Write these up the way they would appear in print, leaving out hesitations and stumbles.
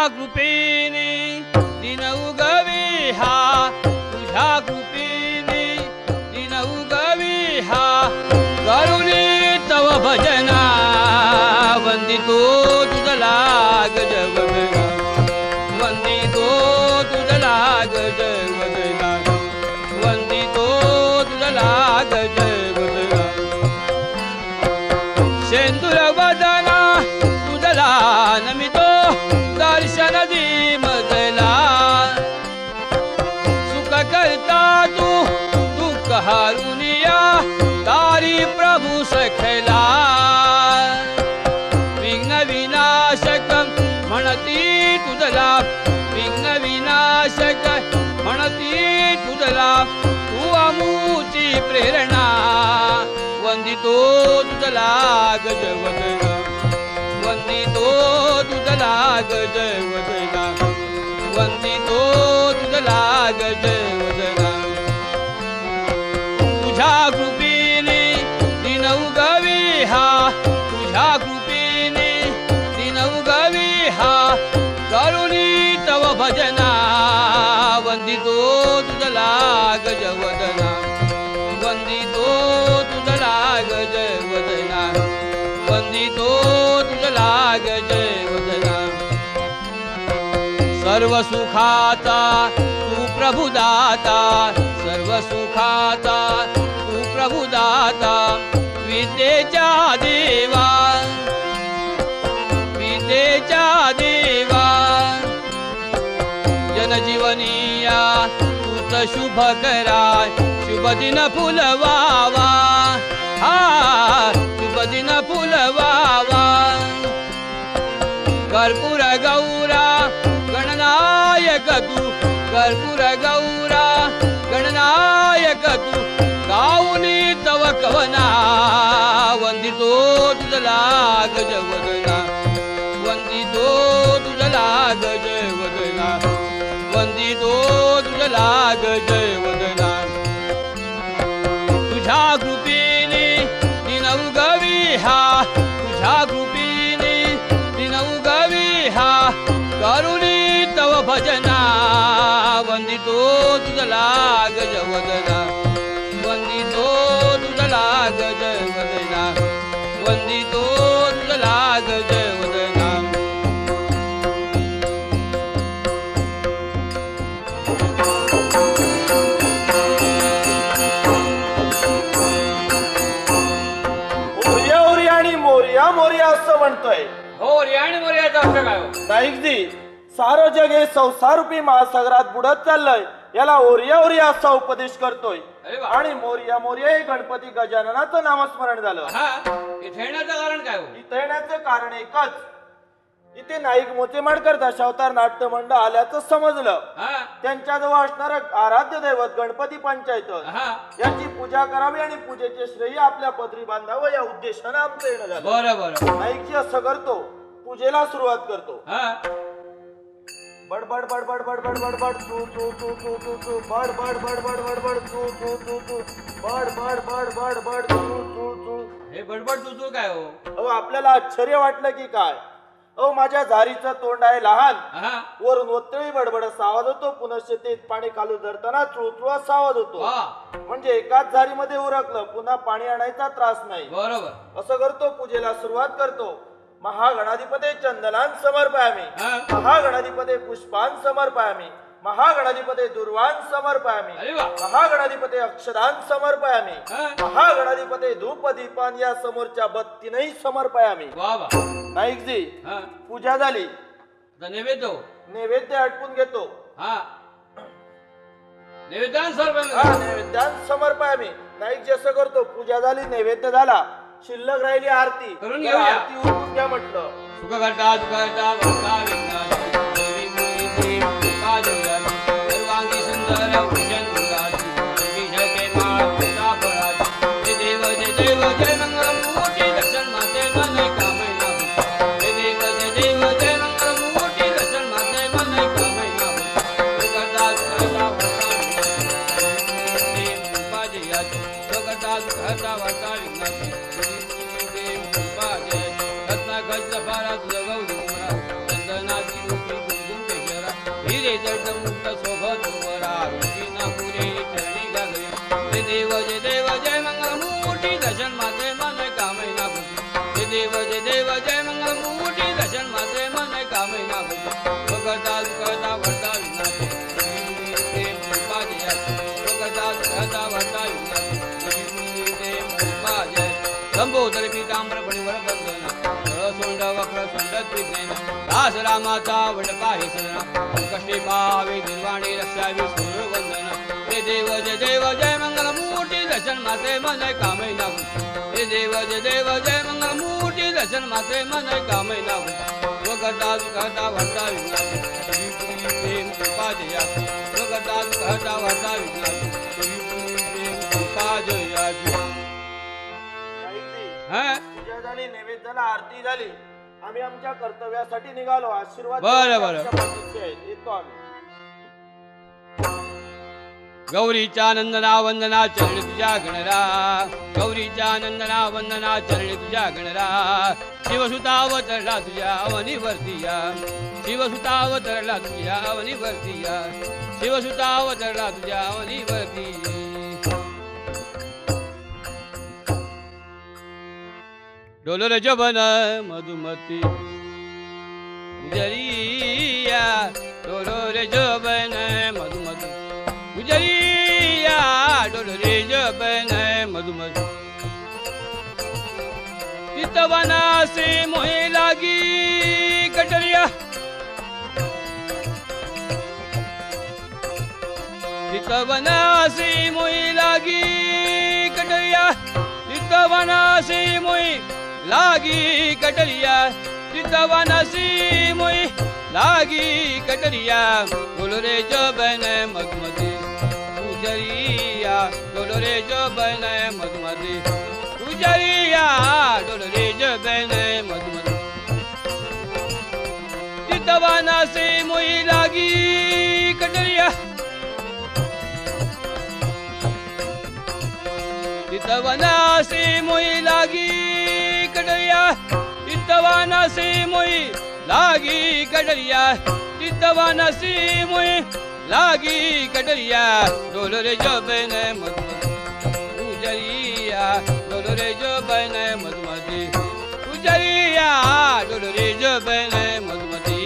कृपेने दिन उगवी हा, तुझ्या कृपेने दिन उगवी हा, करुणी तव भजना वंदितो तुझला गज वदना, वंदितो तुझला गज वदना, वंदितो तुझला गज वदना, शेंदूर वदना तुझला नमितो दर्शन दी मजला, सुख करता तू दुःख हारुनिया तारी प्रभू सखला, विघ्न विनाशक म्हणती तुझला, विघ्न विनाशक म्हणती तुझला, तू अमुची प्रेरणा वंदितो तुझला गज वदना, वंदितो तुझला गज वदना, वंदितो तुझला गज वदना, तुझ्या कृपेने दिन उगवी हा, तुझ्या कृपेने दिन उगवी हा, करुणी तव भजना वंदितो तुझला गज वदना, वंदितो तुझला गज वदना, वंदितो तुझला गज वदना, सर्व सुखाचा तू प्रभुदाता, सर्व सुखाचा तू प्रभुदाता, विद्येच्या देवा, विद्येच्या देवा, जनजीवनिया तूच शुभ करा, शुभ दिन फुलवावा, हा शुभ दिन फुलवावा, कर्पूर गौरा गणनायक तू, कर्पूर गौरा गणनायक तू, गाऊनी तव कवना वंदितो तुझला गज वदना, वंदितो तुझला गज वदना, वंदितो तुझला गज वदना, तुझ्या कृपेने दिन उगवी हा, तुझ्या कृपेने दिन उगवी हा, करुणी तव भजना वंदितो तुझला गज वदना, वंदितो तुझला गज वदना, वंदितो तुझला गज वदना, मोरया मोरया असं म्हणतोय. हो रे आणि मोरयाचा अर्थ काय हो? नाईकजी, सारं जग हे संसारूपी महासागरात बुडत चाललंय, याला ओरिया ओरिया असा उपदेश करतोय. आणि मोरया मोरया हे गणपती गजाननाचं नामस्मरण झालं. इथे येण्याचं कारण काय हो? इथे येण्याचं कारण एकच, इथे नाईक मोतेमाडकर दशावतार नाट्य मंडळ आल्याचं समजलं. त्यांच्याजवळ असणारं आराध्य दैवत गणपती पंचायत यांची पूजा करावी आणि पूजेचे श्रेय आपल्या पदरी बांधावं या उद्देशानं आमचं येणं झालं. बरोबर. नाईकजी असं करतो, पूजेला सुरुवात करतो. बडबड बडबड बडबड बडबड चू चू चू चू चू चू बडबड बडबड बडबड चू चू चू चू बडबड बडबड बड चू चू चू. हे बडबड चू चू काय हो? अहो आपल्याला आश्चर्य वाटलं की काय? अहो माझ्या झारीचं तोंड आहे लहान, वरून ओतळी बडबड असा आवाज होतो, पुन्हा शेतीत पाणी खालू धरताना चुळचुळ असा आवाज होतो. म्हणजे एकाच झारीमध्ये उरकलं, पुन्हा पाणी आणायचा त्रास नाही. बरोबर. असं करतो, पूजेला सुरुवात करतो. महागणाधिपते चंदनान समर्पयामि, महागणाधिपते पुष्पान समर्पयामि, महागणाधिपते दुर्वान समर्पयामि, महागणाधिपते अक्षरान समर्पयामि, महागणाधिपते धूप दीपान या समोरच्या बत्तीनही समर्पयामि. नाईकजी, पूजा झाली, नैवेद्य आटपून घेतो. नैवेद्यान समर्पयामि. नाईकजी असं करतो, पूजा झाली, नैवेद्य झाला, शिल्लक राहिली आरती, आरती उरकून घ्या म्हटलं. सुख करता दुःख करता भक्ता विघ्नाची देवी मुक्ती काजळाची सर्वांगी सुंदर भूषण मुलाची विषके माळ फळाची. हे देव जय मंगलमूर्ती दर्शन माते मन कामना. हे देव जय मंगलमूर्ती दर्शन माते मन कामना. सुख करता दुःख करता भक्ता विघ्नाची सुख करता दुःख करता भक्ता विघ्नाची गज फारा तुझ गौरी चंदनाची कंठ सोबत वरा रोजी नागुरे चरणी गागरे जय देव जय मंगलमूर्ती दर्शन मात्रे मन कामना बुद्धी जय देव जय मंगलमूर्ती दर्शन मात्रे मन कामना बुद्धी करता करता भरता विनाते प्रेम कृपा जया करता भरता विनाते प्रेम लंबोदर पीतांबर फणीवर बंधना सोंड वक्र सोंड त्रिज्ञान दास रामाचा वडपाही सदना कष्टे पावे निर्वाणी रक्षावी सूर वंदना जय देव जय मंगलमूर्ती दर्शन मात्रे मन कामना हे देव जय मंगलमूर्ती दर्शन मात्रे मन कामना करता भरता विनाते प्रेम कृपा जया करता भरता विनाते प्रेम कृपा जया पूजा झाली, नैवेद्य झाला, आरती झाली. आम्ही आमच्या कर्तव्यासाठी निघालो. आशीर्वाद बरं. येतो आम्ही. गौरीच्या नंदना वंदना चरणी तुझ्या गणरा गौरीच्या नंदना वंदना चरणी तुझ्या गणरा शिवसुता अवतरला तुझ्या अवनीवरतीया शिवसुता अवतरला तुझ्या अवनीवरतीया शिवसुता अवतरला तुझ्या अवनीवरती डोलर जबन मधुमती गुजरिया डोलर जबन मधुमती गुजरिया डोलर जबन मधुमती चितवना से मोहे लागी कटरिया चितवना से मोहे लागी कटरिया चितवना से मोहे लागी कटरिया चितवनसी मोई लागी कटरिया डोलरे जबन मधुमती गुजरिया डोलरे जबन मधुमती गुजरिया डोलरे जबन मधुमती चितवनसी मोई लागी कटरिया चितवनसी मोई लागी कटरिया चितवनसी मोई लागी कटरिया चितवनसी मोई लागी कटरिया डोलरे जबन मधुमती गुजरिया डोलरे जबन मधुमती गुजरिया डोलरे जबन मधुमती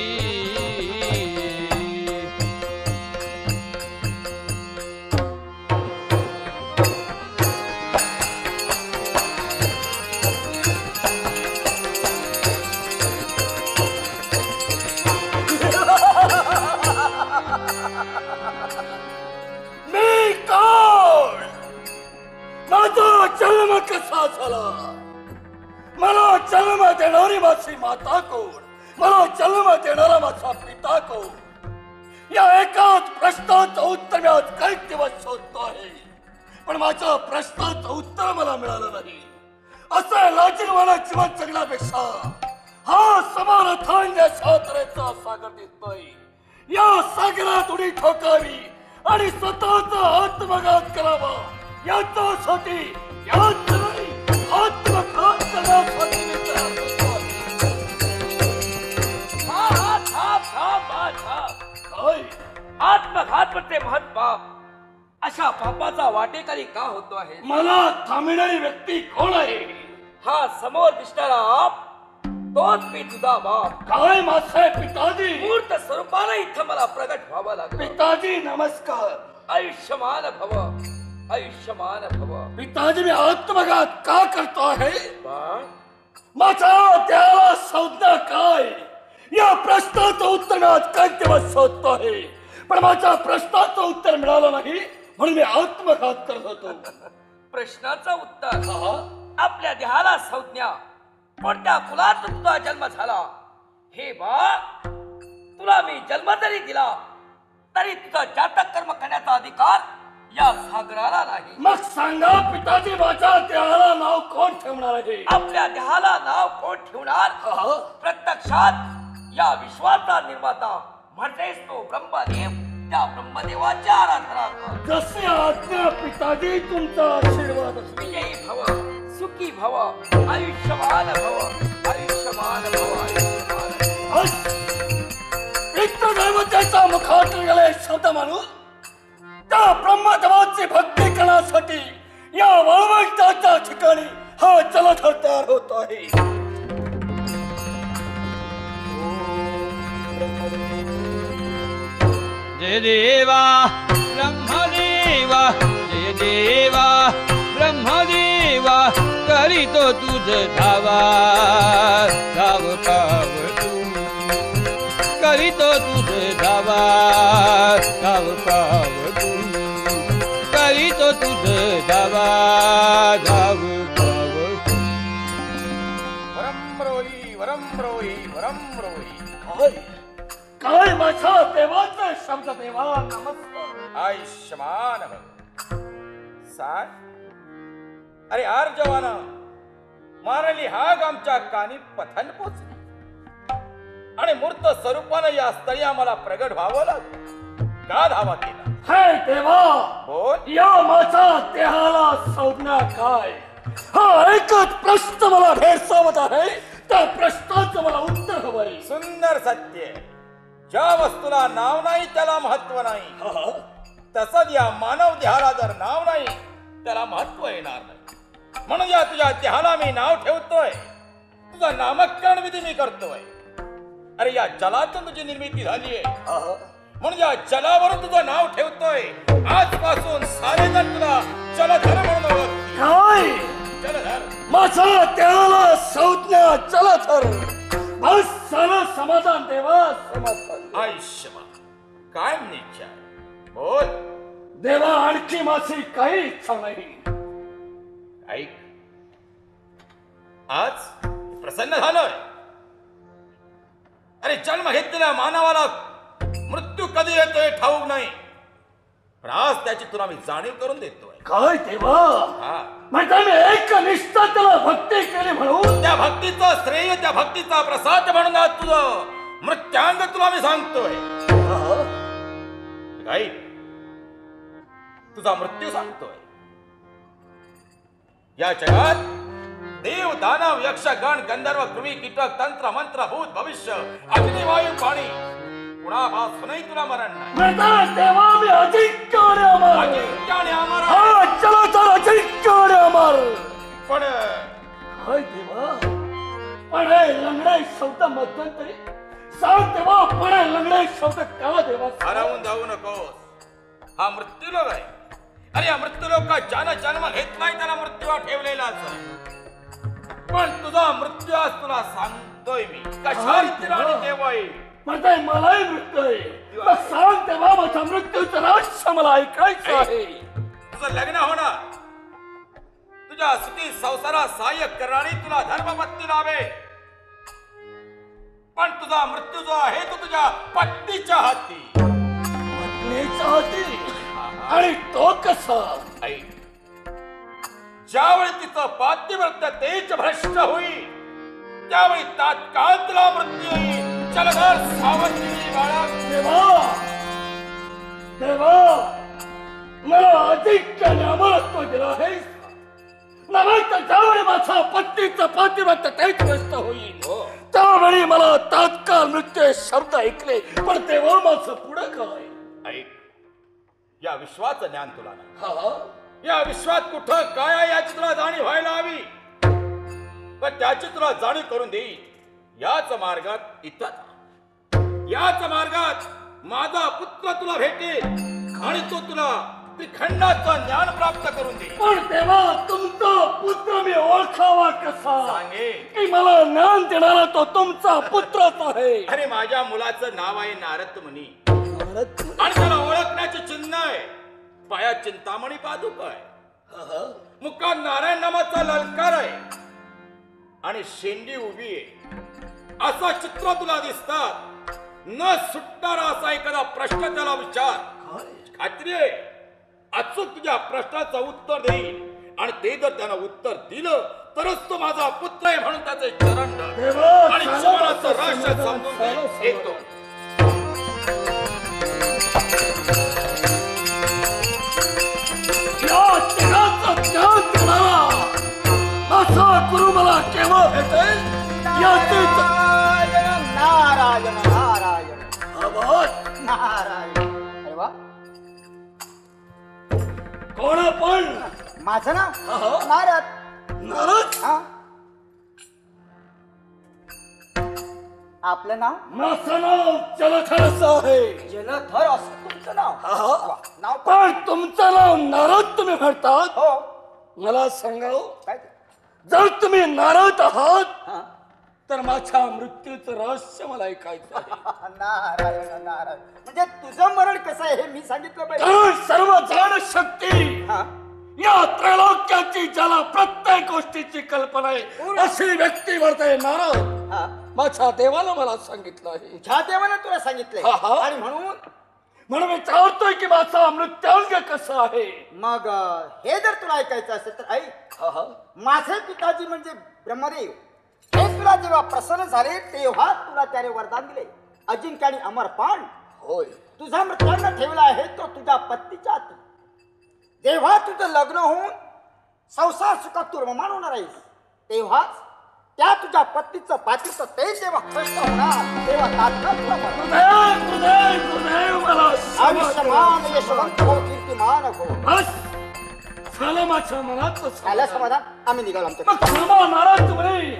जन्म कसा झाला मला जन्म देणारी माझी माता कोण मला जन्म देणारा माझा पिता कोण या एकाच प्रश्नाचं उत्तर मी आज काही दिवस शोधतो आहे पण माझ्या प्रश्नाचं उत्तर मला मिळालं नाही असं लाजीरवाणा जीवन जगण्यापेक्षा हा समाधान्य साताऱ्याचा सागर दिसतोय या सागरात उडी ठोकावी आणि स्वतःचा आत्मघात करावा याच्यासाठी आत्मघात करण्यासाठी आत्मघात म्हणजे महात्मा अशा पापाचा वाटेकरी का होतो आहे मला थांबणारी व्यक्ती कोण आहे हा समोर दिसणारा तोच मी तुझा बाप काय माझे पिताजी मूर्त स्वरूपाला इथं मला प्रगट व्हावं लागलं पिताजी नमस्कार आयुष्यमान भव आयुष्यमान भव पिताजी मी आत्मघात का करतो आहे माझ्या त्याला संज्ञा काय या प्रश्नाचं उत्तर मी आज काही दिवस शोधतो आहे पण माझ्या प्रश्नाचं उत्तर मिळालं नाही म्हणून मी आत्मघात करत होतो प्रश्नाचं उत्तर आपल्या देहाला संज्ञा कोणत्या कुलात तुझा जन्म झाला हे बा तुला मी जन्म जरी दिला तरी तुझा जातक कर्म करण्याचा अधिकार या सागराला नाही मग सांगा पिताजी माझ्या देहाला नाव कोण ठेवणार आहे आपल्या देहाला नाव कोण ठेवणार प्रत्यक्षात या विश्वाचा निर्माता म्हणजेच तो ब्रह्मदेव त्या ब्रह्मदेवाच्या आराधना जसे आज्ञा पिताजी तुमचा आशीर्वाद विजयी भव सुखी भव आयुष्यमान भव आयुष्यमान भव आयुष्यमान पितृदैवत त्याच्या मुखात गेले शब्द मानू त्या ब्रह्मदेवाची भक्ती करण्यासाठी या वळवंटाच्या ठिकाणी हा जलधर तयार होत आहे. जय देवा ब्रह्मदेवा, जय देवा ब्रह्मदेवा, करीतो तुझ धावा धाव पाव तू, करीतो तुझ धावा धाव पाव तू, करीतो तुझ धावा धाव पाव तू. वरम रोई काय माझ्या देवाचा शब्द देवा नमस्कार. आयुष्यमान भव. सांग, अरे आर जवाना मारली हाग आमच्या कानी पथन पोचली आणि मूर्त स्वरूपानं या स्थळी आम्हाला प्रगट व्हावं लागलं. का धावा केला? हे देवा, बोल. या माझ्या देहाला संज्ञा काय? हा एकच प्रश्न मला भेडसावत आहे. त्या प्रश्नाचं मला उत्तर हवंय. सुंदर सत्य. ज्या वस्तूला नाव नाही त्याला महत्व नाही, तसंच या मानव देहाला जर नाव नाही त्याला महत्व येणार नाही. म्हणून या तुझ्या देहाला मी नाव ठेवतोय, तुझं नामकरण विधी मी करतोय. अरे या जलातून तुझी निर्मिती झालीये, म्हणून या जलावरून तुझं नाव ठेवतोय. आजपासून सारे जण तुला जलधर म्हणून ओळखतील. काय? जलधर. माझ्या देहाला संज्ञा जलधर. बस झालं समाधान देवा, समाधान. आयुष्यमान काय निश्चय. बोल. देवा, आणखी माझी काही इच्छा नाही. ऐक, आज प्रसन्न झालोय. अरे जन्म घेतलेल्या मानवाला मृत्यू कधी येतोय ठाऊक नाही, पण आज त्याची तुला मी जाणीव करून देतोय. काय देवा? हा, म्हणजे मी एक निष्ठा त्याला भक्ती केली म्हणून त्या भक्तीचं श्रेय, त्या भक्तीचा प्रसाद म्हणून आज तुझं मृत्यांग तुला मी सांगतोय. ऐक, तुझा मृत्यू सांगतोय. या जगात देव, दानव, यक्ष, गण, गंधर्व, कृमी, कीटक, तंत्र, मंत्र, भूत, भविष्य, अग्नी, वायू, पाणी, कुणापासूनही तुला मरण नाही. म्हणजे देवा, मी अजिंक्य आणि अमर. अजिंक्य आणि अमर. हा, चला तर अजिंक्य आणि अमर. पण काय देवा? पण हे लंगडे शब्द मध्यंतरी सांग देवा. पण हे लंगडे शब्द का देवा? हरवून जाऊ नकोस. हा मृत्यूलोक आहे. अरे या मृत्यूलोकात ज्यानं जन्म घेतलाय त्याला मृत्यू ठेवलेलाच आहे. पण तुझा मृत्यू आज तुला सांगतोय मी. कशा रीतीने आणि केव्हा येईल? म्हणजे मलाही मृत्यू आहे. तर सांग देवा, माझ्या मृत्यूचं रहस्य मला ऐकायचं आहे. तुझं लग्न होणार, तुझ्या सुखी संसारात सहाय्य करणारी तुला धर्मपत्नी लावे. पण तुझा मृत्यू जो आहे तो तुझ्या पत्नीच्या हाती. पत्नीच्या हाती? आणि तो कसा? ऐक, ज्यावेळी तिचं पातिव्रत्य तेज भ्रष्ट होईल त्यावेळी तात्काळ तुला मृत्यू येईल. जलधर सावधगिरी बाळा. देवा, देवा, मला अजिंक्य आणि अमरत्व दिलं आहे. नव्हे तर ज्यावेळी माझ्या पत्नीचं पातिव्रत्य तेज भ्रष्ट होईल त्यावेळी मला तात्काळ मृत्यू शब्द ऐकले. पण तेव्हा माझं पुढं काय? ऐक, या विश्वाचं ज्ञान तुला नाही. हा, या विश्वात कुठं काय आहे याची तुला जाणीव व्हायला हवी. पण त्याची तुला जाणीव करून देईल. याच मार्गात याच मार्गात माझा पुत्र तुला भेटेल आणि तो तुला त्रिखंडाचं ज्ञान प्राप्त करून देईल. पण तेव्हा तुमचा पुत्र मी ओळखावा कसा? सांगे की मला ज्ञान देणारा तो तुमचा पुत्रच आहे. अरे माझ्या मुलाचं नाव आहे नारद मुनी आणि त्याला ओळखण्याचे चिन्ह आहे. पायात चिंतामणी पादुका आहे, मुखात नारायण नामाचा ललकार आहे आणि शेंडी उभी आहे. असं चित्र तुला दिसतात. न सुटणारा असा एखादा प्रश्न त्याला विचार. खात्री आहे अचूक तुझ्या प्रश्नाचं उत्तर देईल आणि ते जर त्यानं उत्तर दिलं तरच तो माझा पुत्र आहे म्हणून त्याचे चरण आणि जीवनाचं रहस्य समजून येतो. असा गुरु मला केव्हा भेटेल याची नारायण नारायण. आवाज नारायण. अरे वा. कोण आपण? माझं नाव हा. नारद. नारद? हा. आपलं नाव? माझं नाव जलधर असं आहे. जलधर असं तुमचं नाव? हा. नाव पण तुमचं नाव नारद तुम्ही म्हणतात. हो. मला सांगाव, काय ते? जर तुम्ही नारद आहात हा. तर माझ्या मृत्यूचं रहस्य मला ऐकायचं आहे. नारायण नारायण. म्हणजे तुझं मरण कसं आहे हे मी सांगितलं पाहिजे. कारण सर्व जाण शक्ती हा. या त्रैलोक्याची, ज्याला प्रत्येक गोष्टीची कल्पना आहे, अशी व्यक्ती वर्तय नारद. हा. माझ्या देवाला मला सांगितलं आहे. ज्या देवानं तुला सांगितलंय हा, हा. आणि म्हणून विचारतोय की माझा मृत्यूंग कसं आहे. मग हे जर तुला ऐकायचं असेल तर ऐक. हा, हा. माझे पिताजी म्हणजे ब्रह्मदेव हे तुला जेव्हा प्रसन्न झाले तेव्हा तुला त्याने वरदान दिले, अजिंक्य आणि अमरपान. होय. तुझा मृत्यूंग ठेवला आहे तो तुझ्या पत्नीच्या हाती. तेव्हा तुझं लग्न होऊन संसार सुखात तू रममाण होणार आहेस, तेव्हाच त्या तुझ्या पत्नीचं पातिचं ते जेव्हा कष्ट होणार तेव्हा तात्काळ तुला मरण. गुरुदेव, मला आयुष्यमान यशवंत हो, कीर्तिमान हो. बस झालं माझ्या मनात. झालं समाधान. आम्ही निघालो आमच्या. मग थांबा नाराज तुम्ही.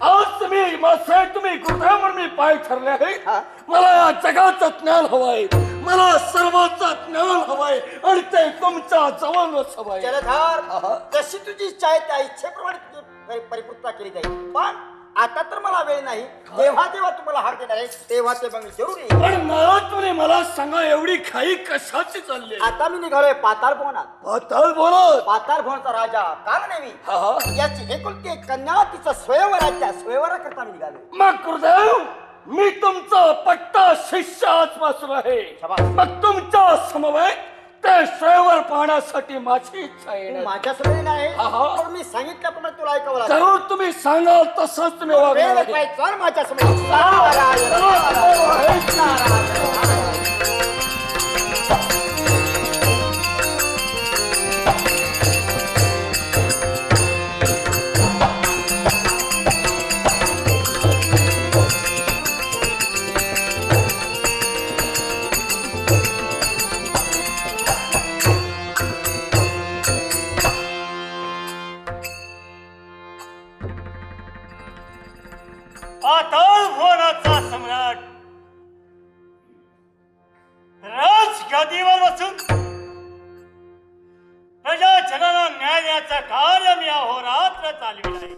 आज तुम्ही माझे तुम्ही गुरुदेव म्हणून मी पाय ठरले आहे. मला या जगाचं ज्ञान हवंय, मला सर्वांचं ज्ञान हवंय आणि ते तुमच्या जवळच हवंय. जलधार, जशी तुझी इच्छा आहे त्या इच्छेप्रमाणे तुझी परिपूर्तता केली जाईल. पण आता तर मला वेळ नाही. जेव्हा जेव्हा तुम्हाला हार देणार आहे तेव्हा ते मग जरूर येईल. पण नाराज तुम्ही मला सांगा, एवढी घाई कशाची चालली? आता मी निघालोय पाताळ भवनात. पाताळ बोलत? पाताळ भवनचा राजा कालनेमी याची एकुलती एक कन्या, तिचं स्वयंवर आहे, त्या स्वयंवराकरता मी निघालो. मग गुरुदेव, मी तुमचा पट्टा शिष्य आजपासून आहे. मग तुमच्या समवेत ते स्वयंवर पाहण्यासाठी माझी इच्छा आहे. माझ्यासमोर नाही, पण मी सांगितल्याप्रमाणे तुला ऐकावं लागेल. जरूर तुम्ही सांगाल तसंच तुम्ही वागणार. चल माझ्यासमोर. नारायण, नारायण, नारायण. पाताळ भुवनाचा सम्राट राजगादीवर बसून प्रजाजनाला न्याय देण्याचं कार्य मी अहोरात्र चालविलं आहे.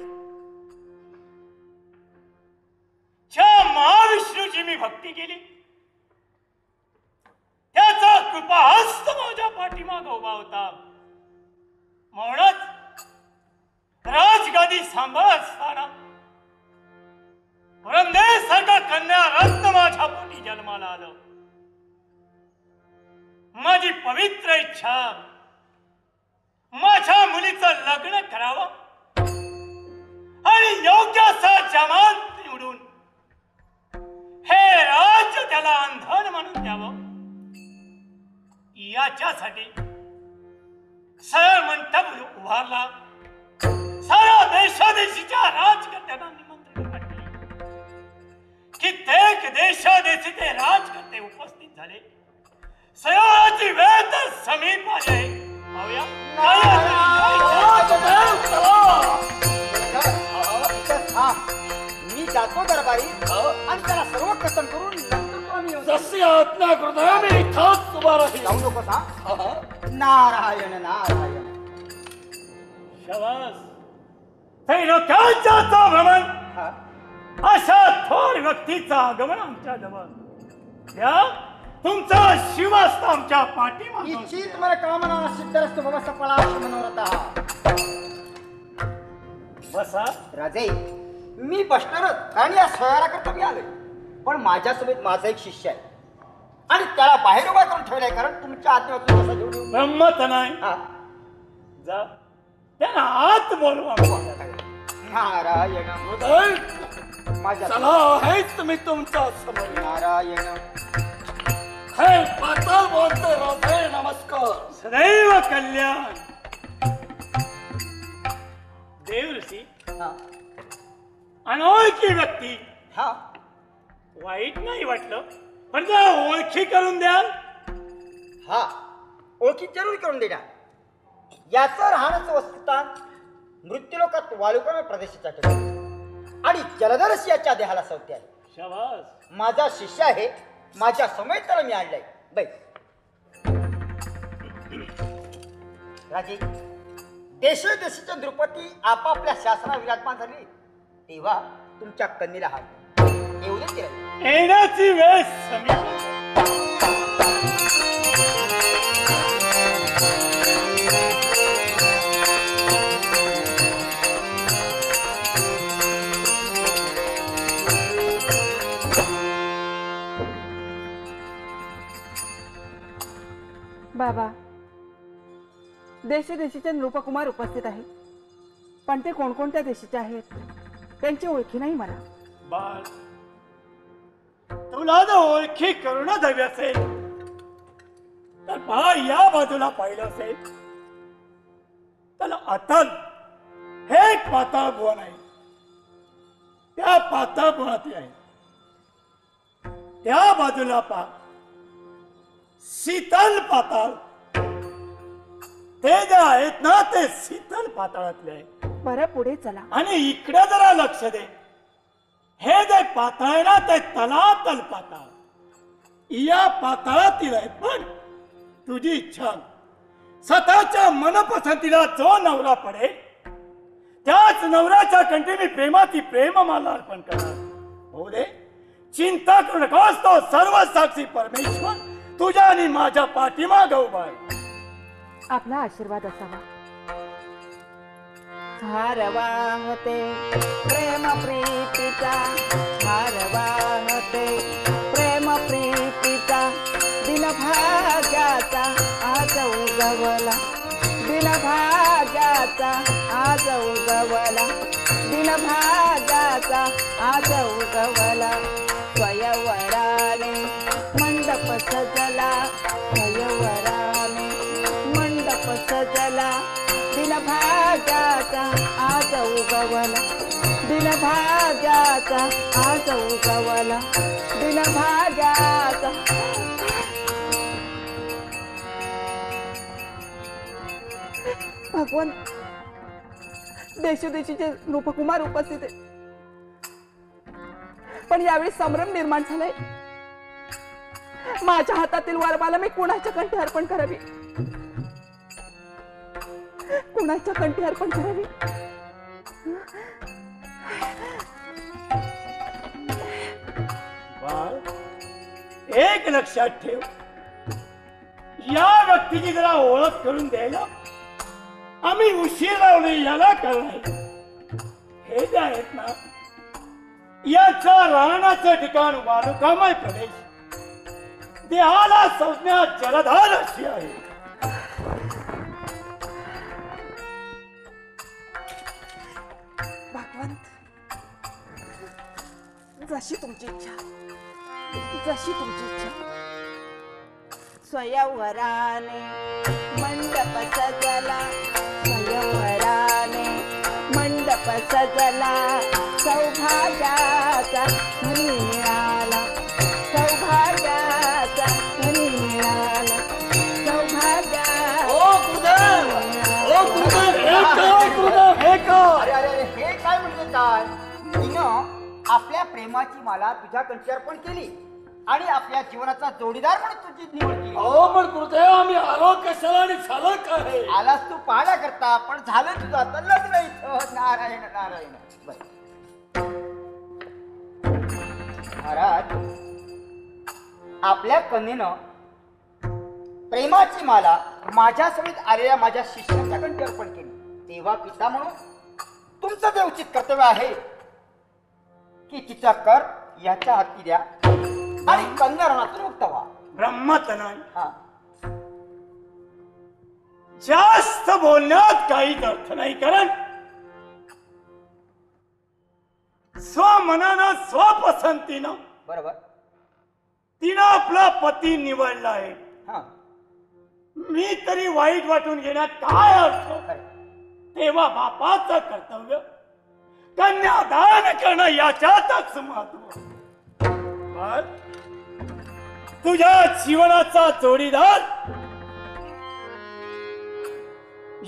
ज्या महाविष्णूची मी भक्ती केली त्याचा कृपाहस्त माझ्या पाठीमाग उभा होता. म्हणूनच राजगादी सांभाळ असताना पुरंदेसारखा कन्या रत्न माझ्या पोटी जन्माला आलं. माझी पवित्र इच्छा माझ्या मुलीचं लग्न करावं आणि योग्य असा जमात निवडून हे राज्य त्याला अंधन म्हणून द्यावं, याच्यासाठी सरळ मंडप उभारला. सारा देशादेशीच्या राजकर्त्यांना निमंत्रण पाठवले. कित्येक देशादेशी ते राजकर्ते उपस्थित झाले. सयोराची वेळ तर समीप आली आहे. पाहूया मी जातो दरबारी आणि त्याला सर्व कथन करून नंतर आम्ही येऊ. जशी आज्ञा गुरुदेव, मी इथंच उभा राहील. जाऊ नकोस. हा. नारायण नारायण. शबास. त्रैलोक्याचा भ्रमण हा. अशा थोर व्यक्तीचं आगमन आमच्या जवळ. त्या तुमचा शिवस्त आमच्या पाठीमागे. इच्छित मला कामना सिद्धरस्तु भव सफला मनोरथ. बसा. राजे, मी बसणारच आणि या स्वयंवराकरता मी आलोय. पण माझ्यासोबत माझा एक शिष्य आहे आणि त्याला बाहेर उभा करून ठेवलाय, कारण तुमच्या आज्ञेवरून कसा घेऊन येऊ. ब्रह्मत नाही. हा. जा त्यांना आत बोलवा. नारायण. गुरुदेव, माझ्या चला आहेच तुम्ही तुमच्या समोर. नारायण. हे पाताळ बोलते हृदय नमस्कार. सदैव कल्याण. देवऋषी, हा. अनोळखी व्यक्ती, हा. वाईट नाही वाटलं. पण जरा ओळखी करून द्याल? हा, ओळखी जरूर करून देणार. याचं राहण्याचं वस्तुस्थान मृत्यूलोकात वालुकामय प्रदेशाच्या ठिकाणी आणि जलधरस याच्या देहाला सवती आहे. शाबास. माझा शिष्य आहे, माझ्या समेत त्याला मी आणलाय. बै राजे, देशोदेशीच्या द्रुपदी आपापल्या शासना विराजमान झाली तेव्हा तुमच्या कन्येला हात येऊ दे तिला. येण्याची वेळ समीप. बाबा, देशोदेशीचे नृपकुमार उपस्थित आहेत, पण ते कोणकोणत्या देशाचे आहेत त्यांची ओळखी नाही मला. बाळ, तुला जर ओळखी करूनच हवी असेल तर पहा, या बाजूला पाहिलं असेल तर अतल हे एक पाताळ भुवन आहे. त्या पाताळ भुवनात आहे. त्या बाजूला पहा शीतल पाताळ. ते जे आहेत ना ते शीतल पाताळातले आहे. बरं, पुढे चला. आणि इकडे जरा लक्ष दे. हे जे पाताळ आहे ना ते तलातल पाताळ. या पाताळातील आहे. पण तुझी इच्छा, स्वतःच्या मनपसंतीला जो नवरा पडेल त्याच नवऱ्याच्या कंठी मी प्रेमाची प्रेममाला अर्पण करणार. हो दे, चिंता करू नकोस. तो सर्व साक्षी परमेश्वर तुझ्या आणि माझ्या पाठीमागे उभा आहे. आपला आशीर्वाद असावा. हार वाहते प्रेम प्रीतीचा, हार वाहते प्रेम प्रीतीचा, दिन भाग्याचा आज उगवला, दिन भाग्याचा आज उगवला, दिन भाग्याचा आज उगवला. स्वयंवराने मंडप सजला, स्वयंवराने मंडप सजला, दिन भाग्याचा आज उगवला, दिन भाग्याचा आज उगवला, दिन भाग्याचा. भगवान, देशोदेशीचे नृपकुमार उपस्थित आहे, पण यावेळी संभ्रम निर्माण झालाय. माझ्या हातातील वरमाला मी कुणाच्या कंठी अर्पण करावी, कुणाच्या कंठी अर्पण करावी. एक लक्षात ठेव, या व्यक्तीची जरा ओळख करून द्यायला आम्ही उशीर लावले. याला कळलं हे जे आहेत ना, याचं राहण्याचं ठिकाण वालुकामय प्रदेश, देहाला संज्ञा जलधार अशी आहे. भगवंत, जशी तुमची इच्छा, जशी तुमची इच्छा. स्वयंवराने मंडप सजला, स्वयंवराने मंडप सजला, सौभाग्याचा धनी मिळाला, सौभाग्याचा धनी मिळाला, सौभाग्या. अरे अरे अरे, हे काय म्हणजे काय? तिनं आपल्या प्रेमाची माला तुझ्या कंठी अर्पण केली आणि आपल्या जीवनाचा जोडीदार म्हणून तुझी निवड केली. अहो पण गुरुदेव, आम्ही आलो कशाला आणि झालं काय? आलास तू पाहण्या करता, पण झालं तुझं आता लग्न इथं. नारायण नारायण. महाराज, आपल्या कन्येनं प्रेमाची माला माझ्या समेत आलेल्या माझ्या शिष्याच्या कंठी अर्पण केली. तेव्हा पिता म्हणून तुमचं जे उचित कर्तव्य आहे की तिचा कर याच्या हाती द्या आणि कन्या ऋणातून मुक्त व्हा. ब्रह्मत नाही. हा, जास्त बोलण्यात काहीच अर्थ नाही. कारण स्वमनानं स्वपसंतीनं बरोबर. तिनं आपला पती निवडला आहे. हा, मी तरी वाईट वाटून घेण्यात काय अर्थ? खरं. तेव्हा बापाचं कर्तव्य कन्यादान करणं याच्यातच महत्व. तुझ्या जीवनाचा जोडीदार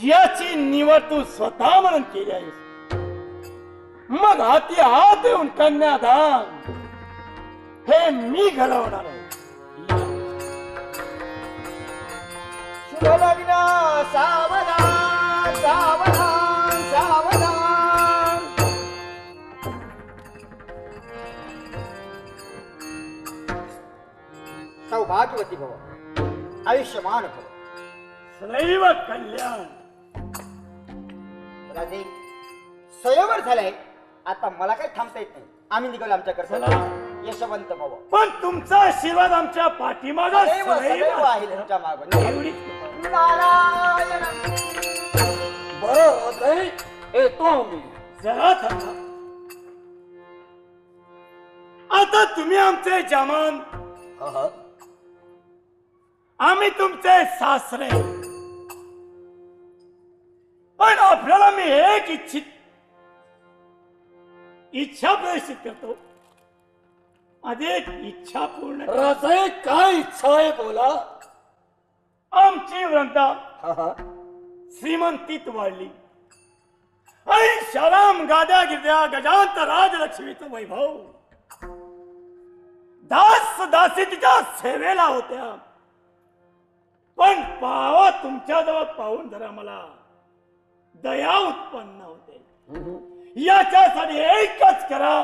याची निवड तू स्वतः म्हणून केली आहेस. मग हाती हात देऊन कन्यादान हे मी घडवणार आहे. शुभ लग्न सावधान सावधान सावधान. सौभाग्यवती भव, आयुष्यमान भव. सदैव कल्याण. राजे स्वयंवर झालंय, आता मला काही थांबता येत नाही. आम्ही निघालो आमच्या चला. कर्तव्यात. यशवंत भव, पण तुमचा आशीर्वाद आमच्या पाठीमागं सदैव सदैव आहे तुमच्या मागं. एवढीच कृपा. नारायण. बरं राजे, येतो आम्ही. जरा थांबा. आता तुम्ही आमचे जमान, आम्ही तुमचे सासरे. पण आपल्याला मी एक इच्छा प्रदर्शित करतो. अधिक इच्छा पूर्ण करा. राजे, काय इच्छा आहे बोला. आमची वृंदा श्रीमंतीत वाढली आणि शालाम गाद्या गिद्या गजांत राजलक्ष्मीचं वैभव. दास दासी तिच्या सेवेला होत्या. पण पावा तुमच्याजवळ पाहून जरा मला दया उत्पन्न होते. याच्यासाठी एकच करा,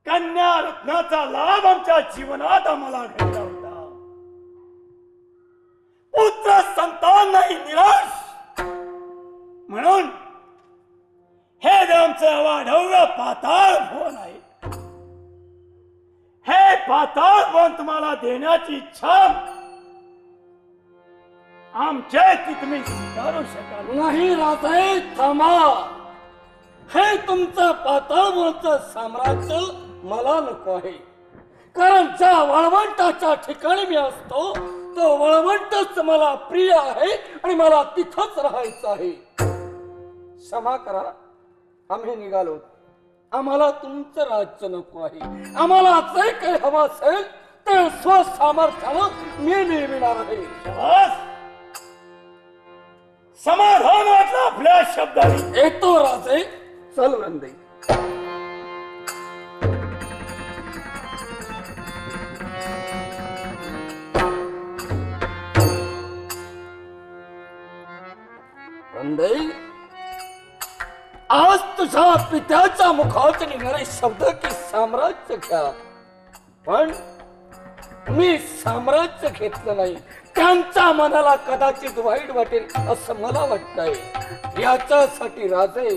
कन्या रत्नाचा लाभ आमच्या जीवनात आम्हाला घडला होता. पुत्र संतान नाही निराश म्हणून हे जे आमचं वाढव्य पाताळ भवन आहे, हे पाताळ भवन तुम्हाला देण्याची इच्छा आमच्या ती तुम्ही स्वीकारू शकाल. नाही राजे, थांबा. हे तुमचं पाताळाचं साम्राज्य मला नको आहे. कारण ज्या वळवंटाच्या ठिकाणी मी असतो तो वळवंटच मला प्रिय आहे आणि मला तिथंच राहायचं आहे. क्षमा करा, आम्ही निघालो. आम्हाला तुमचं राज्य नको आहे. आम्हाला जे काही हवं असेल ते स्वसामर्थ्यानं मी मिळविणार आहे. शाबास. समाधान वाटलं आपल्या शब्दाने. येतो राजे, चल वंदे. वंदे, आज तुझ्या पित्याच्या मुखात निघणारे शब्द की साम्राज्य घ्या, पण मी साम्राज्य घेतलं नाही. त्यांच्या मनाला कदाचित वाईट वाटेल असं मला वाटतंय. याच्यासाठी राजे,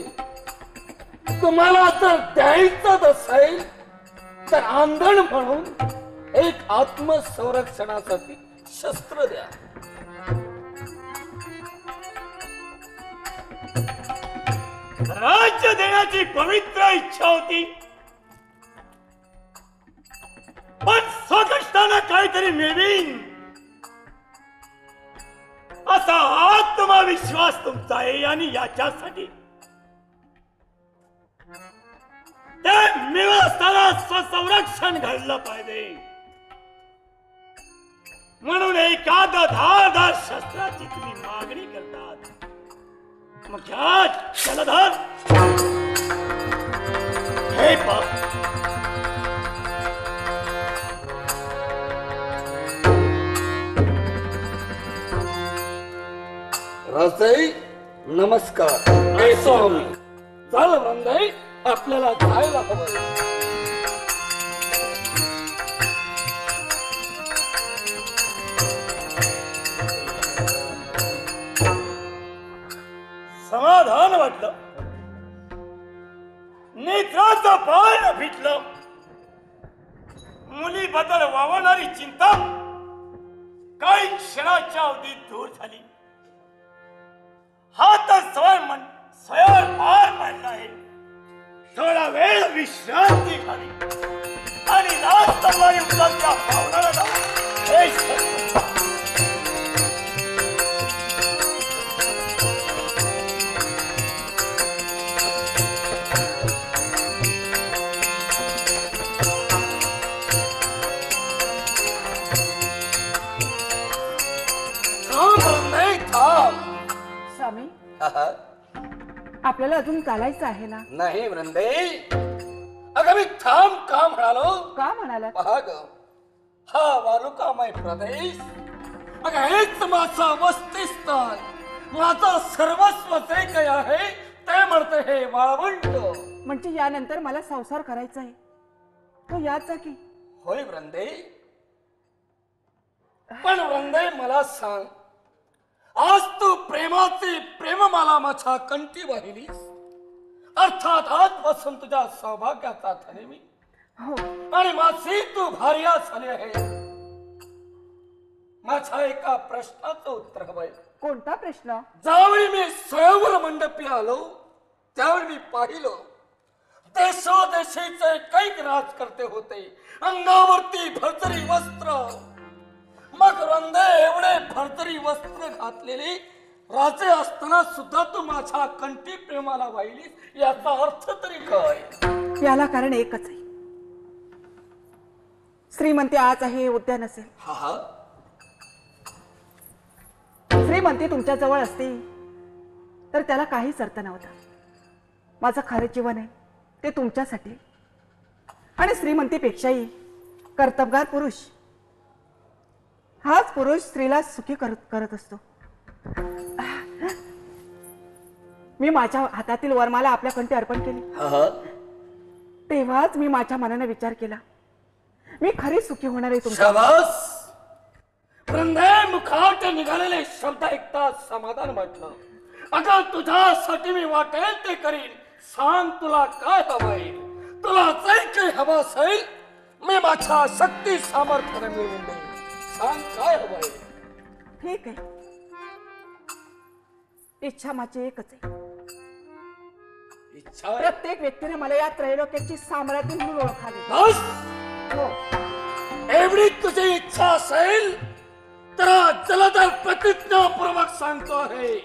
तुम्हाला जर द्यायचं असेल तर आंधण म्हणून एक आत्मसंरक्षणासाठी शस्त्र द्या. राज्य देण्याची पवित्र इच्छा होती, पण स्वकष्टानं काहीतरी मिळवीन असा आत्मविश्वास तुमचा आहे. आणि याच्यासाठी ते मिळत असताना स्वसंरक्षण घडलं पाहिजे. म्हणून एखाद धारदार शस्त्राची तुम्ही मागणी करतात. मग घ्या जलधर. हे बाप, राजे नमस्कार. येतो आम्ही. चल वंदे, आपल्याला जायला हवं. समाधान वाटलं, नेत्राचं पान फिटलं. मुलीबद्दल वावरणारी चिंता काही क्षणाच्या अवधीत दूर झाली. हा तर स्वयं पार पडला आहे. थोडा वेळ विश्रांती झाली आणि राजतलवारी उचलत्या पावलाला जाऊन हे शस्त्र. आपल्याला अजून चालायचं आहे ना. नाही वृंदे, अगं मी थांब का म्हणालो? का म्हणाला? पहा ग, हा वालुकामय प्रदेश, अगं हेच माझा वस्तीस्थान, माझं सर्वस्व जे काही आहे ते म्हणते हे वाळवंट. म्हणजे यानंतर मला संसार करायचा आहे, तो याचा की? होय वृंदे, पण वृंदे मला सांग, आज तू प्रेमाचे प्रेममाला माझ्या कंठी वाहिलीस, अर्थात आजपासून तुझ्या सौभाग्याचा धनी मी, हो. आणि माझी तू भार्या झाली आहे. माझ्या एका प्रश्नाचं उत्तर हवंय. कोणता प्रश्न? ज्यावेळी मी स्वयंवर मंडपी आलो त्यावेळी मी पाहिलं देशोदेशीचे कैक राजकर्ते होते, अंगावरती भरतरी वस्त्र. मग वृंदे, एवढे भरतरी वस्त्र घातलेले राजे असताना सुद्धा तू माझ्या कंठी प्रेमाला वाहिलीस, याचा अर्थ तरी काय? याला कारण एकच आहे. श्रीमंती आज आहे, उद्या नसेल. हा, श्रीमंती तुमच्या जवळ असते तर त्याला काहीच अर्थ नव्हता. माझं खरं जीवन आहे ते तुमच्यासाठी, आणि श्रीमंतीपेक्षाही कर्तबगार पुरुष हाच पुरुष स्त्रीला सुखी करत असतो. मी माझ्या हातातील वरमाला आपल्या कंठी अर्पण केली, तेव्हाच मी माझ्या मनाने विचार केला, मी खरी सुखी होणार आहे तुमच्या. शाबास वृंदे, मुखात निघालेले शब्द ऐकताच समाधान वाटलं. अगं तुझ्यासाठी मी वाटेल ते करीन. सांग तुला काय हवंय? तुला जे काही हवं असेल मी माझ्या शक्ती सामर्थ्याने मिळवून देईन. सांग काय हवंय? ठीक आहे, इच्छा माझी एकच आहे. इच्छा आहे? प्रत्येक व्यक्तीने मला या त्रैलोक्याची साम्राज्ञी म्हणून ओळखावे. बस, हो. एवढी तुझी इच्छा असेल तर जलदर प्रतिज्ञापूर्वक सांगतो आहे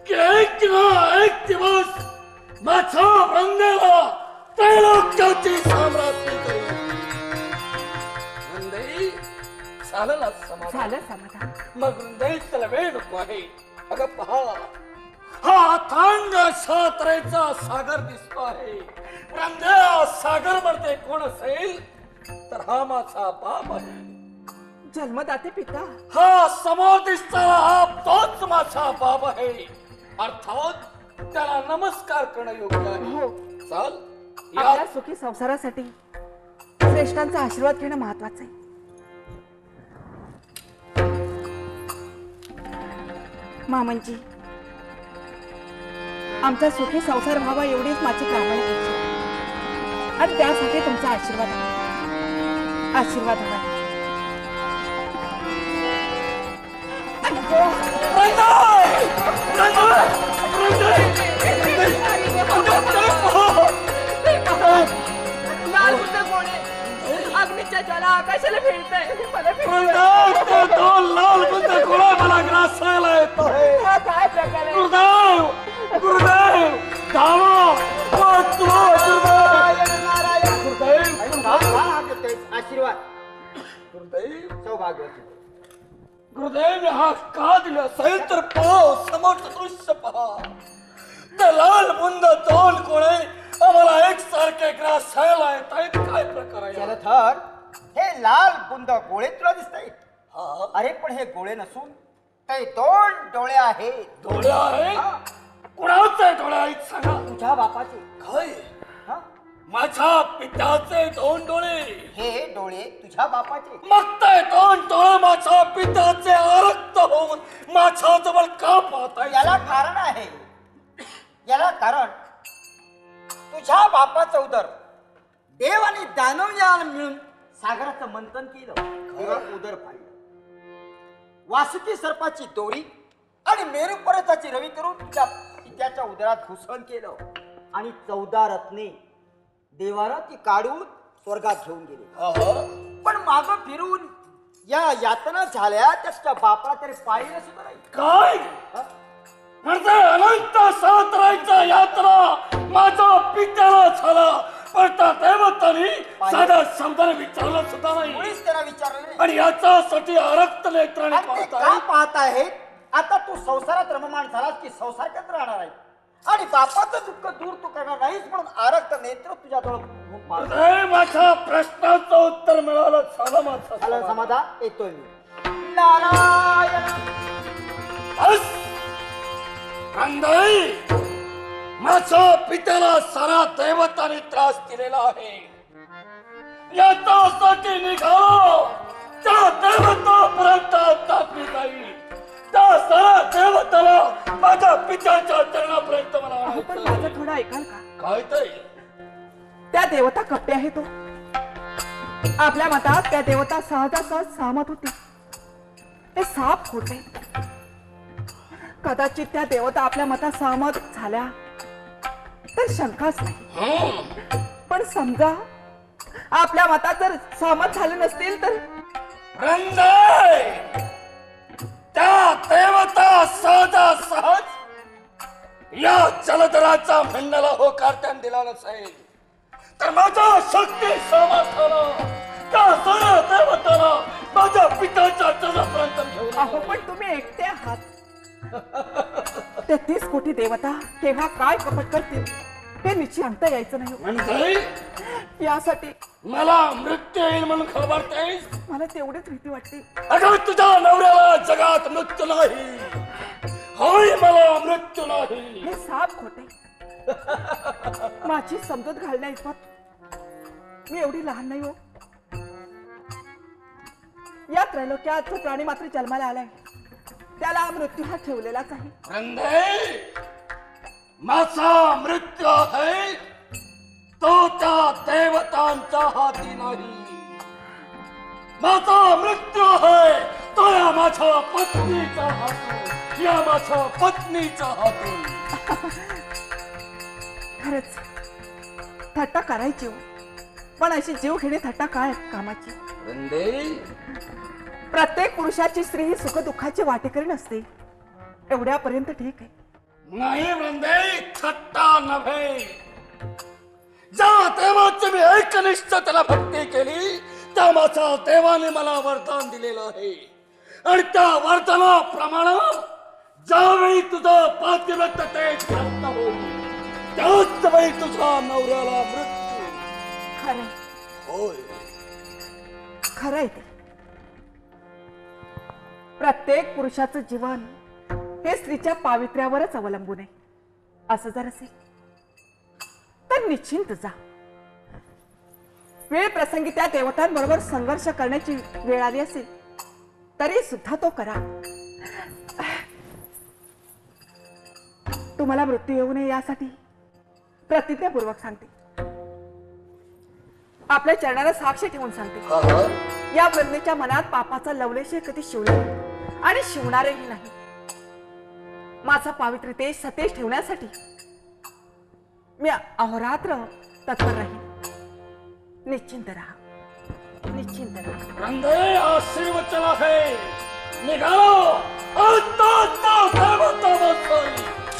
की एक ना एक दिवस माझ्या वृंदेला त्रैलोक्याची साम्राज्ञी करू. वृंदे, झालं समाधान? झालं समाधान. मग वृंदे, त्याला वेळ नको आहे. अगं पहा, हा अथांग सातरेचा सागर दिसतो आहे. वृंदे, सागर मध्ये कोण असेल तर हा माझा बाप आहे. जन्मदाते पिता. हा समोर दिसणारा हा तोच माझा बाप आहे. अर्थात त्याला नमस्कार करणं योग्य आहे. हो. चाल, आपल्या या सुखी संसारासाठी श्रेष्ठांचा आशीर्वाद घेणं महत्वाचं आहे. मामनजी, आमचा सुखी संसार व्हावा एवढीच माझी प्रामाणिक इच्छा आहे. आणि त्यासाठी तुमचा आशीर्वाद हवा. आशीर्वाद हवा. अग्नीच्या ज्वाला आकाशाला फिरतंय. दोन लाल बुंद गोळा मला ग्रासायला येतो. हा काय प्रकार आहे? गुरुदेव, गुरुदेव, धावा, आशीर्वाद गुरुदेव, सौभाग्यवती. गुरुदेव, हा का दिला असेल तर पाव समोरचं दृश्य पहा. ते लाल बुंद दोन गोळे आम्हाला एकसारखे ग्रासायला येत आहेत. काय प्रकार आहे? जलधर, हे लाल बुंद गोळे तुला दिसत आहेत? हा, अरे पण हे गोळे नसून ते दोन डोळे आहेत. डोळे आहे? कुणाचे डोळे आहेत सांगा? तुझ्या बापाचे. काय? हा? माझ्या पित्याचे दोन डोळे. हे डोळे तुझ्या बापाचे. मग ते दोन डोळे माझ्या पित्याचे आरक्त होऊन माझ्या जवळ का पाहताय? याला कारण आहे. याला कारण तुझ्या बापाचं उदर देव आणि दानव या मिळून सागराचं मंथन केलं, तेव्हा उदर पाडलं. वासुकी सर्पाची दोरी आणि मेरू पर्वताची रवी करून तुझ्या पित्याच्या उदरात घुसळण केलं, आणि 14 रत्ने देवानं ती काढून स्वर्गात घेऊन गेले. पण माग फिरून या यातना झाल्या त्याच्या बापाला तरी पाहिलं सुद्धा नाही. काय हा? म्हणजे अनंत सातरायचा यात्रा माझा पित्याला झाला, पण त्या देवतांनी साधा शब्दाने विचारलं सुद्धा नाही. मुळीच त्यांना विचारलं नाही. आणि याच्यासाठी आरक्त नेत्राने आणि ते पाहताय. का पाहत आहेत? आता तू संसारात रममाण झालास की संसार करत राहणार आहे? आणि बापाचं दुःख दूर तू करणार नाहीस म्हणून आरक्त नेत्र तुझ्याजवळ घेऊन पाहतो. हृदय, माझ्या प्रश्नाचं उत्तर मिळालं झालं माझं झालं समाधान. येतोय मी. नारायण. बस. हृदय, माझ्या पित्याला सारा दैवताने त्रास दिलेला आहे. याच्यासाठी निघालो त्या दैवतापर्यंत टाकली जाईल. त्या सारा देवताला माझ्या पित्याच्या चरणापर्यंत मला अहो पण आणायचं. माझं थोडं ऐकाल का? काय ते? त्या देवता कप्पे आहे तो. आपल्या मतात त्या देवता सहजासहज सहमत होती. हे साप खोटे. कदाचित त्या देवता आपल्या मतात सहमत झाल्या तर शंकाच नाही. पण समजा आपल्या मतात जर सहमत झाले नसतील तर हृदय, त्या देवता सहज या जलधराच्या म्हणण्याला होकार त्याने दिला नसेल तर माझ्या शक्ती सामर्थ्यानं त्या सर्व देवताला माझ्या पित्याच्या चरणापर्यंत घेऊन अहो पण तुम्ही एकटे आहात. 33 कोटी देवता केव्हा काय कपट करतील हे निश्चित सांगता यायचं नाही. म्हणजे यासाठी मला मृत्यू येईल म्हणून खबरतेस? मला तेवढीच भीती वाटते. अगं तुझ्या नवऱ्याला जगात मृत्यू नाही. होय, मला मृत्यू नाही. हे साप खोटे. माझी समजूत घालण्याइतपत मी एवढी लहान नाही हो. या त्रैलोक्यात जो प्राणी मात्र जन्माला आलाय त्याला मृत्यू हा ठेवलेलाच आहे. हृदय, माझा मृत्यू आहे तो त्या देवतांच्या हाती नाही. माझा मृत्यू आहे तो या माझ्या पत्नीच्या हातून, या माझ्या पत्नीच्या हातून. खरंच थट्टा करायची हो. पण अशी जीव घेणे थट्टा काय कामाची. हृदय, प्रत्येक पुरुषाची स्त्री ही सुख दुःखाची वाटेकरी नसते. एवढ्यापर्यंत ठीक आहे. नाही हृदय, थट्टा नव्हे. ज्या देवाची मी एकनिष्ठ त्याला भक्ती केली त्या माझ्या देवाने मला वरदान दिलेलं आहे. आणि त्या वरदानाप्रमाणे ज्यावेळी तुझं पातिव्रत्यतेत प्रयत्न होईल त्याच वेळी तुझ्या नवऱ्याला मृत्यू. खरं होय, खरं आहे ते. प्रत्येक पुरुषाचं जीवन हे स्त्रीच्या पावित्र्यावरच अवलंबून आहे. असं जर असेल तर निश्चिंत जा. वेळ प्रसंगी त्या देवतांबरोबर संघर्ष करण्याची वेळ आली असेल तरी सुद्धा तो करा. तुम्हाला मृत्यू येऊ नये यासाठी प्रतिज्ञापूर्वक सांगते. आपल्या चरणाला साक्ष ठेवून सांगते. या वृंदेच्या मनात पापाचा लवलेश कधी शिवला आणि शिवणारही नाही. माझा पावित्र्य तेज सतेज ठेवण्यासाठी मी अहोरात्र तत्पर राहील. निश्चिंत राहा, निश्चिंत राहा. हृदय, आशीर्वचन आहे. निघालो आता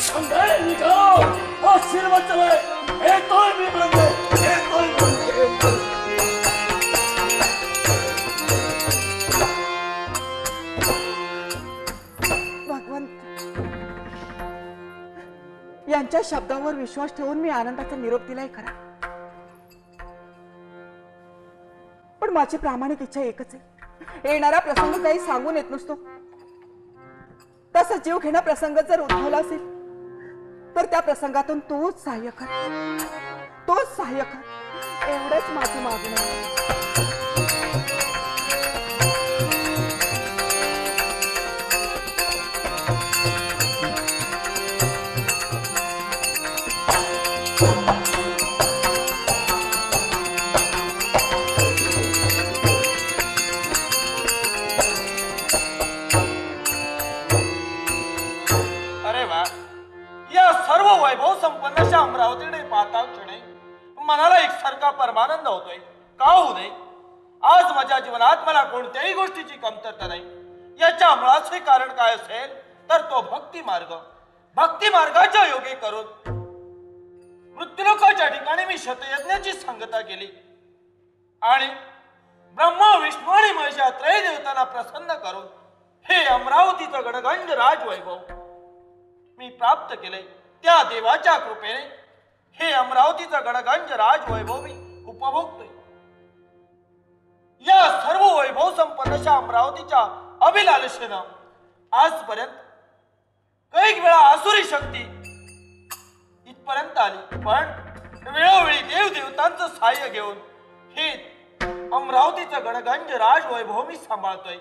हृदय, निघालो आशीर्वचन आहे. येतोय मी हृदय, येतोय हृदय. भगवंत, यांच्या शब्दावर विश्वास ठेवून मी आनंदाचा निरोप दिलाय खरा. पण माझी प्रामाणिक इच्छा एकच आहे. येणारा प्रसंग काही सांगून येत नसतो. तसा जीव घेणं प्रसंग जर उद्भवला असेल तर त्या प्रसंगातून तूच सहाय्य कर, तोच सहाय्य कर. एवढंच माझी मागणी आहे. वैभव संपन्न अशा अमरावतीकडे पाहता क्षणी मनाला एकसारखा परमानंद होतोय. का होऊ नये? आज माझ्या जीवनात मला कोणत्याही गोष्टीची कमतरता नाही. याच्या मुळाचे कारण काय असेल तर तो भक्ती मार्ग. भक्ती मार्गाच्या योगे करून मृत्यूलोकाच्या ठिकाणी मी शतयज्ञाची सांगता केली आणि ब्रह्मा विष्णू आणि महेश या त्रय देवतांना प्रसन्न करून हे अमरावतीचं गणगंज राजवैभव मी प्राप्त केले. त्या देवाच्या कृपेने हे अमरावतीचा गडगंज राजवैभव मी उपभोगतोय. या सर्व वैभव संपन्नशा अमरावतीच्या अभिलालशेनं आजपर्यंत कैक वेळा आसुरी शक्ती इथपर्यंत आली, पण वेळोवेळी देवदेवतांचं सहाय्य घेऊन हे अमरावतीचं गणगंज राजवैभव मी सांभाळतोय.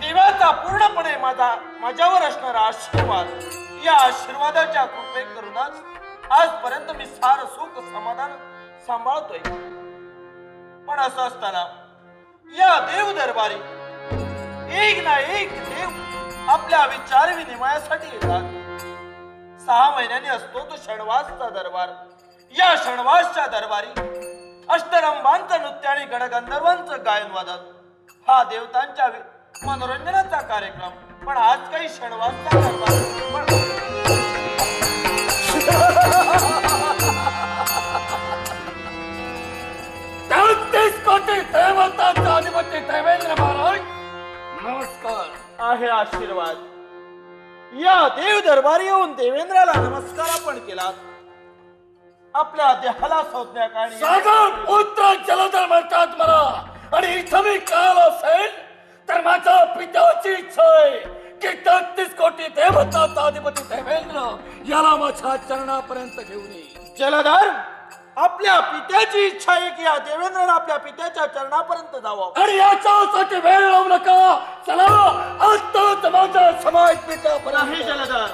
देवाचा पूर्णपणे माझ्यावर असणारा आशीर्वाद, या आशीर्वादाच्या कृपे करूनच आजपर्यंत मी सार सुख समाधान सांभाळतोय. पण असं असताना या देव दरबारी एक ना एक देव आपल्या विचार विनिमयासाठी येतात. 6 महिन्यांनी असतो तो षणवासचा दरबार. या षणवासच्या दरबारी अष्टरंबांचं नृत्य आणि गणगंधर्वांचं गायन वादन हा देवतांच्या मनोरंजनाचा कार्यक्रम. पण आज काही षणवासचा दरबार कोटी देवतांचा अधिपती देवेंद्र महाराज नमस्कार. आहे आशीर्वाद. या देव दरबारी येऊन देवेंद्राला नमस्कार आपण केला. आपल्या देहाला संज्ञा काढली. सागर पुत्र जलधर म्हणतात मला, आणि इथं मी काल असेल तर माझ्या पित्याची इच्छा आहे की 33 कोटी देवतांचा अधिपती देवेंद्र याला माझ्या चरणापर्यंत घेऊन ये. जलधर, आपल्या पित्याची इच्छा आहे की या देवेंद्रने आपल्या पित्याच्या चरणापर्यंत जावं, आणि याच्यासाठी वेळ लावू नका. चला आत्ताच माझा समाज पित्यापर्यंत. नाही जलधर,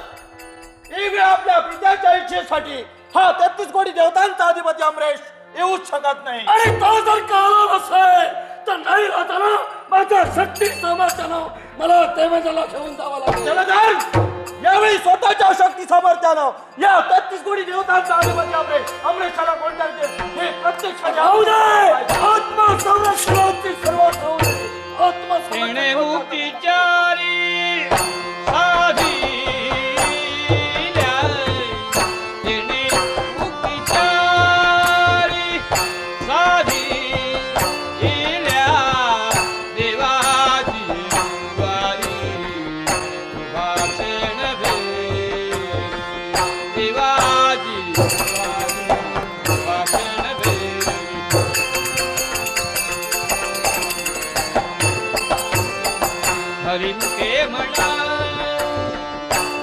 एक वेळ आपल्या पित्याच्या इच्छेसाठी हा 33 कोटी देवतांचा अधिपती अमरेश येऊच शकत नाही. आणि तो जर का आला नसेल तर नाही राहताना माझ्या शक्ती सामर्थ्यानं मला देवेंद्रला घेऊन जावं लागेल. जलधर, यावेळी स्वतःच्या शक्ती सामर्थ्यानं या 33 कोटी देवतांचा अधिपती अमरेशाला कोणत्या हे प्रत्यक्ष आत्मसंरक्षणाची सुरुवात होऊ दे. मुक्तीचारी साधी हरिमुखे म्हणा,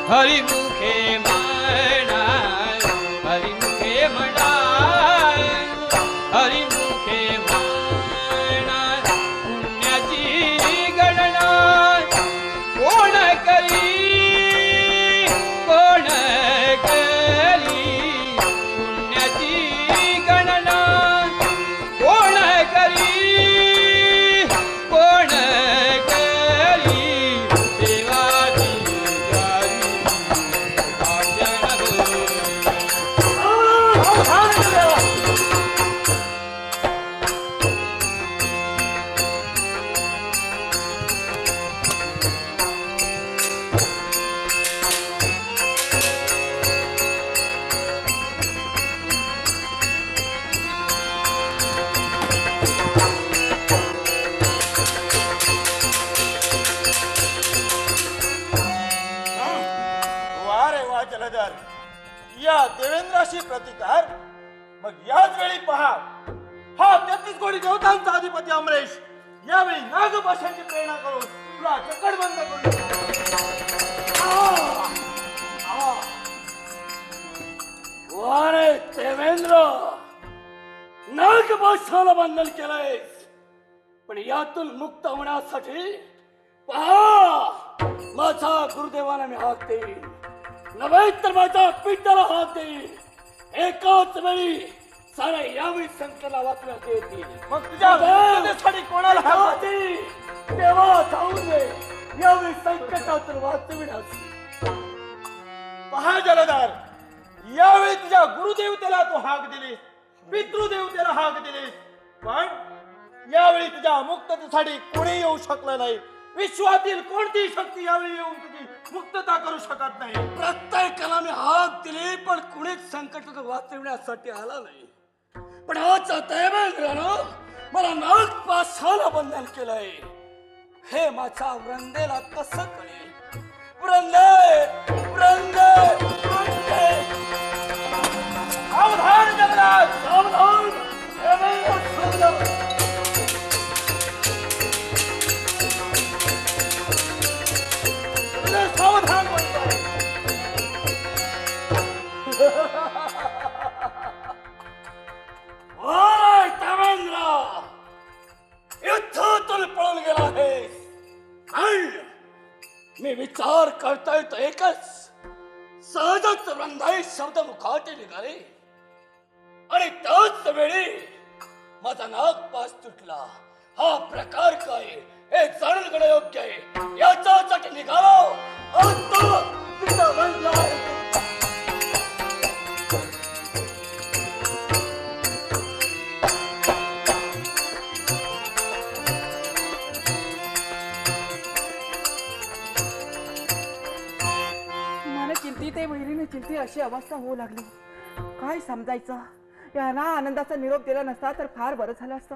हरिमुखे म्हणा, हरिमुखे म्हणा, हरिमुखे म्हणा. पुण्याची गणना कोण करी, कोण करी. पुण्याची गणना कोण करी, कोण या देवेंद्राशी प्रतिकार. मग याच वेळी पहा, हा 33 कोटी देवतांचा अधिपती अमरेश यावेळी नागपाशाची प्रेरणा करून तुला चक्करबंद करून. वारे देवेंद्र, नागपाशाला बंधन केलंयस, पण यातून मुक्त होण्यासाठी पहा, माझा गुरुदेवाला मी हाक देईन, नव्हे तर माझ्या पित्याला हात देईल. एकाच वेळी सारे यावेळी संकटाला वाचण्यात येतील. मग तुझ्या कोणाला हात देईल तेव्हा जाऊ दे. यावेळी संकटातून वाचविण्यास पहा जलधार, यावेळी तुझ्या गुरुदेवतेला तू हाक दिलीस, पितृदेवतेला हाक दिलीस, पण यावेळी तुझ्या मुक्ततेसाठी कोणी येऊ शकलं नाही. विश्वातील कोणतीही शक्ती यावेळी येऊन तुझी मुक्तता करू शकत नाही. प्रत्येकाला मी हाक दिली, पण कुणीच संकटातून वाचविण्यासाठी आला नाही. पण आज देवेंद्रानं मला नागपाशाला बंधन केलंय. हे माझ्या वृंदेला कसं कळेल? सावधान जगन्नाथ, सावधान सावधान सावधान म्हणतोय. वाय देवेंद्र, युद्धातून पळून गेला आहेस. आणि मी विचार करतोय तो एकच, सहजच वृंदाई शब्द मुखात निघाले आणि त्याच वेळी माझा नागपास तुटला. हा प्रकार काय हे जाणून घेणं योग्य आहे. याच्यासाठी निघालो आता तिथं वृंदाई. मला चिंती ते वैरीने चिंती अशी अवस्था होऊ लागली. काय समजायचं. यांना आनंदाचा निरोप दिला नसता तर फार बरं झालं असतं.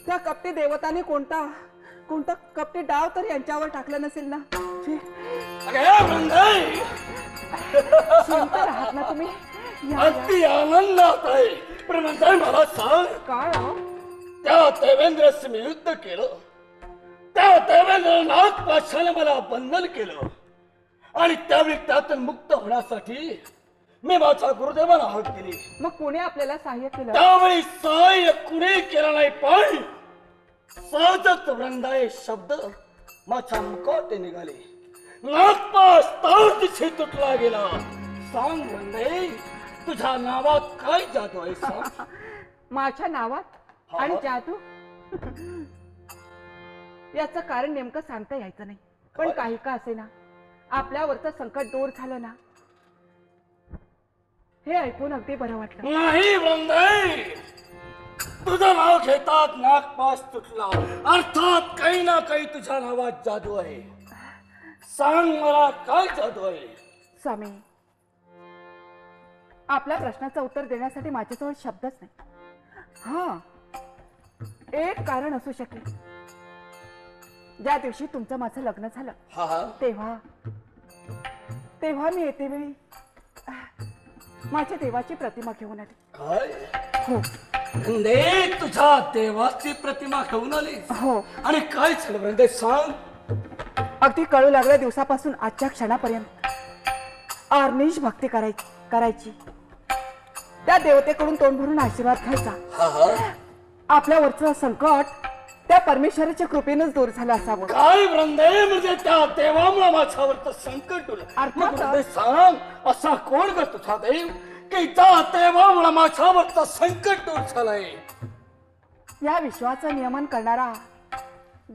त्या कपटी देवताने कोणता कपटी डाव तर यांच्यावर टाकला नसेल ना. छी. अरे वृंदाई, शांत राहत ना तुम्ही. या, या. अगदी आनंदात आहे. पण वृंदाई मला सांग, काय हो? त्या देवेंद्रशी मी युद्ध केलं. त्या देवेंद्र नागपाशाने मला बंधन केलं आणि त्यावेळी त्यातून मुक्त होण्यासाठी मी माझ्या गुरुदेवांना हाक दिली. मग कोणी आपल्याला सहाय्य केलं? त्यावेळी सहाय्य कुणी केलं नाही, पण सहजच वृंदाई शब्द माझ्या मुखात निघाले. नागपाश तार दिशे तुटला गेला. सांग वृंदाई, तुझ्या नावात काय जादू आहे सांग. माझ्या नावात आणि जादू? याचं कारण नेमकं सांगता यायचं नाही. पण काही का असे ना, आपल्यावरचं संकट दूर झालं ना, हे ऐकून अगदी बरं वाटलं. नाही वृंदाई, तुझं नाव घेतात नागपाश तुटला. अर्थात काही ना काही तुझ्या नावात जादू आहे. सांग मला काय जादू आहे. स्वामी, आपल्या प्रश्नाचं उत्तर देण्यासाठी माझ्याजवळ शब्दच नाही. हा, एक कारण असू शकेल. ज्या दिवशी तुमचं माझं लग्न झालं तेव्हा मी येते वेळी माझ्या देवाची प्रतिमा घेऊन आली. काय हो वृंदे, तुझ्या देवाची प्रतिमा घेऊन आली? हो. आणि काय झालं वृंदे सांग. अगदी कळू लागल्या दिवसापासून आजच्या क्षणापर्यंत आर्निश भक्ती करायची. त्या देवतेकडून तोंड भरून आशीर्वाद घ्यायचा. आपल्यावरचं संकट त्या परमेश्वराच्या कृपेनंच दूर झालं असावं. काय वृंदे, म्हणजे त्या देवामुळे माझ्यावरचं संकट दूर. अर्थात. सांग, असा कोण ग तुझा देव की त्या देवामुळे माझ्यावरचं संकट दूर झालंय. या विश्वाचं नियमन करणारा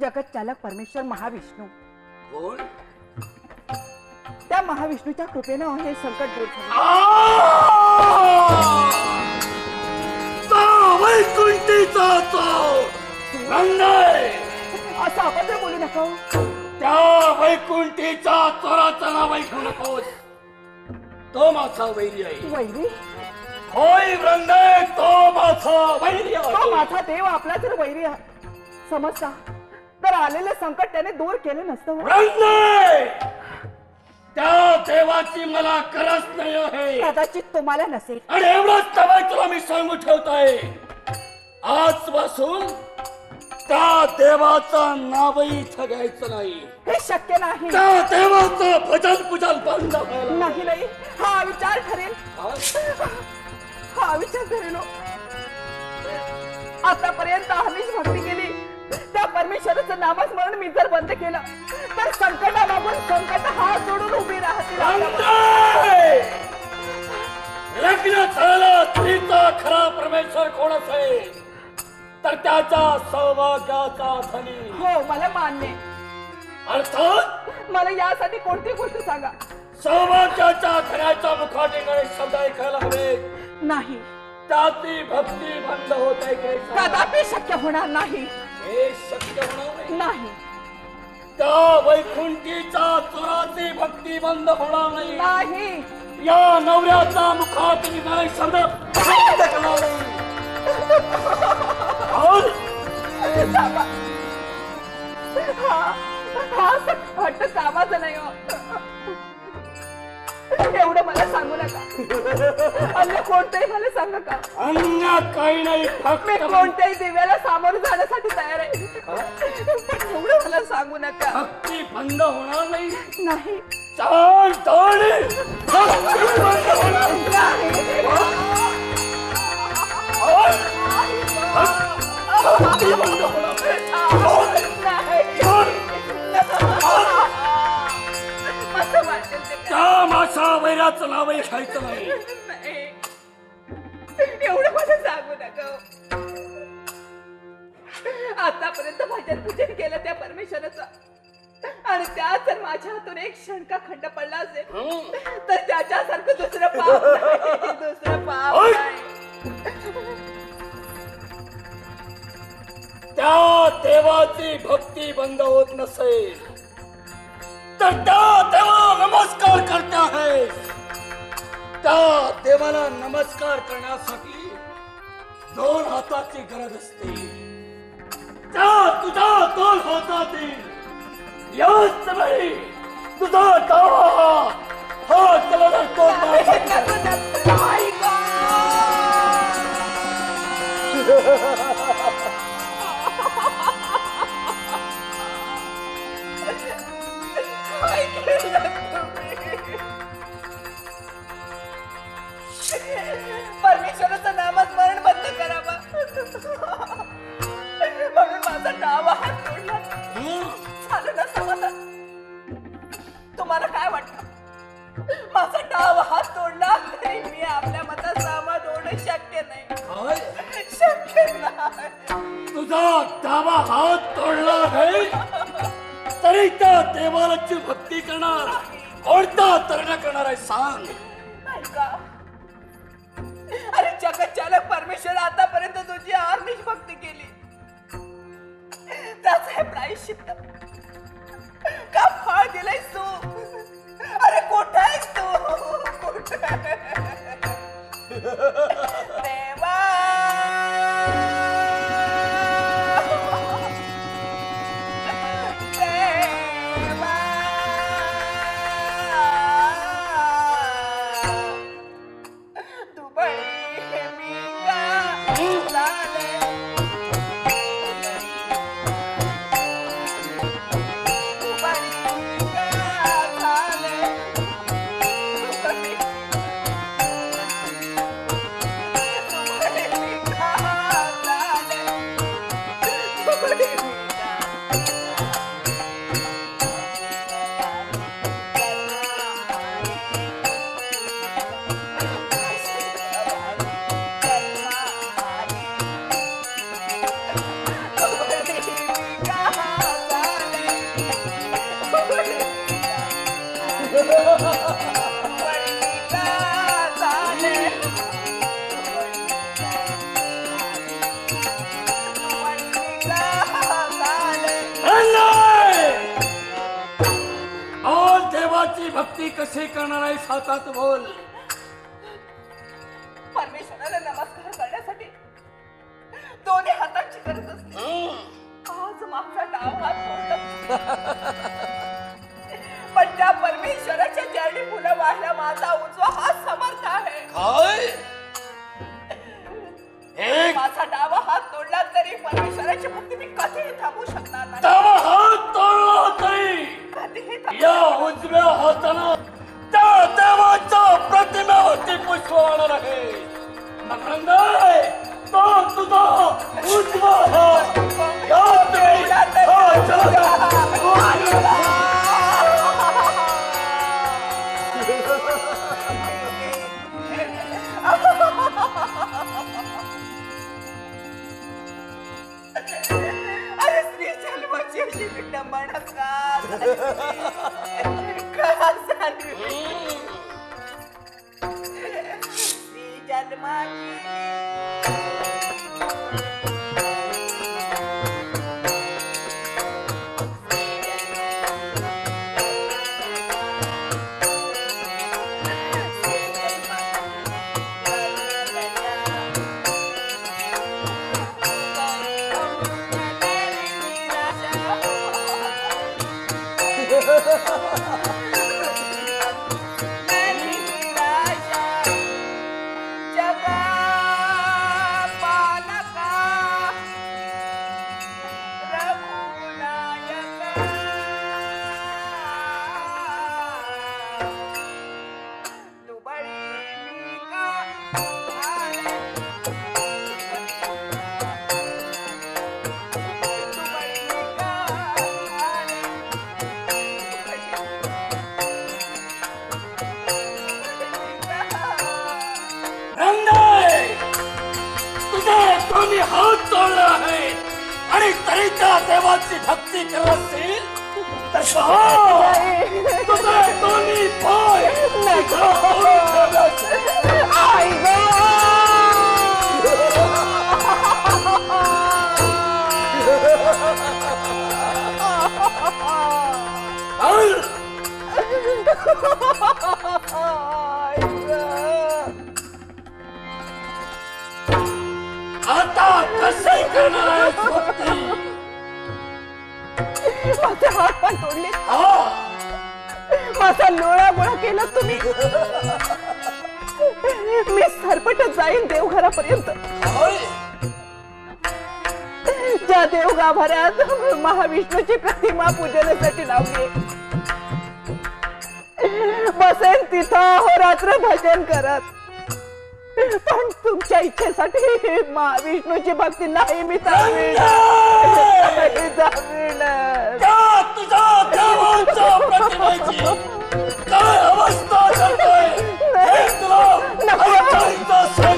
जगत चालक परमेश्वर महाविष्णू. कोण? त्या महाविष्णूच्या कृपेनं हे संकट दूर झालं. वैकुंठीचा असं अभद्र बोलू नका. त्या वैकुंठीचा चोराचं नाव ऐकू नकोस. तो माझा वैरी आहे. वैरी? होय वृंदे, तो माझा वैरी आहे. तो माझा देव आपला जर वैरी समजता तर आलेलं संकट त्याने दूर केलं नसतं. वृंदे, त्या देवाची मला गरज नाही आहे. कदाचित तुम्हाला नसेल. आणि एवढंच तवय तुला मी सांगून ठेवतोय, आजपासून त्या देवाचं नावही इथं घ्यायचं नाही. हे शक्य नाही. त्या देवाचं भजन पूजन बंद नाही. नाही, हा विचार ठरेल. हा विचार ठरेल. आतापर्यंत आम्हीच भक्ती केली. त्या परमेश्वराचं नामस्मरण मी जर बंद केलं तर संकटामागून संकट हा सोडून उभी राहतील. लग्न झालं स्त्रीचा खरा परमेश्वर कोण असेल तर त्याचा सौभाग्याचा धनी. हो, मला मान्य. अर्थात मला यासाठी कोणती गोष्ट सांगा. सौभाग्याच्या धन्याच्या मुखाने गणेश शब्द ऐकायला हवे. नाही, त्याची भक्ती बंद होत आहे. कदापि शक्य होणार नाही. हे शक्य होणार नाही. त्या वैकुंठीचा चोराची भक्ती बंद होणार नाही. नाही. या नवऱ्याचा मुखात निघाले शब्द ऐकणार नाही. हा संकट कामाचं नाही. अन्य कोणतंही मला सांगा का? अन्य काही नाही, मी फक्त कोणत्याही दिव्याला सामोरं जाण्यासाठी तयार आहे, पण एवढं मला सांगू नका. भक्ती बंद होणार नाही. नाही चाल ताळी भक्ती बंद होणार नाही. भक्ती बंद होणार असं वाटेल ते करा. त्या मासा वैराचं नावही घ्यायचं नाही. नाही. एवढं मला सांगू नका. आतापर्यंत भजन पूजन केलं त्या परमेश्वराचं, आणि त्या जर माझ्या हातून एक क्षणका खंड पडला असेल तर त्याच्यासारखं दुसरं पाप नाही, दुसरं पाप नाही. त्या देवाची भक्ती बंद होत नसेल तर त्या देवाला नमस्कार करते आहे. त्या देवाला नमस्कार करण्यासाठी 2 हाताची गरज असते. त्या तुझ्या 2 हातातील याच वेळी तुझा डावा हा त्याला परमेश्वराचं नामस्मरण बंद करावं म्हणून माझा डावा हात तोडला. झालं ना समाधान? तुम्हाला काय वाटतं? माझा डावा हात तोडला तरी मी आपल्या मतात सहमत होणं शक्य नाही, शक्य नाही. तुझा डावा हात तोडला आहे तरी त्या देवाची भक्ती करणार कोणता तर्ण करणार आहे सांग. नाही का? अरे जगतचालक परमेश्वर आतापर्यंत तुझी अहर्निश भक्ती केली, त्याचं हे प्रायश्चित्त का फळ दिलंयस तू? अरे कुठे आहेस तू? कुठे? देवा देवा तू बळी मी का झाले? भक्ती कशी करणार आहे सातात बोल. परमेश्वराला नमस्कार करण्यासाठी 2 हातांची गरज असते. आज माझा डाव हात तोडला, पण त्या परमेश्वराच्या चरणी फुलं वाढला माझा उजवा हात समर्थ आहे. काय माझा डावा हात तोडला तरी परमेश्वराची भक्ती मी कधीही थांबवू शकणार नाही. डावा हात तोडला तरी कधीही या उजव्या हातानं त्या देवाच्या प्रतिमेवरती पुष्प वाहणार आहे. मकरंदे, तो तुझा उजवा हात यात येईल. हा, चला. अरे स्त्री जन्माची अशी विडंबना का झाली? स्त्री जन्माची विनंती करत असेल तर पहा, तुझे दोन्ही पाय आई आता कसे करणार आहेस भक्ती? माझे हात पाय तोडले, माझा लोळा गोळा केला तुम्ही. मी सरपटत जाईन देवघरापर्यंत. ज्या देवगाभाऱ्यात महाविष्णूची प्रतिमा पूजनासाठी लावली, बसेन तिथं रात्र भजन करत. पण तुमच्या इच्छेसाठी महाविष्णूची भक्ती नाही मी तुझ्या देवांच्या प्रतिमेची काय अवस्था करतोय हे तुला ऐकायचं असेल.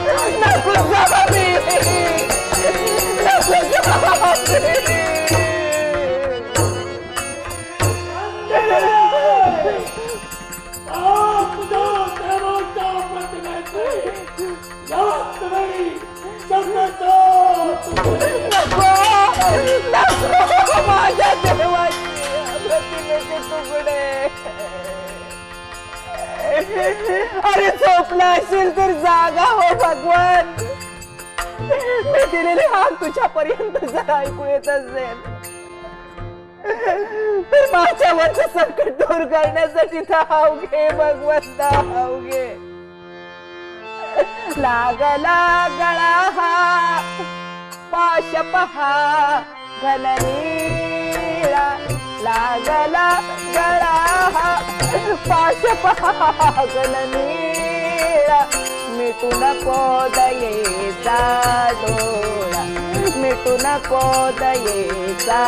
माझ्या देवाची प्रतिमेचे तुकडे. अरे झोपला असेल तर जागा हो भगवान. मी दिलेले हात तुझ्यापर्यंत जर ऐकू येत असेल तर माझ्यावरचं संकट दूर करण्यासाठी धाव घे भगवंता, धाव घे. लागला गळा हा पाश पहा घननीळा, लागला गळा हा पाश पहा घननीळा. मिटू नको दयेचा डोळा, मिटू नको दयेचा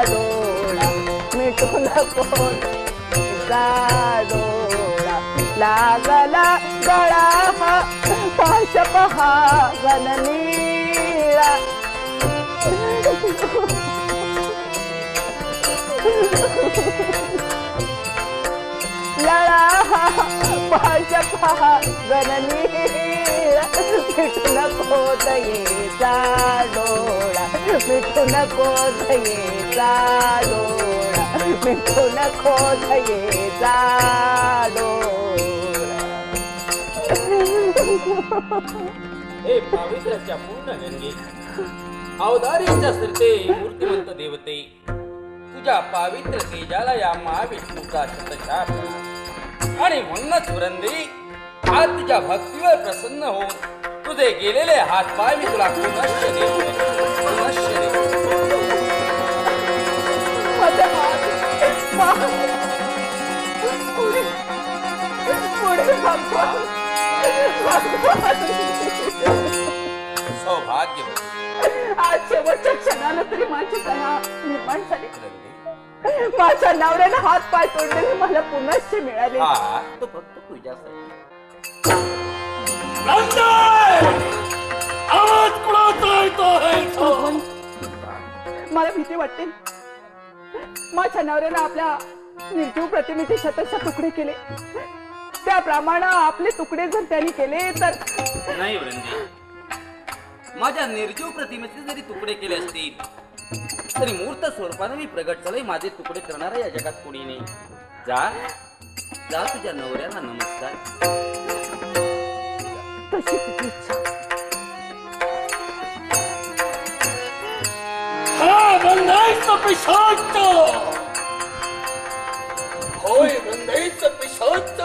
डोळा, मिटू नको दयेचा डोळा. लागला गळा हा पाश पहा घननीळा. लळा हा पाश पहा घननीळा. मिटू नको दयेचा डोळा, मिटू नको दयेचा डोळा, मिटू नको दयेचा डोळा. हे पावित्र्याच्या पूर्ण गंगे, अवधारीच्या सरते मूर्तिमंत देवते, तुझ्या पावित्र तेजाला या महाविष्णूचा शतशाप. आणि म्हणूनच वृंदे, आज तुझ्या भक्तीवर प्रसन्न होऊन तुझे गेलेले हात पाय मी तुला पुनश्च देतो, पुनश्च देतो. सौभाग्य आज शेवटच्या क्षणाला तरी माझी दया निर्माण झाली. माझ्या नवऱ्याने हात पाय तोडलेले मला पुनश्च मिळाले. हा तो फक्त तुझ्यासाठी. आवाज कुणाचा येतो आहे? मला भीती वाटते. माझ्या नवऱ्याने आपल्या निर्जीव प्रतिमेचे शतशः तुकडे केले, त्याप्रमाणे आपले तुकडे जर त्यांनी केले तर. नाही वृंदे, माझ्या निर्जीव प्रतिमेचे जरी तुकडे केले असतील तरी मूर्त स्वरूपाने मी प्रगट झालोय. माझे तुकडे करणारा या जगात कोणी नाही. जा जा, तुझ्या नवऱ्याला नमस्कार. तशी तुझी इच्छा. हा वृंदाईचा पिशाच, होय वृंदाईचा पिशाच.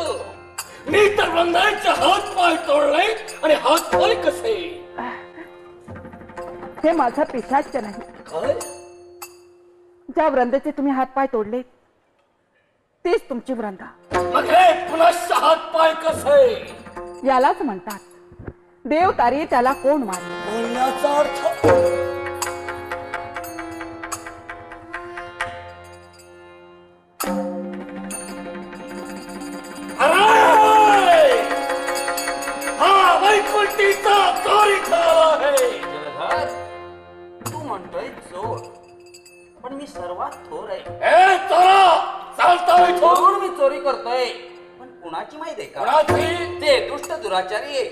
मी तर वृंदाईचे हात पाय तोडले आणि हात पाय कसे? हे माझा पिशाच नाही. काय? ज्या वृंदेचे तुम्ही हात पाय तोडले तेच तुमची वृंदा. मग हे पुनश्च हात पाय कसे? यालाच म्हणतात देव तारी त्याला कोण मारले. बोलण्याचा अर्थ हा वैकुंठीचा चोरी झाला आहे. जलधार, तू म्हणतोय चोर, पण पण मी सर्वात थोर आहे. ए चोरा, चालता इथून. जरूर मी चोरी करतोय, पण कुणाची माहिती आहे का? कुणाची? ते दुष्ट दुराचारी आहे,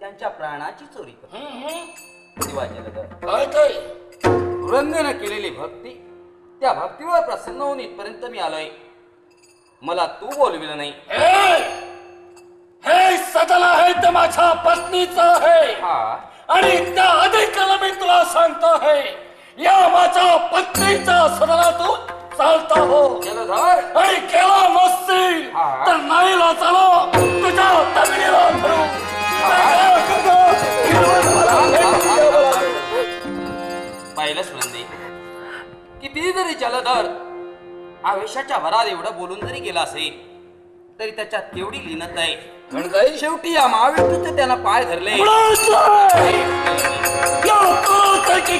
त्यांच्या प्राणाची चोरी करतो. शिवा जलधर, काय काय? वृंदेनं केलेली भक्ती, त्या भक्तीवर प्रसन्न होऊन इथपर्यंत मी आलोय. मला तू बोलविलं नाही. हे सदल आहे ते माझ्या पत्नीचं आहे. हा, आणि त्या अधिकाला मी तुला सांगतो आहे, या माझ्या पत्नीच्या सदनातून चालता हो. जलधर, आणि केला नसतील हा. तर नाही चलो तुझ्या तगडीला धरू. पाहिलंच वृंदे, किती जरी जलधर आवेशाच्या भरात एवढं बोलून जरी गेला असेल तरी त्याच्यात तेवढी लीनता आहे. म्हणजे शेवटी या महाविष्णूचे त्यांना पाय धरले.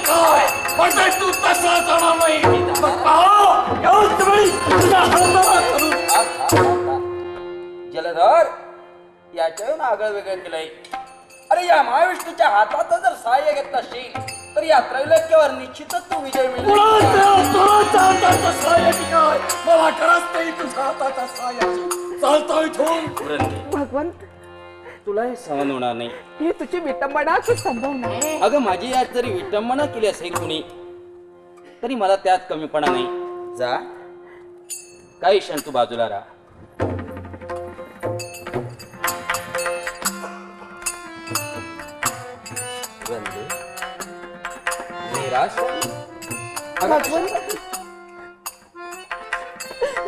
काय म्हणजे तू तसा जाणार नाही. जलधर, याच्यावर आगळ वेगळं केलंय. अरे या महाविष्णूच्या हातात जर सहाय्य घेतलं असेल तर या त्रैलोक्यावर निश्चितच तू विजय मिळेल. मला खरंच नाही तुझ्या हाताच्या सहाय्याची. चालतो इथून. भगवंत, तुला हे सहन होणार नाही. ही तुझी विटंबना की संभवना? अगं माझी आज जरी विटंबना केली असेल कुणी तरी मला त्यात कमीपणा नाही. जा, काही क्षण तू बाजूला राहा. निराश भगवंत,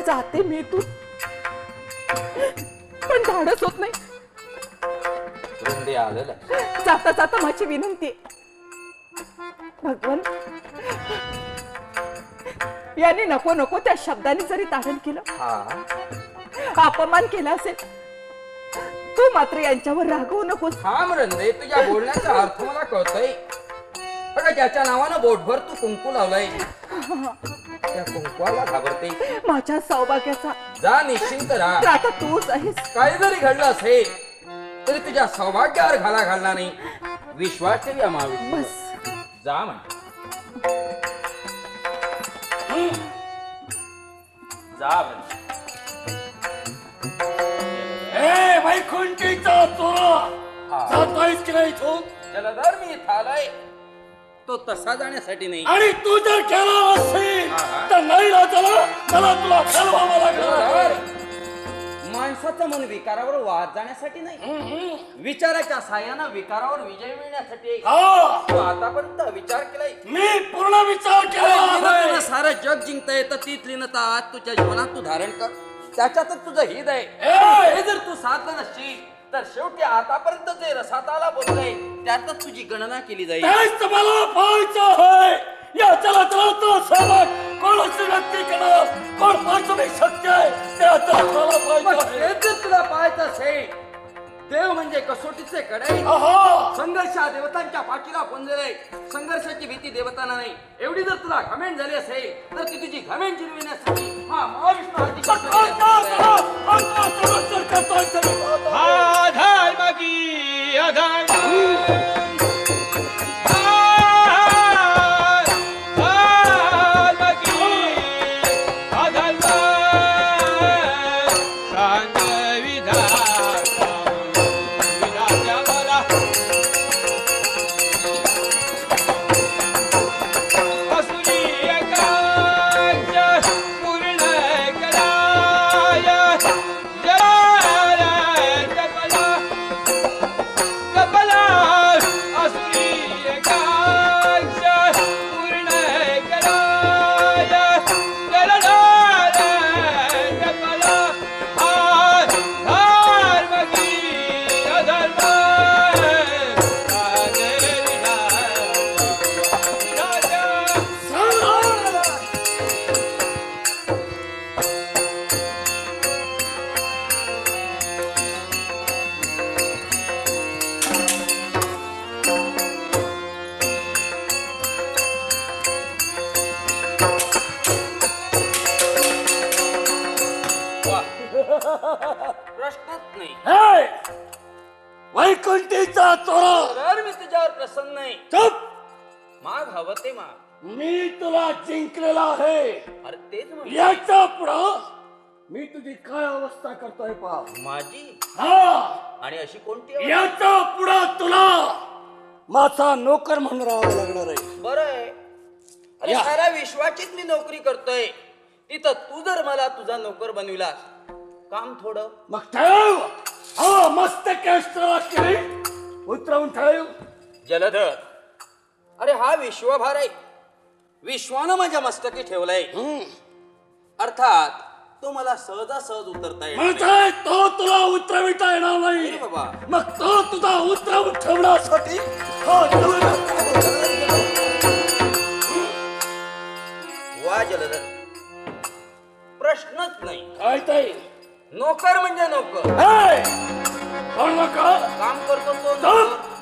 जाते मी तू, पण धाडस होत नाही. वृंदे आलं लक्षात. जाता जाता माझी विनंती आहे. भगवंत, याने नको नको त्या शब्दाने जरी तारण केलं, हा अपमान केला असेल, तू मात्र यांच्यावर रागवू नकोस. हा वृंदे, तुझ्या बोलण्याचा अर्थ मला कळतोय. अगं ज्याच्या नावानं बोटभर तू कुंकू लावलाय त्या कुंकवाला घाबरते. माझ्या सौभाग्याचा जा, निश्चिंत राहा. तर आता तूच आहेस. काही जरी घडलं असेल तरी तुझ्या सौभाग्यावर घाला घालणार नाही. विश्वास ठेव या महाविष्णू. बस, जा म्हण. जा वृंदे. ए वैकुंठीचा चोरा, जातोयस की नाही इथून? जलधर, मी इथं आलोय तो तसा जाण्यासाठी नाही. आणि तू जर केला असेल तर नाही चला मला तुला घालवावं लागणार. माणसाचं मन विकारावर वाद जाण्यासाठी नाही, विचाराच्या साह्यानं विकारावर विजय मिळण्यासाठी. तू आतापर्यंत विचार केलाय? मी पूर्ण विचार केला. तुला सारं जग जिंकता येतं, तीच लीनता आज तुझ्या जीवनात तू धारण कर. त्याच्यातच तुझं हित आहे. हे जर तू साधलं नसशील तर शेवटी आतापर्यंत जे रसाताला बोललंय त्यातच तुझी गणना केली जाईल. मला पाहायचं आहे या चलाचलाचा सहभाग कोणाची व्यक्ती करणार, कोण पाचवी शक्य आहे त्या चलाचलाला पाहायचं आहे. हेच जर तुला पाहायचं असेल, देव म्हणजे कसोटीचे कडे. संघर्ष हा देवतांच्या पाठीला पुंजले. संघर्षाची भीती देवतांना नाही. एवढी जर तुला घमेंड झाली असेल तर ती तुझी घमेंड जिरविण्यासाठी हा महाविष्णू प्रश्नच नाही. वैकुंठीचा चोरा, तर मी तुझ्यावर प्रसन्न नाही. चुप. माग हवं ते माग. मी तुला जिंकलेला आहे. अरे तेच म्हणतो. याच्या पुढं मी तुझी काय अवस्था करतोय पा माझी हा. आणि अशी कोणती अवस्था? याच्या पुढं तुला माझा नोकर म्हणून राहावं लागणार आहे. बरं आहे. अरे या. साऱ्या विश्वाचीच मी नोकरी करतोय, तिथं तू जर मला तुझा नोकर बनविलास, काम थोडं. मग ठेव. हा मस्त कॅस्टरला केली उतरवून ठेव. जलधर, अरे हा विश्वभार आहे, विश्वानं माझ्या मस्तकी ठेवलाय. अर्थात तो मला सहजासहज उतरता येईल म्हणतोय तो तुला उतरविता येणार नाही. बाबा. मग तो तुझा उतरवून ठेवण्यासाठी हा वा जलधर, प्रश्नच नाही. काय ते नोकर म्हणजे नोकर, कोण नका काम करतो तो चल. नोकर.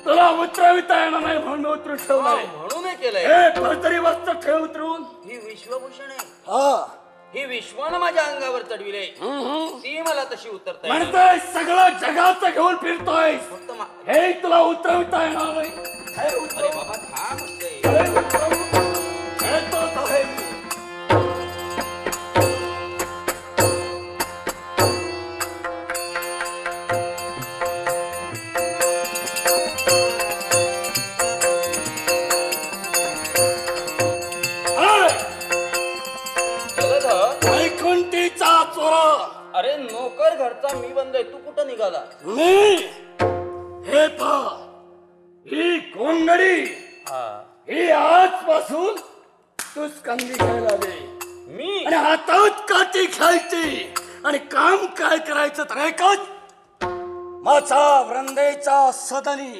तुला उतरविता येणार नाही म्हणून उतरून ठेवलाय. म्हणून हे केलंय. हे भरतरी वस्त्र ठेव उतरून. ही विश्वभूषण आहे, हा ही विश्वानं माझ्या अंगावर चढविले, ती मला तशी उतरता येईल. म्हणतोय सगळं जगाचं घेऊन फिरतोय, फक्त हे तुला उतरविता येणार नाही. हे अरे उतरव. बाबा थांब म्हणतोय. हे उतरव. हे तोच आहे मी. जलधर, वैकुंठीचा चोरा अरे नोकर घरचा मी बंद आहे, तू कुठं निघाला? मी. हे पहा, ही कोंगडी ही आजपासून तू स्कंदी खेळायला दे. मी आणि हातात काठी खेळती आणि काम काय करायचं तर एकच. माझा वृंदेचा सदनी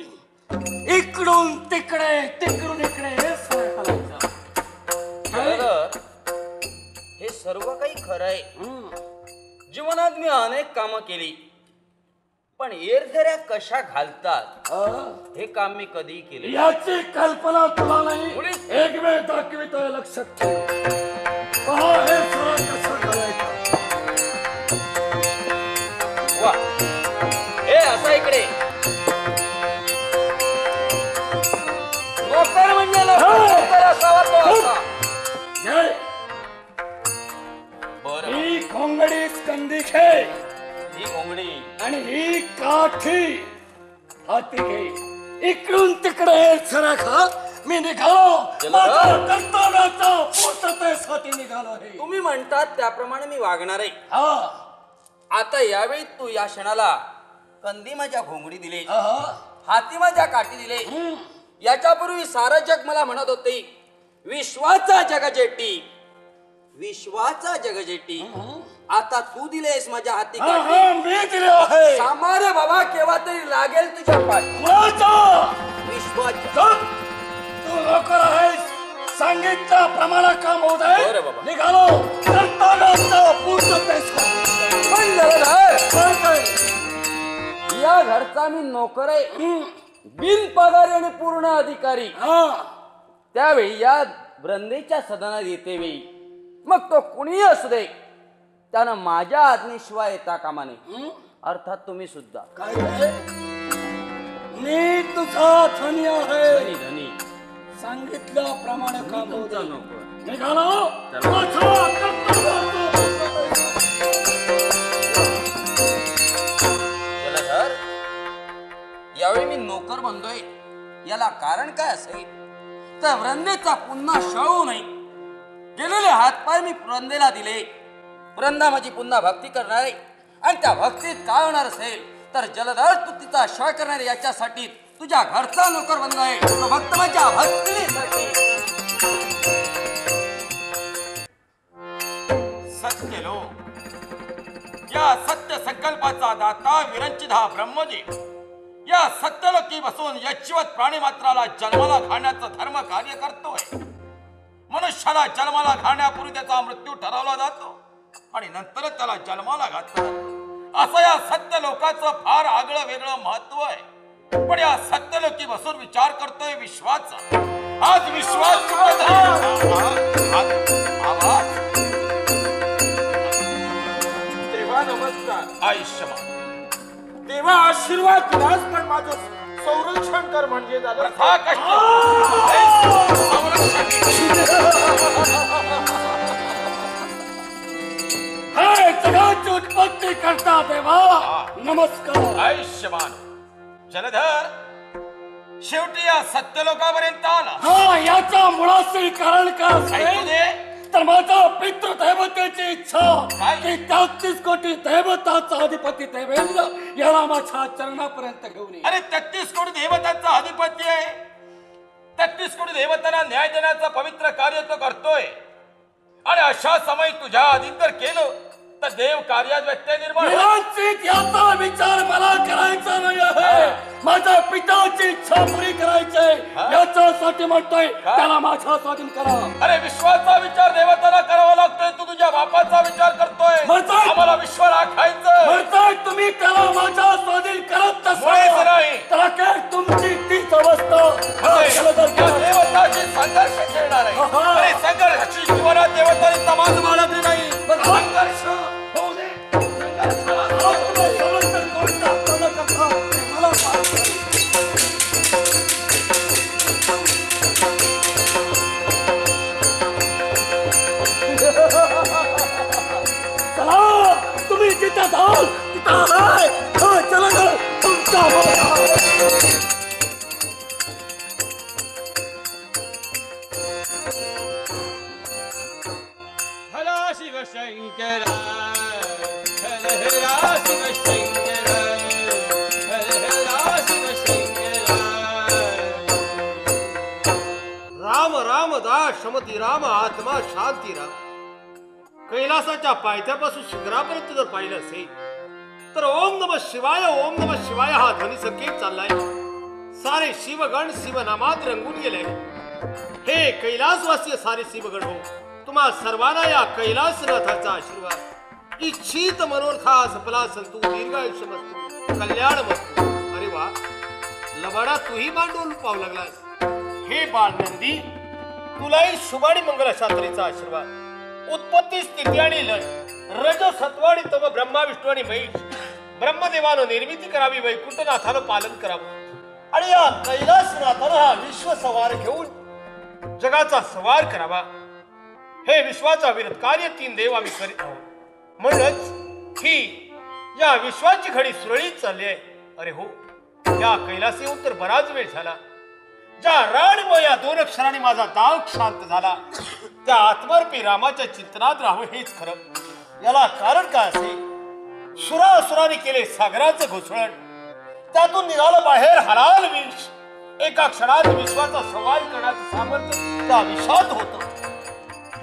इकडून तिकडे तिकडून इकडे हे सगळं करायचं. जलधर, हे सर्व काही खरं आहे. जीवनात मी अनेक कामं केली, पण येरझऱ्या कशा घालतात हे काम मी कधी केले. याची कल्पना तुला नाही. मुळीच. एक वेळ दाखवितोय, लक्षात ठेव. पहा हे सगळं कसं करायचं. वा, हे असा इकडे नोकर म्हणजे नोकर असावा तो असा. घे. बरं, ही कोंगडी स्कंदी खेळ ही घोंगडी आणि ही काठी हाती घे. इकडून तिकडे सरा खा. मी निघालो. माझ्या कर्तव्याचा पूर्ततेसाठी निघालो आहे. तुम्ही म्हणतात त्याप्रमाणे मी वागणार आहे. हा. आता यावेळी तू या क्षणाला कंदी माझ्या घोंगडी दिले, हा. हाती माझ्या काठी दिले. याच्यापूर्वी सारं जग मला म्हणत होते विश्वाचा जगजेटी, विश्वाचा जगजेटी. आता तू दिलेस माझ्या हाती हा, काठी. हा, मी दिले आहे. सामारे बाबा केव्हा तरी लागेल तुझ्या पाठी. माझा. विश्वाच्या. चल. तू लवकर आहेस. सांगितल्या प्रमाणे काम होत आहे. बरं बाबा. निघालो. कर्तव्याचा पूर्ततेसाठी. पण जलधर, या घरचा मी नोकर आहे, बिन पगारी आणि पूर्ण अधिकारी. हा. त्यावेळी या वृंदेच्या सदनात येते वेळी मग तो कुणीही असू दे, त्यानं माझ्या आज्ञेशिवाय येता कामा नये. अर्थात तुम्ही सुद्धा. काय रे? मी तुझा धनी आहे. धनी धनी सांगितल्याप्रमाणे काम होत तुमचा आहे. नोकर. निघालो. माझा कर्तव्याचा पूर्ततेसाठी. जलधर, यावेळी मी नोकर बनलोय, याला कारण काय असेल तर वृंदेचा पुन्हा शळू नये. गेलेले हातपाय मी वृंदेला दिले. वृंदा माझी पुन्हा भक्ती करणार आहे आणि त्या भक्तीत काय होणार असेल तर जलधर तू तिचा क्षय करणार याच्यासाठी तुझ्या घरचा नोकर बनलो आहे. तो भक्त माझ्या भक्तीसाठी. सत्य लोक, या सत्य संकल्पाचा दाता विरंचित हा ब्रह्मदेव या सत्यलोकी बसून यच्छिवत प्राणी मात्राला जन्माला घालण्याचं धर्म कार्य करतोय. मनुष्याला जन्माला घालण्यापूर्वी त्याचा मृत्यू ठरवला जातो आणि नंतर त्याला जन्माला घालतात. असं या सत्य लोकाचं फार आगळं वेगळं महत्व आहे. पण या सत्यलोकी बसून विचार करतोय विश्वाचा. आज विश्वास आवाज देवा नमस्कार. आयुष्यमान देवा आशीर्वाद दिलास, पण माझं संरक्षण कर म्हणजे झालं. प्रथा कष्ट हे जगाची उत्पत्ती करता देवा नमस्कार. आयुष्यमान जलधर, शेवटी या सत्यलोकापर्यंत आला. हा, याचा मुळाशी कारण काय ऐकू असेल दे. तर माझा पितृदैवतेची इच्छा काय? की 33 कोटी दैवताचा अधिपती देवेंद्र याला माझ्या चरणापर्यंत घेऊन ये. अरे 33 कोटी देवतांचा अधिपती आहे. 33 कोटी देवतांना न्याय देण्याचं पवित्र कार्य तो करतोय. आणि अशा समय तुझ्या अधीन जर केलं तर देव कार्यात व्यत्यय निर्माण होईल. निराचित याचा विचार मला करायचा नाही आहे. माझ्या पिताची इच्छा पुरी करायची आहे. याच्यासाठी म्हणतोय त्याला माझ्या स्वाधीन करा. अरे विश्वाचा विचार देवतांना करावा लागतोय. तू तुझ्या बापाचा विचार करतोय. म्हणतोय. आम्हाला विश्व राखायचं. म्हणतोय तुम्ही त्याला माझ्या स्वाधीन करत मुळीच नाही. त्याला काय तुमची तीच अवस्था. या देवताची संघर्ष खेळणार आहे. अरे संघर्षाची जीवनात देवतांनी तमाज बाळगली नाही. संघर्ष होऊ दे. चला तुम्ही जिथं जाल तिथं आहे. चला ना, तुमचा हला शिव शंकर हर हरा शिव शंकर हर हरा शिव शंकर. राम राम दास शमती राम आत्मा शांती राम. कैलासाच्या पायथ्यापासून शिखरापर्यंत जर पाहिलं असेल तर ओम नमः शिवाय हा ध्वनी संकेत चाललाय. सारे शिवगण शिवनामात रंगून गेले. हे कैलासवासी सारे शिवगण हो, तुम्हा सर्वांना या कैलासनाथाचा आशीर्वाद. इच्छित मनोरथा सफला संतू दीर्घायुष्य मस्तू कल्याण मस्तू. अरे वा लबाडा, तूही मांडून पाहू लागलास. हे बाळ नंदी, तुलाही शुभ आणि मंगल शास्त्रीचा आशीर्वाद. उत्पत्ती स्थिती आणि लय रज सत्व आणि तम ब्रह्मा विष्णू आणि महेश ब्रह्मदेवानं निर्मिती करावी. वैकुंठनाथानं पालन करावं आणि या कैलासनाथानं हा विश्व सवार घेऊन जगाचा सवार करावा. हे विश्वाचा विरत कार्य 3 देव आम्ही करीत आहोत. म्हणूनच ही या विश्वाची घडी सुरळीत चालली आहे. अरे हो, या कैलास येऊन तर बराच वेळ झाला. ज्या राण व या 2 अक्षरांनी माझा दाव शांत झाला त्या आत्मरूपी रामाच्या चिंतनात राहावं हेच खरं. याला कारण काय असेल? सुरासुराने केले सागराचं घुसळण, त्यातून निघालं बाहेर हलाल विष. एका क्षणात विश्वाचा सवाल करण्याचं सामर्थ्य त्या विषात होतं.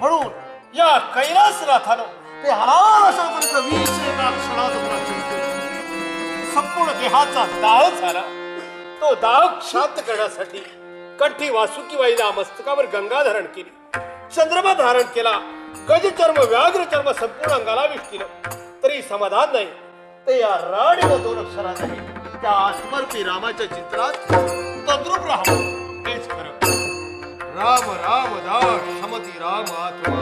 म्हणून या कैलासनाथानं ते हलाल अशापर्यंत विष एका क्षणात प्राचीन केलं. संपूर्ण देहाचा दाह झाला. तो दाह शांत करण्यासाठी कंठी वासुकीबाईला मस्तकावर गंगा धारण केली, चंद्रमा धारण केला, गजचर्म व्याघ्रचर्म संपूर्ण अंगाला विष केलं. तरी समाधान नाही. ते या राणी व 2 अक्षरात आहे त्या आत्मरूपी रामाच्या चित्रात तद्रूप राहावं हेच खरं. राम राम दास शमती राम आत्मा.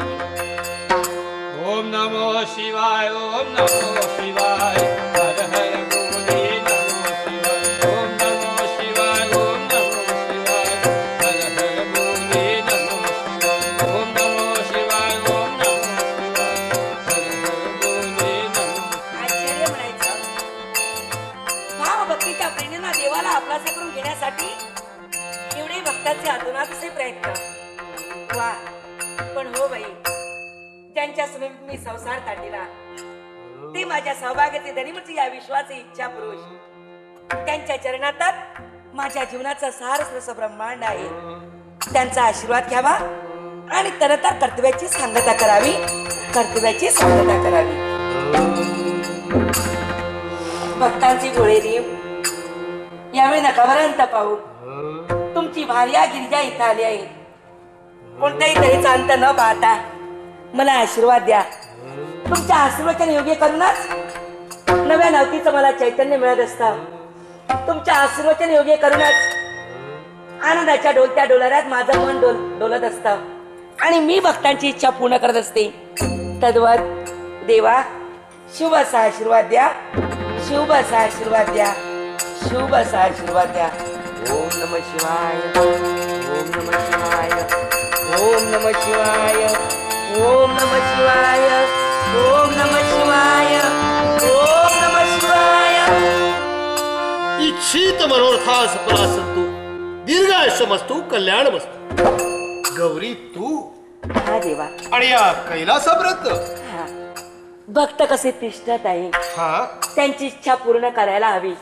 ओम नमो शिवाय ओम नमो शिवाय हर हर बोले नमो शिवाय. ओम नमो शिवाय ओम नमो शिवाय हर हर बोले नमो शिवाय. ओम नमो शिवाय ओम नमो शिवाय हर हर बोले नमो. आश्चर्य म्हणायचं. भावभक्तीच्या प्रेरणेला देवाला आपलासा करून घेण्यासाठी एवढे भक्ताचे अतोनातचे प्रयत्न. वा, पण हो बाई, ज्यांच्या समीप मी संसार ताटीला ते माझ्या सौभाग्याचे धनीमुची या विश्वाचे इच्छा पुरुष. त्यांच्या चरणातात माझ्या जीवनाचा सारस ब्रह्मांड आहे. त्यांचा आशीर्वाद घ्यावा आणि तरतर कर्तव्याची सांगता करावी. भक्तांची गोळेरी यावेळी नकावरांत पाहू. तुमची भार्या गिरिजा इथं आली आहे. कोणत्याही तऱ्हेचा अंत न पाहता मला आशीर्वाद द्या. तुमच्या आशीर्वादाच्या योग्य करूनच नव्या नवतीचं मला चैतन्य मिळत असतं. तुमच्या आशीर्वादाच्या योग्य करूनच आनंदाच्या डोलत्या डोलाऱ्यात माझं मन डोलत असतं आणि मी भक्तांची इच्छा पूर्ण करत असते. तद्वत देवा, शुभ असा आशीर्वाद द्या. शुभ असा आशीर्वाद द्या. शुभ असा आशीर्वाद द्या. ओम नमः शिवाय. ओम नमः शिवाय. ओम नमः शिवाय, ओम नमः शिवाय, ओम नमः शिवाय, ओम नमः शिवाय. इच्छित मनोर्थास फला संतु, दीर्घायुष्यमस्तु, कल्याणमस्तु. गौरी तू हा देवा. आणि या कैलासापर्यंत हा. भक्त कसे तिष्ठत आहे, हा त्यांची इच्छा पूर्ण करायला हवी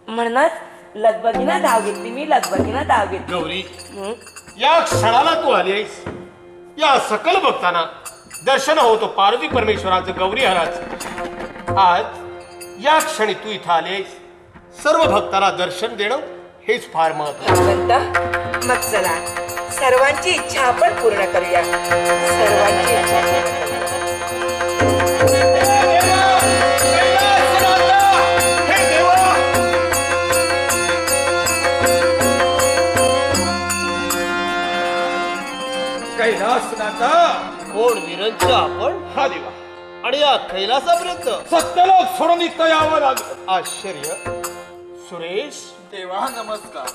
म्हणूनच लगबगीनं धाव घेतली मी, लगबगीनं धाव घेतली. गौरी हं? या क्षणाला तू आली आहेस. या सकल भक्तांना दर्शन होतो पार्वती परमेश्वराचं, गौरी हराचं. आज या क्षणी तू इथं आली आहेस. सर्व भक्तांना दर्शन देणं हेच फार महत्त्वाचं. भगवंत, मग चला सर्वांची इच्छा आपण पूर्ण करूया. सर्वांची इच्छा पूर्ण करूया. कैलासनाथा कोण विरंच आपण हा देवा. आणि या कैलासापर्यंत सत्यलोक सोडून इथं यावं लागलं. आश्चर्य. सुरेश देवा नमस्कार.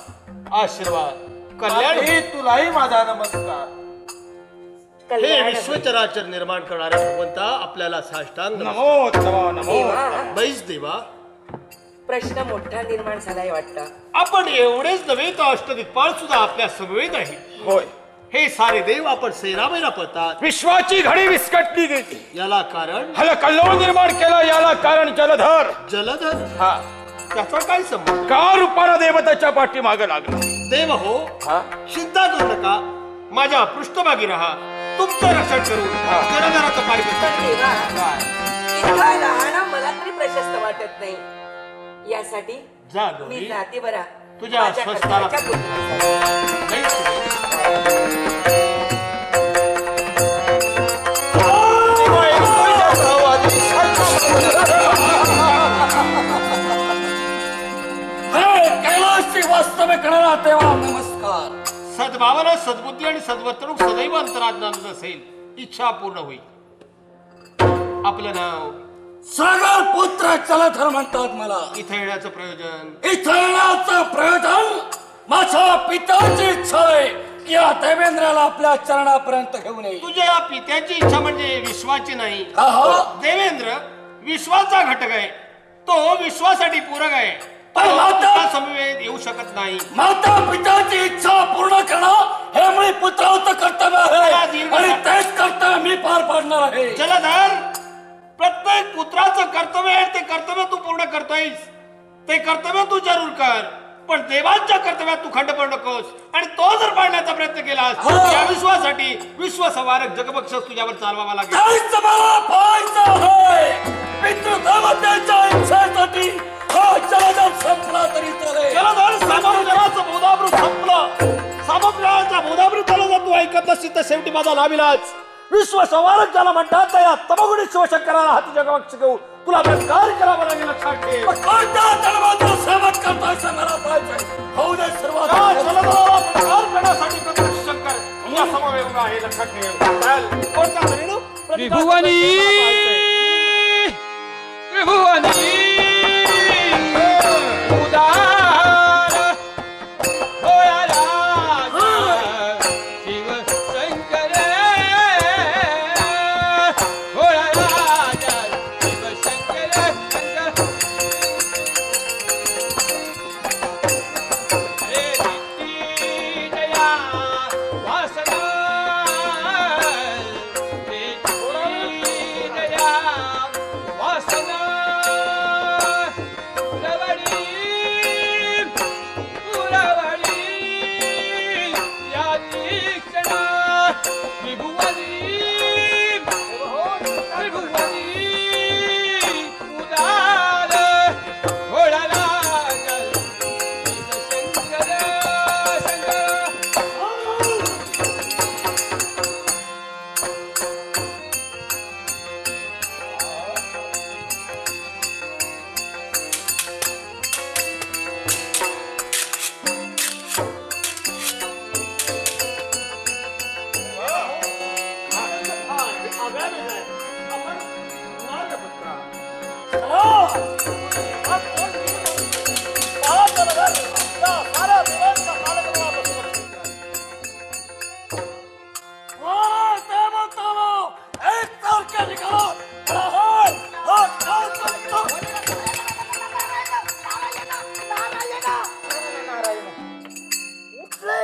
आशीर्वाद, कल्याण. तुलाही माझा नमस्कार. हे कल्याण. विश्वचराचर निर्माण करणारे भगवंता आपल्याला साष्टांग नमो तवा नमो. देवा, बैस देवा. प्रश्न मोठा निर्माण झालाय वाटतं. आपण एवढेच नव्हे तर अष्टदिक्पाल सुद्धा आपल्या समवेत आहे. होय, हे सारे देव आपण सैरामैरा पळतात. विश्वाची घडी विस्कटली गेली. याला कारण हल कल्लोळ निर्माण केला. याला कारण जलधर. जलधर. हा, त्याचा काय संबंध? का रूपानं देवताच्या पाठीमागे लागला. देव हो, चिंता करू नका. माझ्या पृष्ठभागी राहा. तुमचं रक्षण करू. जलधराचं पाणी पण देवा, इतका राहणं मला तरी प्रशस्त वाटत नाही. यासाठी जा मी गौरी. जाते बरा तुझ्या माझ्या स्वस्थाला कर्तव्याच्या पूर्तीसाठी. नाही सुरेश. कैलासची वास्तव्य करणारा देवा नमस्कार. सद्भावना, सद्बुद्धी आणि सद्वर्तणूक सदैव अंतराज्ञात असेल. इच्छा पूर्ण होईल. आपलं नाव? सागर पुत्र जलधर म्हणतात मला. इथे येण्याचं प्रयोजन? इथं येण्याचं प्रयोजन माझ्या पित्याची इच्छा आहे की या देवेंद्राला आपल्या चरणापर्यंत घेऊन येईल. तुझ्या पित्याची इच्छा म्हणजे विश्वाची नाही. देवेंद्र विश्वाचा घटक आहे. तो विश्वासाठी पूरक आहे. पण माता समवेत येऊ शकत नाही. माता पित्याची इच्छा पूर्ण करणं हे मी पुत्राचं कर्तव्य आहे आणि तेच कर्तव्य मी पार पाडणार आहे. जलधर, प्रत्येक पुत्राचं कर्तव्य आहे. ते कर्तव्य तू पूर्ण करतोयस. ते कर्तव्य तू जरूर कर. पण देवांच्या कर्तव्यात तू खंड पडू नकोस. आणि तो जर पाडण्याचा प्रयत्न केलास या विश्वासाठी विश्वसंवारक जगबक्षस तुझ्यावर चालवावा लागेल. तेच मला पाहायचं आहे. पितृदेवतेच्या इच्छेसाठी हा जलधर संपला तरी चालेल. जलधर, सामग्राचं बोधामृत संपलं. सामग्राच्या बोधामृताला जर तू ऐकत नसशील तर शेवटी माझा नाविलाज. विश्वसंवारक ज्याला म्हणतात त्या तमगुणी शिवशंकराला हाती जगबक्ष घेऊ तुला बलात्कार करावा लागेल. लक्षात ठेव. कोणत्या धर्माचा सेवक करताय मला पाहिजे. होऊ दे सुरुवात. जलधराला बलात्कार करण्यासाठी प्रत्यक्ष शंकर या समवेत आहे. लक्षात ठेव. कोणता परिणाम? त्रिभुवनी त्रिभुवनी उदार होया राजा शिव शंकर. होया राजा शिव शंकर. हे नित्य दया वासना. हे नित्य दया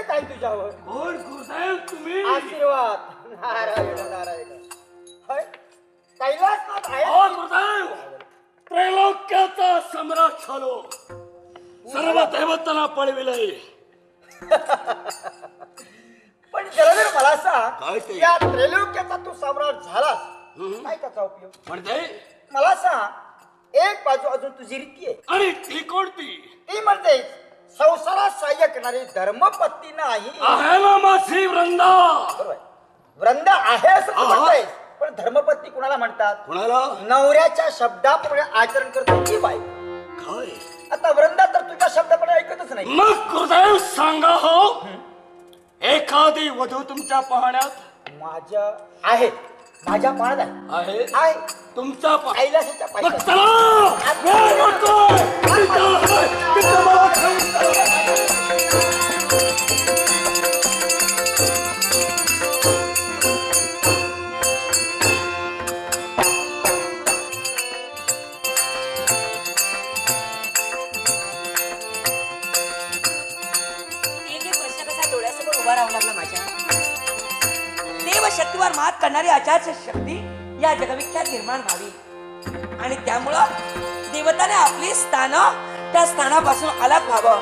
आहे काय तुझ्यावर? कोण गुरुदेव तुम्ही? आशीर्वाद. नारायण नारायण. होय? कैलासनाथ आहे. हो गुरुदेव, त्रैलोक्याचा सम्राट झालो, सर्व देवतांना पळविलंय. पण जरा मला सांग, काय ते? या त्रैलोक्याचा तू सम्राट झालास, काय त्याचा उपयोग? म्हणते मला सांग, एक बाजू अजून तुझी रीती आहे, आणि ती कोणती? ती म्हणते संसारात सहाय्य करणारी धर्मपत्नी नाही. आहे ना माझी वृंदा. बरोबर. वृंद आहे असं तू म्हणतेस, पण धर्मपत्नी कुणाला म्हणतात? कुणाला? नवऱ्याच्या शब्दाप्रमाणे आचरण करतो ती बाई. काय? आता वृंदा तर तुझ्या शब्दाप्रमाणे ऐकतच नाही. मग गुरुदेव सांगा हो, एखादी वधू तुमच्या पाहण्यात? माझ्या आहे, माझ्या पाण्यात आहे. आहे आहे तुमच्या कैलासाच्या मग पायथ्याशी. चला, वेळ नकोय. तिथं मला घेऊन चला. एक एक प्रश्न कसा डोळ्यासमोर उभा राहू लागला माझ्या. देव शक्तीवर मात करणारी आचार्य शक्ती या जगविख्यात निर्माण व्हावी आणि त्यामुळं देवताने आपली स्थान त्या स्थानापासून अलग व्हावं.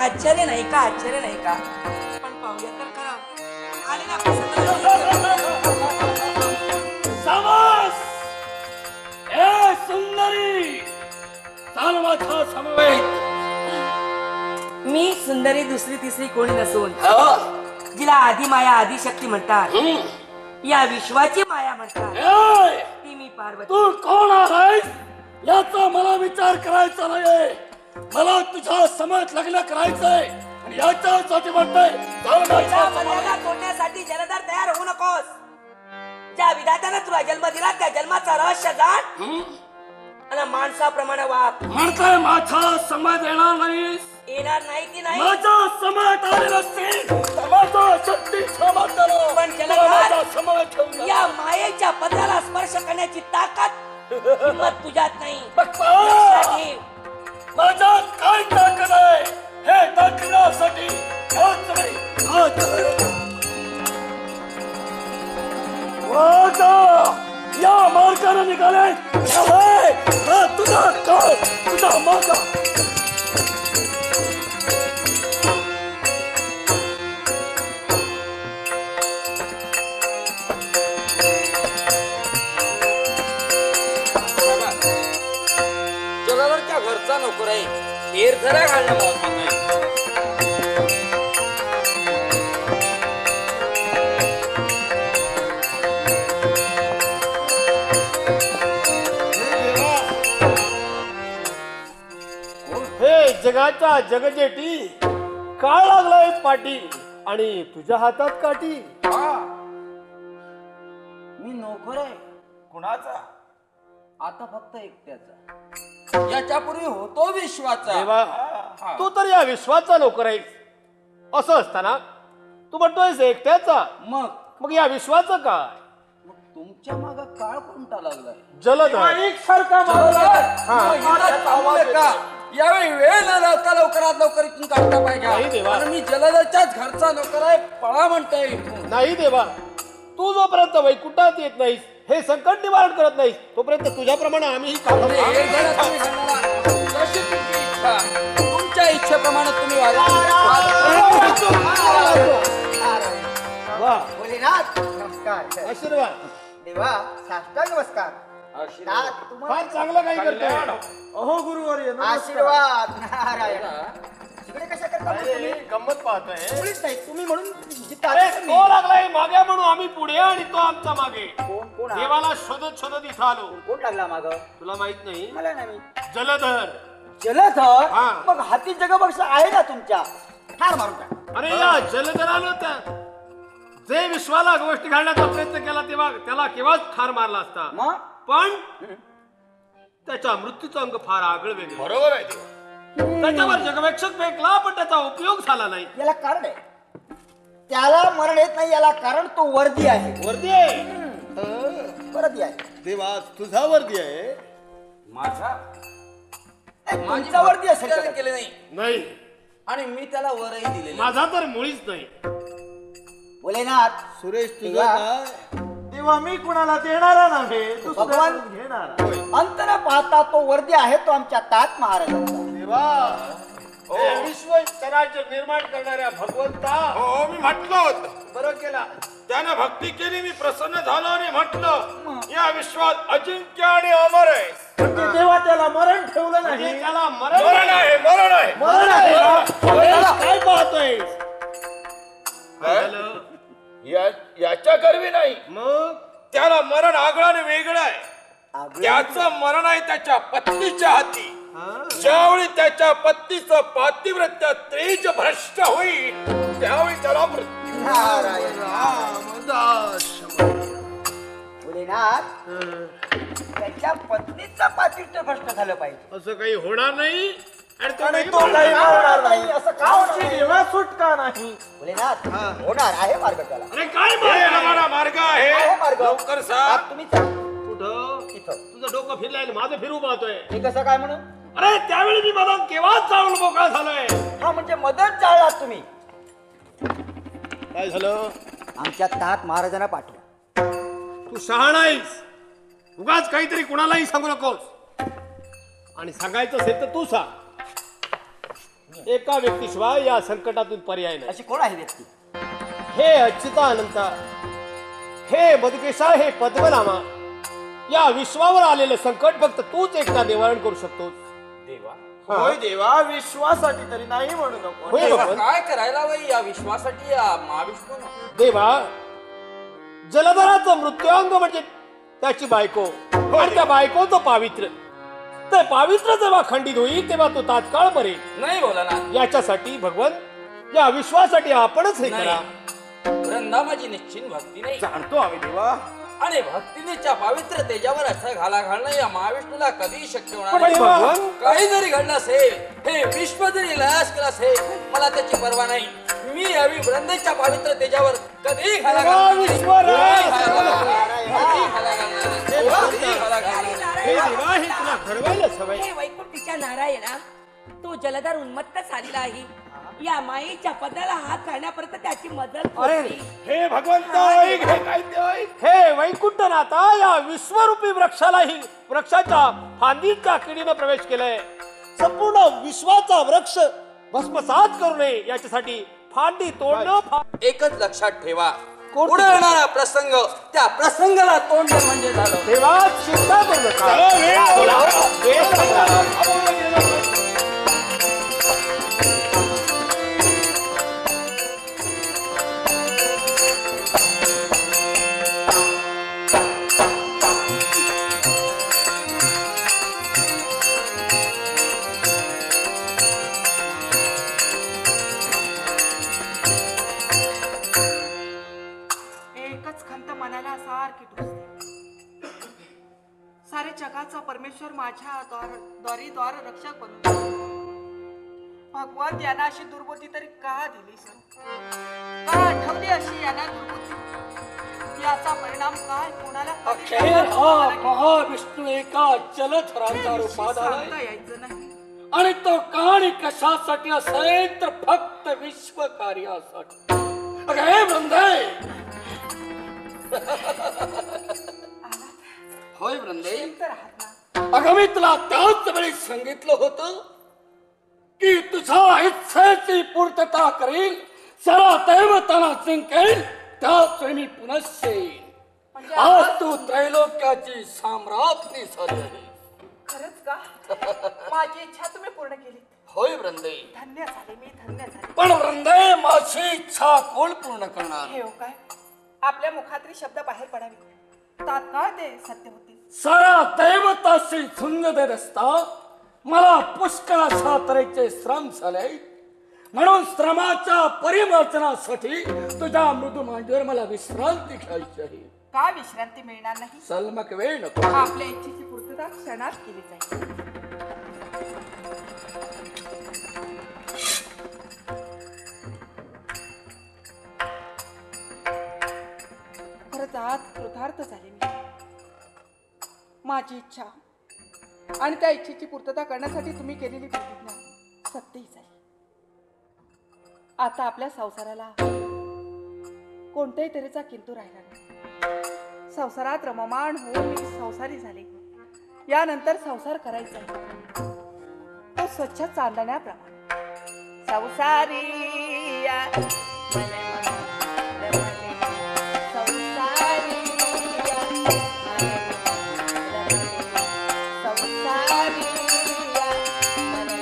आश्चर्य नाही का? आश्चर्य नाही का? पण पाहूया तर खरा. आले ना आपल्या सावस, ए सुंदरी, चाल माझा समवेत. मी सुंदरी दुसरी तिसरी कोणी नसून जिला आदी माया आदी शक्ती म्हणतात, या विश्वाची माया म्हणतात, ए, ती मी पार्वती. तू कोण आहेस याचा मला विचार करायचा नाहीये. मला तुझ्या समोर लग्न करायचंय आणि याच्यासाठी म्हणतोय चाल माझ्या तुला समवेत. मर्यादा तोडण्यासाठी जलधर तयार होऊ नकोस. ज्या विधात्याने तुला जन्म दिला त्या जन्माचं रहस्य जाण आणि माणसाप्रमाणे वाग. म्हणतोय माझा समज येणार नाहीस. येणार नाही की नाही? माझा समज आले नसतील तर माझा शक्ती सामर्थ्यानं पण तुला माझा जलधर, समज ठेवून जा. या मायेच्या पत्राला स्पर्श करण्याची ताकद हिंमत तुझ्यात नाही. बघ, लक्षात ठेव. माझ्यात काय ताकद आहे हे दाखवण्यासाठी हाच नाही, हाच नाही. वागा, या मार्गाने निघाले. हा तुझा काळ, तुझा मागा. जलावरच्या घरचा नोकर आहे, हेर जरा घालणं महत्वाचं आहे. हे जगाच्या जगजेटी, काळ लागलाय पाटी आणि तुझ्या हातात काठी. मी नोकर आहे. कुणाचा? आता फक्त एकट्याचा. याच्यापूर्वी होतो विश्वाचा. देवा, तू तर या विश्वाचा नोकर आहेस. असं असताना तू म्हणतोयस एकट्याचा, मग या विश्वाचं काय? मग तुमच्या माग काळ कोणता लागलाय? जलधर. यावेळी वेळ न लावता लवकरात लवकर इथून काढता नाही पाहिजे. देवा. आणि मी जलदरच्याच घरचा नोकर आहे, पळा म्हणतोय इथून. नाही देवा, तू जोपर्यंत वैकुंठात येत नाहीस, हे संकट निवारण करत नाहीस, तोपर्यंत तुझ्याप्रमाणे आम्ही हे जरा तुम्ही सांगा, जशी तुमची इच्छा, तुमच्या इच्छेप्रमाणे तुम्ही वागा. भोलेनाथ नमस्कार. आशीर्वाद. देवा साष्टांग नमस्कार. नाथ, तुम्हाला फार चांगलं काही करतोय. अहो गुरुवर्य, नमस्कार. आशीर्वाद. नारायण. इकडे कशा करता मग तुम्ही? गंमत पाहतोय. मुळीच नाही, तुम्ही म्हणून जिथं अरे आले तुम्ही. तो लागलाय मागे म्हणून आम्ही पुढे आणि तो आमचा मागे. कोण कोण हा? देवाला शोधत शोधत इथं आलो. कोण लागला माग? तुला माहित नाही? मला नाही. जलधर. जलधर? हा. मग हाती जगबक्ष आहे ना तुमच्या? ठार मारून टाक. अरे या जलधरानं त्या जे विश्वाला गोष्टी घालण्याचा प्रयत्न केला तेव्हा त्याला केव्हाच ठार मारला असता. मग पण त्याच्या मृत्यूचं अंग फार आगळं वेगळं. बरोबर आहे देवा. त्याच्यावर जगवेक्षक फेकला पण त्याचा उपयोग झाला नाही. याला कारण आहे. त्याला मरण येत नाही, याला कारण तो वर्दी आहे. वर्दी आहे. वर्दी आहे. देवा तुझा वर्दी आहे. माझा तुमचा वर्दी असेल का? केले नाही. नाही. आणि मी त्याला वरही दिलेले. माझा तर मुळीच नाही. भोलेनाथ सुरेश तेव्हा तेव्हा मी कुणाला देणारा नव्हे, भगवान दुसऱ्याकडून घेणार. अंत न पाहता तो वर्दी आहे तो आमच्या तात महाराजांचा. देवा, हे विश्व चराचर निर्माण करणाऱ्या भगवंता, हो मी म्हटलं होतं, बरं केला. त्यानं भक्ती केली, मी प्रसन्न झालो आणि म्हटलं या विश्वात अजिंक्य आणि अमर आहे. म्हणजे तेव्हा त्याला मरण ठेवलं म्हणजे नाही. त्याला मरण मरण आहे, मरण आहे. मरण आहे का? काय पाहतोय? याच्या गर्वी नाही, मग त्याला मरण आगळं आणि वेगळं आहे. त्याचं मरण आहे त्याच्या पत्नीच्या हाती. ज्यावेळी त्याच्या पत्नीचं पातिव्रत्य तेज भ्रष्ट होईल त्यावेळी त्याला मृत्यू. नारायण रामदास. भोलेनाथ त्याच्या पत्नीचा पातिव्रत्य भ्रष्ट झालं पाहिजे. असं काही होणार नाही आणि तो आणि नाही तो काही म्हणणार. होणार नाही. असं का होणार? तेव्हा सुटका नाही. भोलेनाथ होणार आहे मार्ग त्याला. अरे काय हे मार्ग? आम्हाला मार्ग आहे आहे. मार्ग. लवकर सांग. आता तुम्ही चला. कुठं? इथं. तुझं डोकं फिरलंय आणि माझं फिरू पाहतोय. हे कसं काय म्हणून? अरे त्यावेळी मी मला केव्हाच जाऊन मोकळा झालोय. हा म्हणजे मदत जाळलात तुम्ही. काय झालं? आमच्या तात महाराजांना पाठवा. तू शहाणा आहेस. उगाच काहीतरी कुणालाही सांगू नकोस. आणि सांगायचं असेल तर तू सांग. एका व्यक्तीशिवाय या संकटातून पर्याय नाही. अशी कोण आहे व्यक्ती? हे अच्युता अनंता, हे मधुकेशा, हे पद्मनामा, या विश्वावर आलेलं संकट फक्त तूच एकटा निवारण करू शकतोस. देवा, होय देवा, विश्वासाठी तरी नाही म्हणू नको. होय भगवान. काय करायला वय या विश्वासाठी या महाविष्णू. देवा, जलधराचं मृत्यूअंग म्हणजे त्याची बायको आणि त्या बायकोचं पावित्र्य. ते पावित्र्य जेव्हा खंडित होईल तेव्हा तो तात्काळ मरेल. नाही बोला ना. याच्यासाठी भगवान, या विश्वासाठी आपणच हे करा. वृंदा माझी निश्चित भक्ती नाही जाणतो आम्ही देवा. आणि भक्तीनेच्या पवित्र तेजावर असं घालणं या महाविष्णूला कधी शक्य होणार पण नाही. भगवान, काही जरी घडलं असेल, हे विश्व जरी लयास केलं असेल, मला त्याची पर्वा नाही. मी यावी वृंदेच्या पवित्र तेजावर कधी घाला देवा, घालणार नाही. विश्वराज. कधी घाला घालणार नाही. कधी घाला घालणार नाही. हे देवा, हे तुला ठरवायलाच हवंय. हे वैकुंठीच्या नारायणा, तो जलधर उन्मत्त झालेला आहे. या मायेच्या पदाला हात घालण्यापर्यंत त्याची मदत होती. हे भगवंत, ऐक, हे काय ते ऐक. हे वैकुंठनाथा, या विश्वरूपी वृक्षालाही वृक्षाच्या फांदीच्या किडीनं प्रवेश केलाय. संपूर्ण विश्वाचा वृक्ष भस्मसात करू नये याच्यासाठी फांदी तोडणं. एकच लक्षात ठेवा, पुढे येणारा प्रसंग, त्या प्रसंगाला तोंड म्हणजे झालं. तेव्हा चिंता करू नका. एकच खंत मनाला सारखी टोचते. सारे जगाचा परमेश्वर माझ्या द्वारी द्वार रक्षक बनून भगवान यांना अशी दुर्बुद्धी तरी का दिली सर? का आठवली अशी यांना दुर्बुद्धी? याचा परिणाम काय कोणाला कधी अखेर हा सांगता महाविष्णू एका जलधराचा रूपात आलाय. यायचं नाही. आणि तो कहाणी कशासाठी असेल तर फक्त विश्व कार्यासाठी. अरे वृंदे, होय वृंदे, तर आहात ना. अगं मी तुला त्याच वेळी सांगितलं होतं की तुझ्या इच्छेची पूर्तता करील, सर्व दैवतांना जिंकेल, त्याच वेळी मी पुनश्च येईल. म्हणजे आज तू त्रैलोक्याची साम्राज्ञी झाली आहे. खरंच का? माझी इच्छा तुम्ही पूर्ण केली. होय वृंदे. धन्य झाले मी, धन्य झाले. पण वृंदे, माझी इच्छा कोण पूर्ण करणार? हे हो काय, आपल्या मुखातरी शब्द बाहेर पडावे, तात्काळ ते सत्य होतील. सारा दैवताशी झुंज देत असता मला पुष्कळाशा तऱ्हेचे श्रम झाले. म्हणून श्रमाच्या परिमार्जनासाठी तुझ्या मृदू मांडीवर मला विश्रांती घ्यायची आहे. का विश्रांती मिळणार नाही? सलमक वेळ नको. आपल्या इच्छेची पूर्तता क्षणात केली जाईल. खरंच आज कृतार्थ झाले मी. माझी इच्छा आणि त्या इच्छेची पूर्तता करण्यासाठी तुम्ही केलेली प्रतिज्ञा सत्यही झाली. आता आपल्या संसाराला कोणत्याही तऱ्हेचा किंतु राहिला नाही. संसारात रममाण होऊन मी संसारी झाले. यानंतर संसार करायचा तो स्वच्छ चांदण्याप्रमाणे संसारी या मने मने रमणे. संसारी या मने मने रमणे. संसारी या मने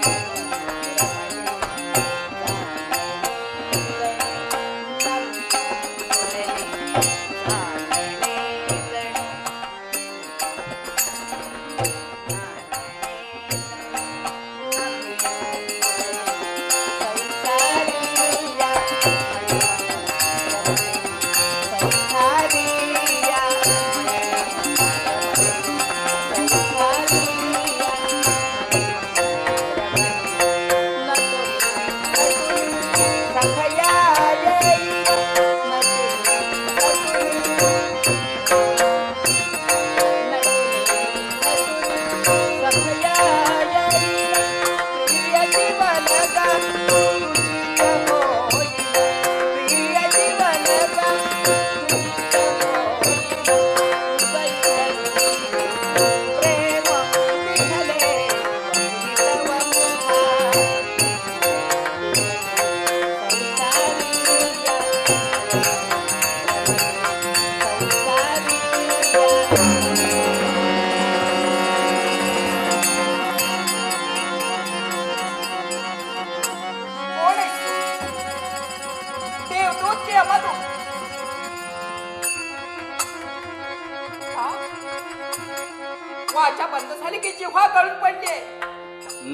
वाचा बंद झाली की जिव्हा गळून पडले.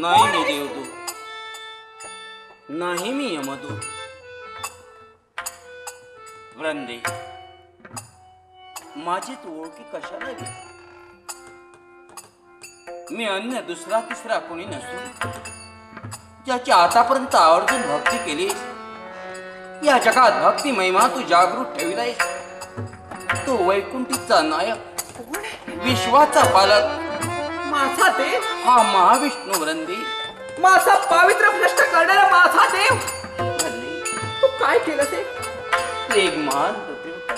नाही मी देवदूत, नाही मी यमदूत. वृंदे, माझी तू ओळखी कशाला घे? मी अन्य दुसरा तिसरा कोणी नसून ज्याची आतापर्यंत आवर्जून भक्ती केली. या जगात भक्ती महिमा तू जागृत ठेवलायस. तो वैकुंठीचा नायक, विश्वाचा पालक, माझा देव हा महाविष्णू. वृंदी, माझा पावित्र्य भ्रष्ट करणारा माझा देव. तू काय केलं ते? एक महान प्रतिवृत्त.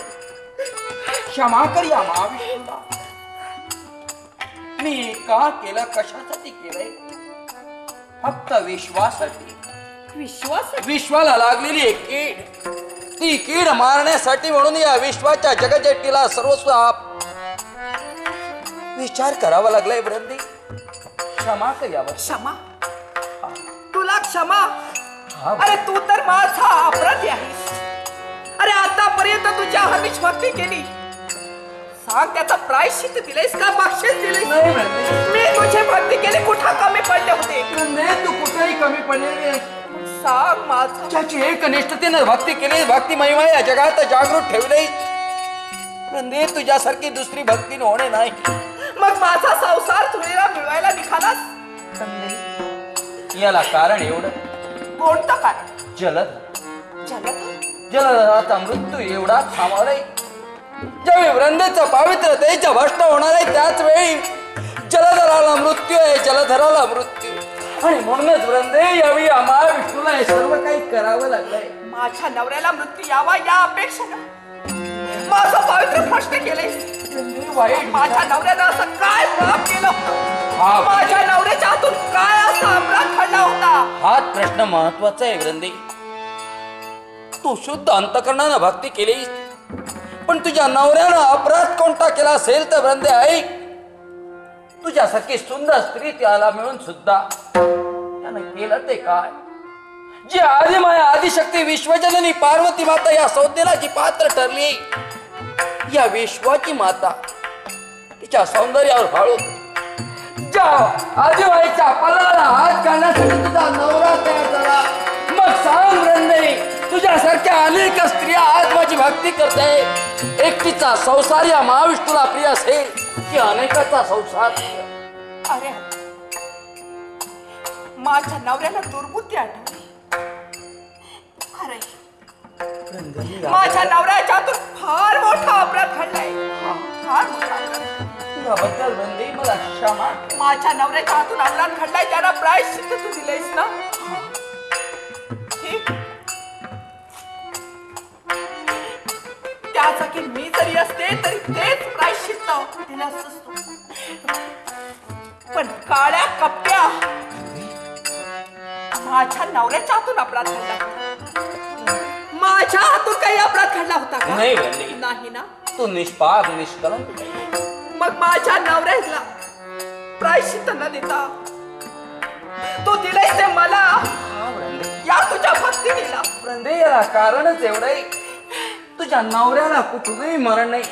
क्षमा कर या महाविष्णूला. मी का केलं, कशासाठी केलंय? फक्त विश्वासाठी. विश्वाला लागलेली एक कीड, ती कीड मारण्यासाठी म्हणून या विश्वाच्या जगजेटीला सर्वस्व विचार करावा लागलाय. वृंदी, क्षमा कर यावर. क्षमा? तुला क्षमा? अरे तू तर माझा अपराधी आहेस. अरे आतापर्यंत तुझ्या हरीच भक्ती केली. सांग, त्याचा प्रायश्चित्त दिलेस का, बक्षीस दिलेस? मी तुझी भक्ती केली, कुठं कमी पडले होते? तू कुठेही कमी पडलेली. सांग माझं. ज्याची एक निष्ठतेने भक्ती केली, भक्ती महिमा या जगात जागृत ठेवले. वृंदे, तुझ्यासारखी दुसरी भक्ती होणे नाही. मग माझा संसार तुला मिळवायला निघालास? याला कारण एवढं. कोणतं कारण? जलधराचा मृत्यू एवढा थांबवलाय. ज्यावेळी वृंदेचं पावित्र्य त्याच्या भ्रष्ट होणार आहे, त्याच वेळी जलधराला मृत्यू आहे. जलधराला मृत्यू. आणि म्हणूनच वृंदे, यावेळी महाविष्णूला हे सर्व काही करावं लागलंय. माझ्या नवऱ्याला मृत्यू यावा या अपेक्षेनं माझं पावित्र्य भ्रष्ट केले. माझ्या नवऱ्यानं असं काय पाप केलं होतं? माझ्या नवऱ्याच्या हातून काय असा अपराध घडला होता? हाच प्रश्न महत्वाचा आहे. वृंदे, तू शुद्ध अंतकरणानं भक्ती केलीस, पण तुझ्या नवऱ्यानं अपराध कोणता केला असेल तर वृंदे ऐक. तुझ्यासारखी सुंदर स्त्री त्याला मिळून सुद्धा त्यानं केलं ते काय? जी आदिमाया आदिशक्ती विश्वजननी पार्वती माता या संज्ञाची पात्र ठरली. या विश्वाची माता तिच्या सौंदर्यावर भाळून ज्या आदिमाईच्या पल्लाला हात घालण्यासाठी तुझा नवरा तयार झाला. मग सांग वृंदे, तुझ्यासारख्या अनेक स्त्रिया आज माझी भक्ती करते. एकटीचा संसार या महाविष्णूला प्रिय असेल की अनेकाचा संसार? अरे, माझ्या नवऱ्याला दुर्बुद्धी आठवली. अरे, माझ्या नवऱ्याच्या हातून फार मोठा अपराध घडलाय. फार मोठा अपराध. तुझ्याबद्दल वृंदे मला क्षमा. माझ्या नवऱ्याच्या हातून अपराध घडलाय, त्याला प्रायश्चित्त तू दिलंयस ना? ठीक, जागी मी जरी असते तरी तेच प्रायश्चित्त दिलं असतो. पण काळ्या कपट्या माझ्या नवऱ्याच्या हातून अपराध घडला होता. माझ्या हातून काही अपराध घडला होता का? नाही ना. तू निष्पाप निष्कलंक. मग माझ्या नवऱ्याला प्रायश्चित्त न देता तू दिलंय ते मला या तुझ्या भक्तीला. वृंदे, याला कारणच एवढंय, तुझ्या नवऱ्याला कुठूनही मरण नाही.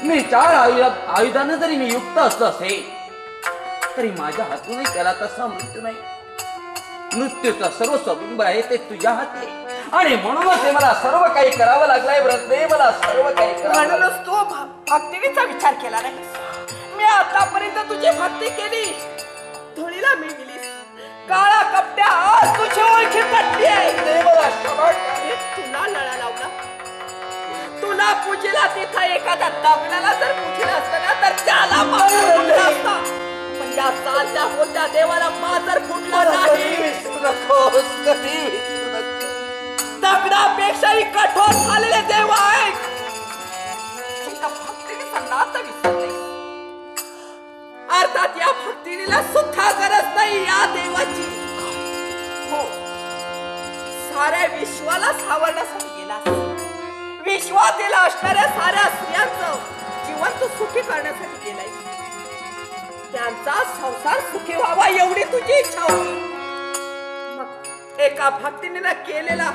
मी 4 आयुधानं जरी मी युक्त असलो असेल तरी माझ्या हातूनही त्याला तसा मृत्यू नाही. मृत्यूचा सर्व स्वबिंब आहे ते तुझ्या हाती, आणि म्हणूनच मला सर्व काही करावं लागलंय वृंदे, मला सर्व काही म्हणूनच तू भक्तीचा विचार केला नाही. मी आतापर्यंत तुझी भक्ती केली, धुळीला मी दिलीस. काळा कपड्या आज तुझी ओळखी पटली आहे. तुला लळा लावला, तुला पूजेला तिथं एखादा दगडाला जर पूजलं असतं ना तर त्याला माजर असता. पण या चालत्या बोलत्या देवाला माजर फुटला नाही. दगडापेक्षाही कठोर झालेले देव आहे. भक्तीचा नातं विसरले. अर्थात या भक्तीला सुद्धा गरज नाही या देवाची. हो, साऱ्या विश्वाला सावरण्यासाठी गेला. विश्वातील असणाऱ्या साऱ्या स्त्रियांचं जीवन तू सुखी करण्यासाठी गेलाय. त्यांचा संसार सुखी व्हावा एवढी तुझी इच्छा होती. मग एका भक्तीने केलेला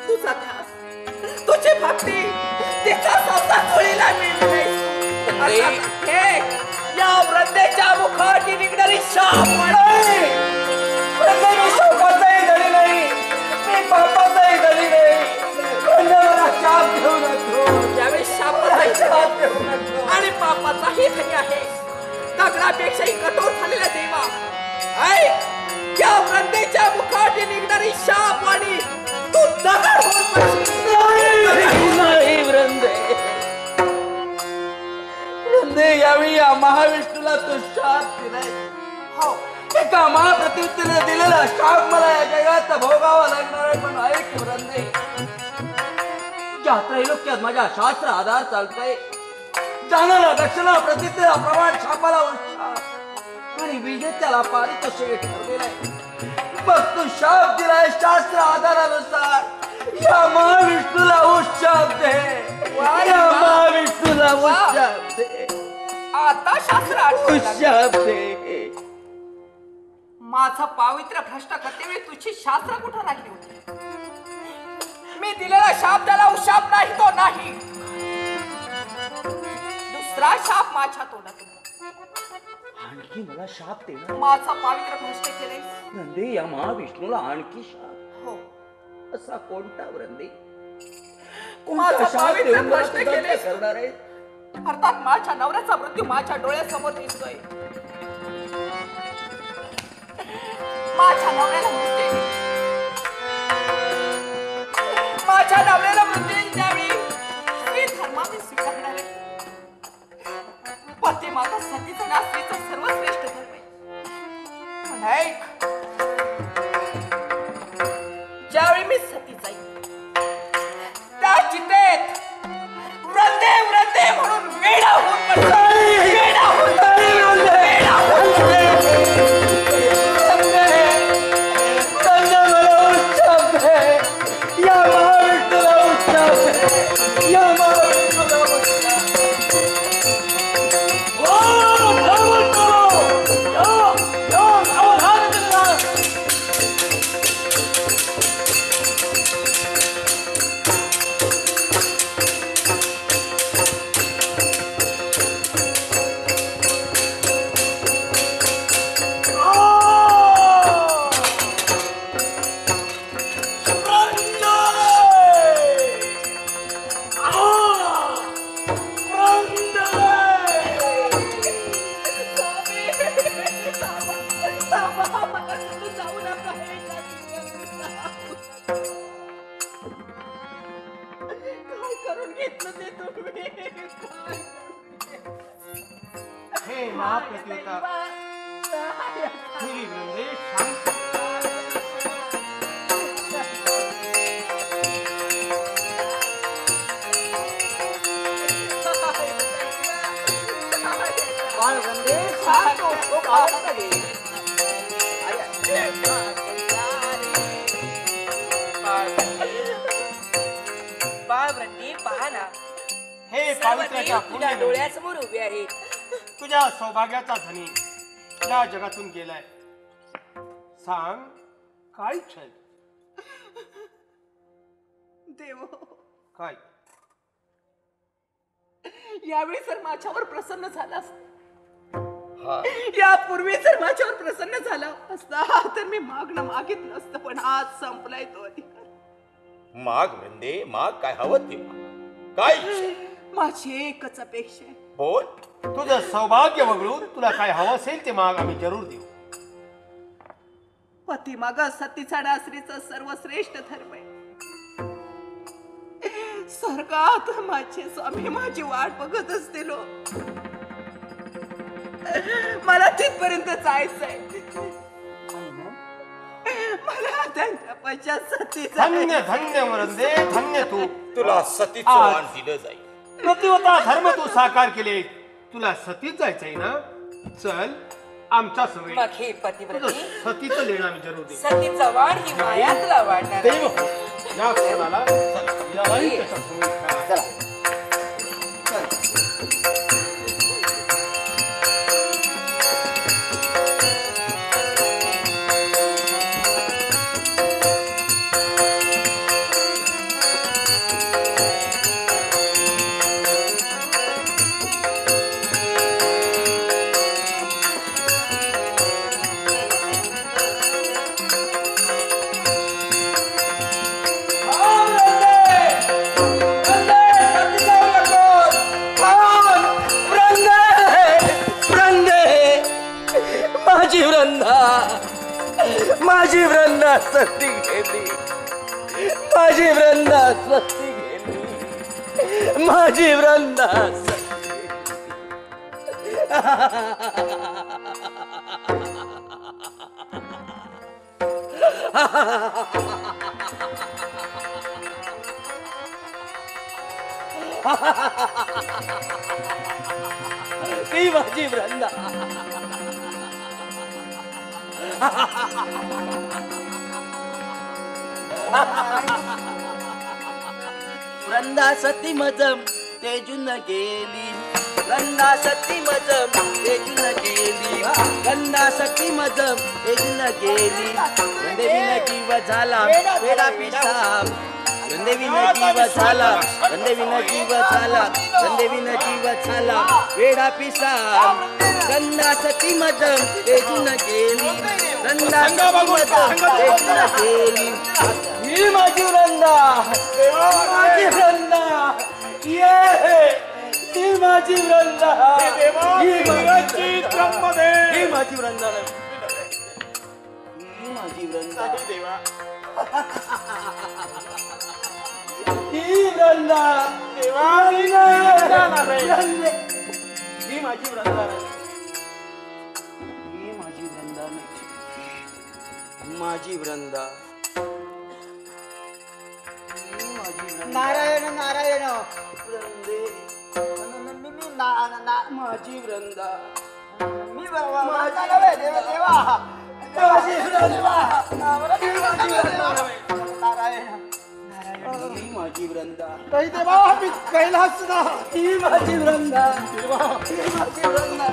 तुझा ध्यास, तुझी भक्ती, तिचा संसार चोळीला मिळते. या वृद्धेच्या मुखाची निघणारी शाप नाही. मी शोकाचाही धडी नाही, मी पापाचाही धडी नाही. मला शाप घेऊ नको. ज्यावेळी शापाचाही शाप घेऊ नको आणि पापाचाही धनी आहे. दगडापेक्षाही कठोर झालेला देवा, या वृद्धेच्या मुखाची निघणारी शाप आणि तू दगड होऊन पडशील. नाही वृंदे, वृंदे, यावेळी या महाविष्णूला तू शाप दिलाय. हो, एका महाप्रतिवृत्तीने दिलेला शाप मला या जगात भोगावा लागणार आहे. पण ऐक वृंदे, ज्या त्रैलोक्यात माझ्या शास्त्र आधार चालतोय, जाणारा दक्षिणा प्रतिष्ठेला प्रमाण शापाला उच्चार आणि विजेत्याला पारितोषिक ठरलेलं आहे. मग तू शाप दिलाय शास्त्र आधारानुसार. या महाविष्णूला उच्चाप दे, या महाविष्णूला उच्चाप दे. आता शास्त्र उच्चाप दे. माझं पावित्र्य भ्रष्ट करतेवेळी तुझी शास्त्र कुठं राहिली होती? मी दिलेला शाप त्याला उशाप नाही, तो नाही. दुसरा शाप माझ्या तोंडातून. आणखी मला शाप देणार? माझा पावित्र्य भ्रष्ट केले. वृंदे, या महाविष्णूला आणखी शाप? हो. असा कोणता वृंदे? माझा पावित्र्य भ्रष्ट केले करणार आहे? अर्थात माझ्या नवऱ्याचा मृत्यू माझ्या डोळ्यासमोर दिसतोय. माझ्या नवऱ्याला मृत्यू, माझ्या नवऱ्याला मृत्यू त्यावेळी मी धर्माने स्वीकारणार आहे. पती माता सतीचा ना स्त्रीचा सर्वश्रेष्ठ धर्म आहे. पण ऐक, ज्यावेळी मी सती जाईल त्या चितेत वृंदे वृंदे म्हणून वेडा होऊन पडतो. वेडा होऊन बाळवृंदी पहा ना, हे सर्व पावित्र्याच्या देव तुझ्या पुण्य डोळ्यासमोर उभे आहेत. तुझ्या सौभाग्याचा धनी या जगातून गेलाय. सांग काय इच्छा आहे? देव, काय यावेळी जर माझ्यावर प्रसन्न झालास, यापूर्वी जर माझ्यावर प्रसन्न झाला असता तर मी मागणं मागितलं असतं, पण आज संपलाय तो अधिकार. माग वृंदे माग, काय हवं ते माग. काय इच्छा? माझी एकच अपेक्षा आहे. बोल. तुझं सौभाग्य वगळून तुला काय हवं असेल ते माग, आम्ही जरूर देऊ. पती माग सतीचा डासरीचा सर्वश्रेष्ठ धर्म आहे. स्वर्गात माझे स्वामी माझी वाट बघत असतील. मला तिथपर्यंत जायचंय. मला त्यांच्या पश्चात सतीचा धन्य धन्य वृंदे, धन्य तू. तुला सतीचं वाण दिलं जाईल. प्रतिवता धर्म तू साकार केले. तुला सतीच जायचंय ना? चल आमच्या समोर. मग हे पतिव्रते सतीचं लेणं आम्ही जरूर देऊ. सतीचा वाण ही माया तुला वाढणार आहे. या क्षणाला यालाही त्याच्या समोर ठेवा. माझी वृंदा सती गेली, माझी वृंदा सती गेली, माझी वृंदा ती माझी वृंदा. वृंदा सती मजम तेजून गेली, वृंदा सती मजम तेजून गेली, वृंदा सती मजम तेजून गेली. वृंदेवीन जीव झाला वेडा पिसाब, वृंदेवीन जीव झाला, वृंदेवीन जीव झाला, वृंदेवीन जीव झाला वेडा पिसाब. वृंदा सती मजम तेजून गेली, वृंदा सती मजम तेजून गेली. ही माझी वृंदा, माझी वृंदा, ये ही माझी वृंदा, ही माझी वृंदा, ही माझी वृंदा, ही माझी वृंदा, ही वृंदा, ही माझी वृंदा, ही माझी वृंदा, माझी वृंदा. नारायण नारायण वृंदे माझी वृंदा, मी माझा नव्हे देवा देवा माझी वृंदा, नारायण ही माझी वृंदा, काही देवा मी कैलास ना ही माझी वृंदा, ही माझी वृंदा,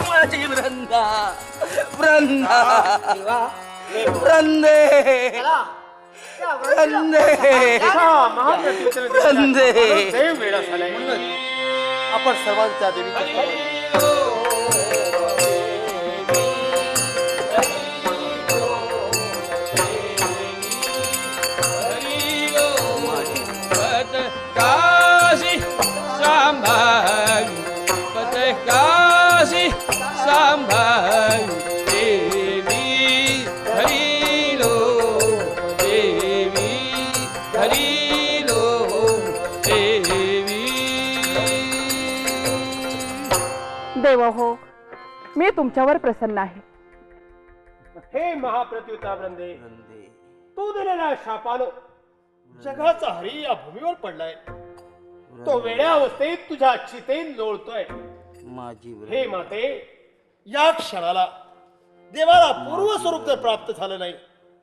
माझी वृंदा, वृंदा, वृंदे, वृंदे, वृंदे. वेळा झालाय. आपण सर्वांच्या देवी काशी सांभाळू, पत काशी सांभाळू, देवी हरिलो, देवी हरिलो, देवी. देव हो, मी तुमच्यावर प्रसन्न आहे. हे महाप्रत्युता वृंदे, तू दिलेल्या शापानो जगाचा हरी या भूमीवर पडलाय. तो वेड्या अवस्थेत तुझ्या चितेन लोळतोय. माझी हे माते, या क्षणाला देवाला पूर्व स्वरूप जर प्राप्त झालं नाही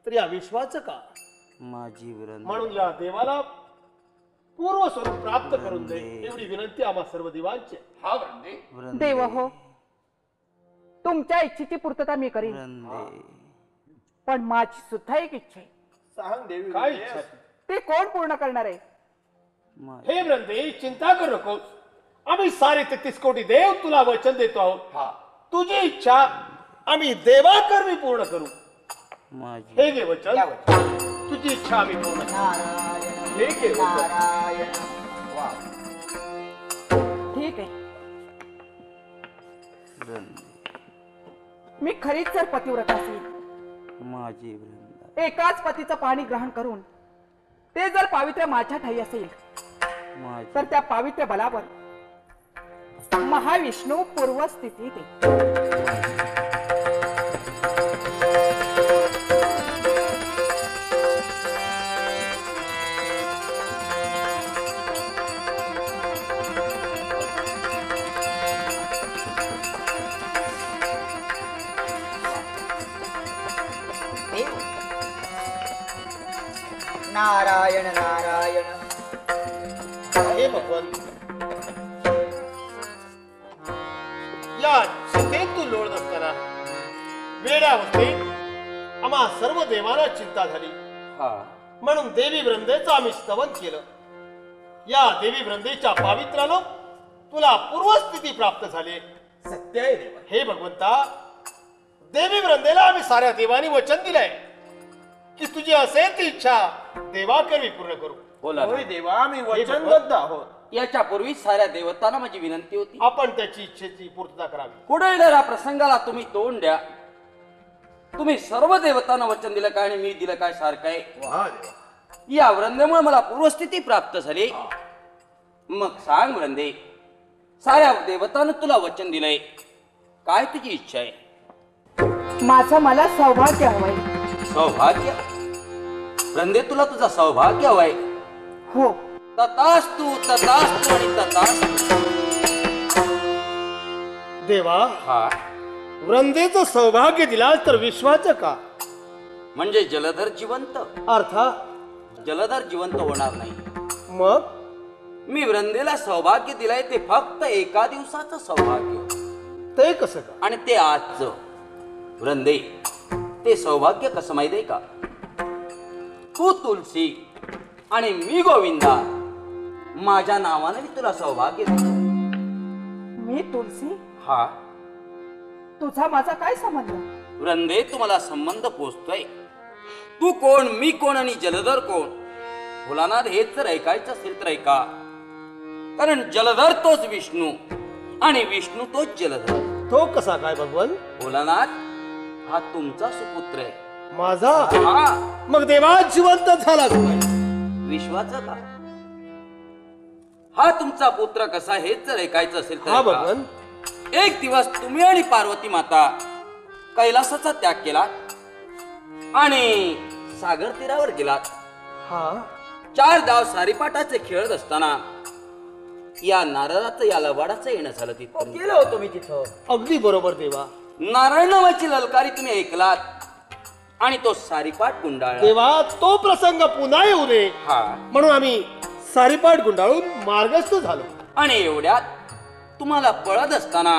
तर या विश्वाचं का? माझी वृंदे म्हणून या देवाला पूर्व स्वरूप प्राप्त करून दे एवढी विनंती आम्हा सर्व देवांची. हा वृंदे. देव हो, तुमच्या इच्छेची पूर्तता मी करीन, वृंदे पण माझी सुद्धा एक इच्छा आहे. सांग देवी. काय इच्छा आहे? ते कोण पूर्ण करणार आहे? हे वृंदे, चिंता करू नकोस. आम्ही सारे 33 कोटी देव तुला वचन देतो आहोत. तुझी इच्छा आम्ही देवाकरवी पूर्ण करू. माझी हे घे वचन. तुझी इच्छा आम्ही पूर्ण करू. हे घे वचन. ठीक आहे. वृंदे मी खरीच जर पतिव्रता असेल, माझी वृंदा एकाच पतीचं पाणी ग्रहण करून ते जर पावित्र्य माझ्या ठाई असेल माझी तर त्या पावित्र्य बलावर महाविष्णू पूर्वस्थितीत आहे. नारायण नारायण. हे भगवान, या चितेत तू लोळत असताना वेड्या अवस्थेत आम्हा सर्व देवांना चिंता झाली. म्हणून देवी वृंदेचं आम्ही स्तवन केलं. या देवी वृंदेच्या पावित्र्यानं तुला पूर्वस्थिती प्राप्त झाली. सत्य आहे देवा. हे भगवंता, देवी वृंदेला आम्ही साऱ्या देवांनी वचन दिलंय की तुझी असेल ती इच्छा देवाकरवी पूर्ण करू. बोला होय देवा, आम्ही वचनबद्ध आहोत. याच्या पूर्वी साऱ्या देवतांना माझी विनंती होती, आपण त्याची इच्छेची पूर्तता करावी. पुढे येणाऱ्या प्रसंगाला तुम्ही तोंड द्या. तुम्ही सर्व देवतांना वचन दिलं काय आणि मी दिलं काय सारखं आहे. या वृंदेमुळे मला पूर्वस्थिती प्राप्त झाली. मग सांग वृंदे, साऱ्या देवतांना तुला वचन दिलंय, काय तुझी इच्छा आहे? माझं मला सौभाग्य हवंय. सौभाग्य? वृंदे, तुला तुझा सौभाग्य हवंय? हो. तथास्तु तथास्तु आणि तथास्तु. देवा, हा वृंदेचं सौभाग्य दिलास तर विश्वाचं का? म्हणजे जलधर जिवंत? अर्थात जलधर जिवंत होणार नाही. मग मी वृंदेला सौभाग्य दिलंय ते फक्त एका दिवसाचं सौभाग्य. ते कसं का? आणि ते आजचं. वृंदे, ते सौभाग्य कसं माहिती आहे का? तू तुलसी आणि मी गोविंदा, माझ्या नावाने मी तुला सौभाग्य देतो. मी तुलसी? हा तुझा माझा काय संबंध? वृंदे, तुम्हाला संबंध पोचतोय. तू कोण, मी कोण आणि जलधर कोण? भोलानाथ हेच जर ऐकायचं असेल तर ऐका. कारण जलधर तोच विष्णू आणि विष्णू तोच जलधर. तो कसा काय भगवान? भोलानाथ हा तुमचा सुपुत्र आहे. माझा? हा. मग देवा जिवंत झाला विश्वाचा का? हा तुमचा पुत्र कसा हेच जर ऐकायचं असेल तर हा ऐका. भगवान. एक दिवस तुम्ही आणि पार्वती माता कैलासाचा त्याग केला आणि सागर तीरावर गेलात. हा 4 गाव सारीपाटाचे खेळत असताना या नारळाचं या लबाडाचं येणं झालं. तिथं गेलो होतो मी तिथं. अगदी बरोबर देवा. नारायण नावाची ललकारी तुम्ही ऐकलात आणि तो सारीपाट गुंडाळला. देवा, तो प्रसंग पुन्हा येऊ नये हा. म्हणून आम्ही सारीपाट गुंडाळून मार्गस्थ झालो. आणि एवढ्यात तुम्हाला पळत असताना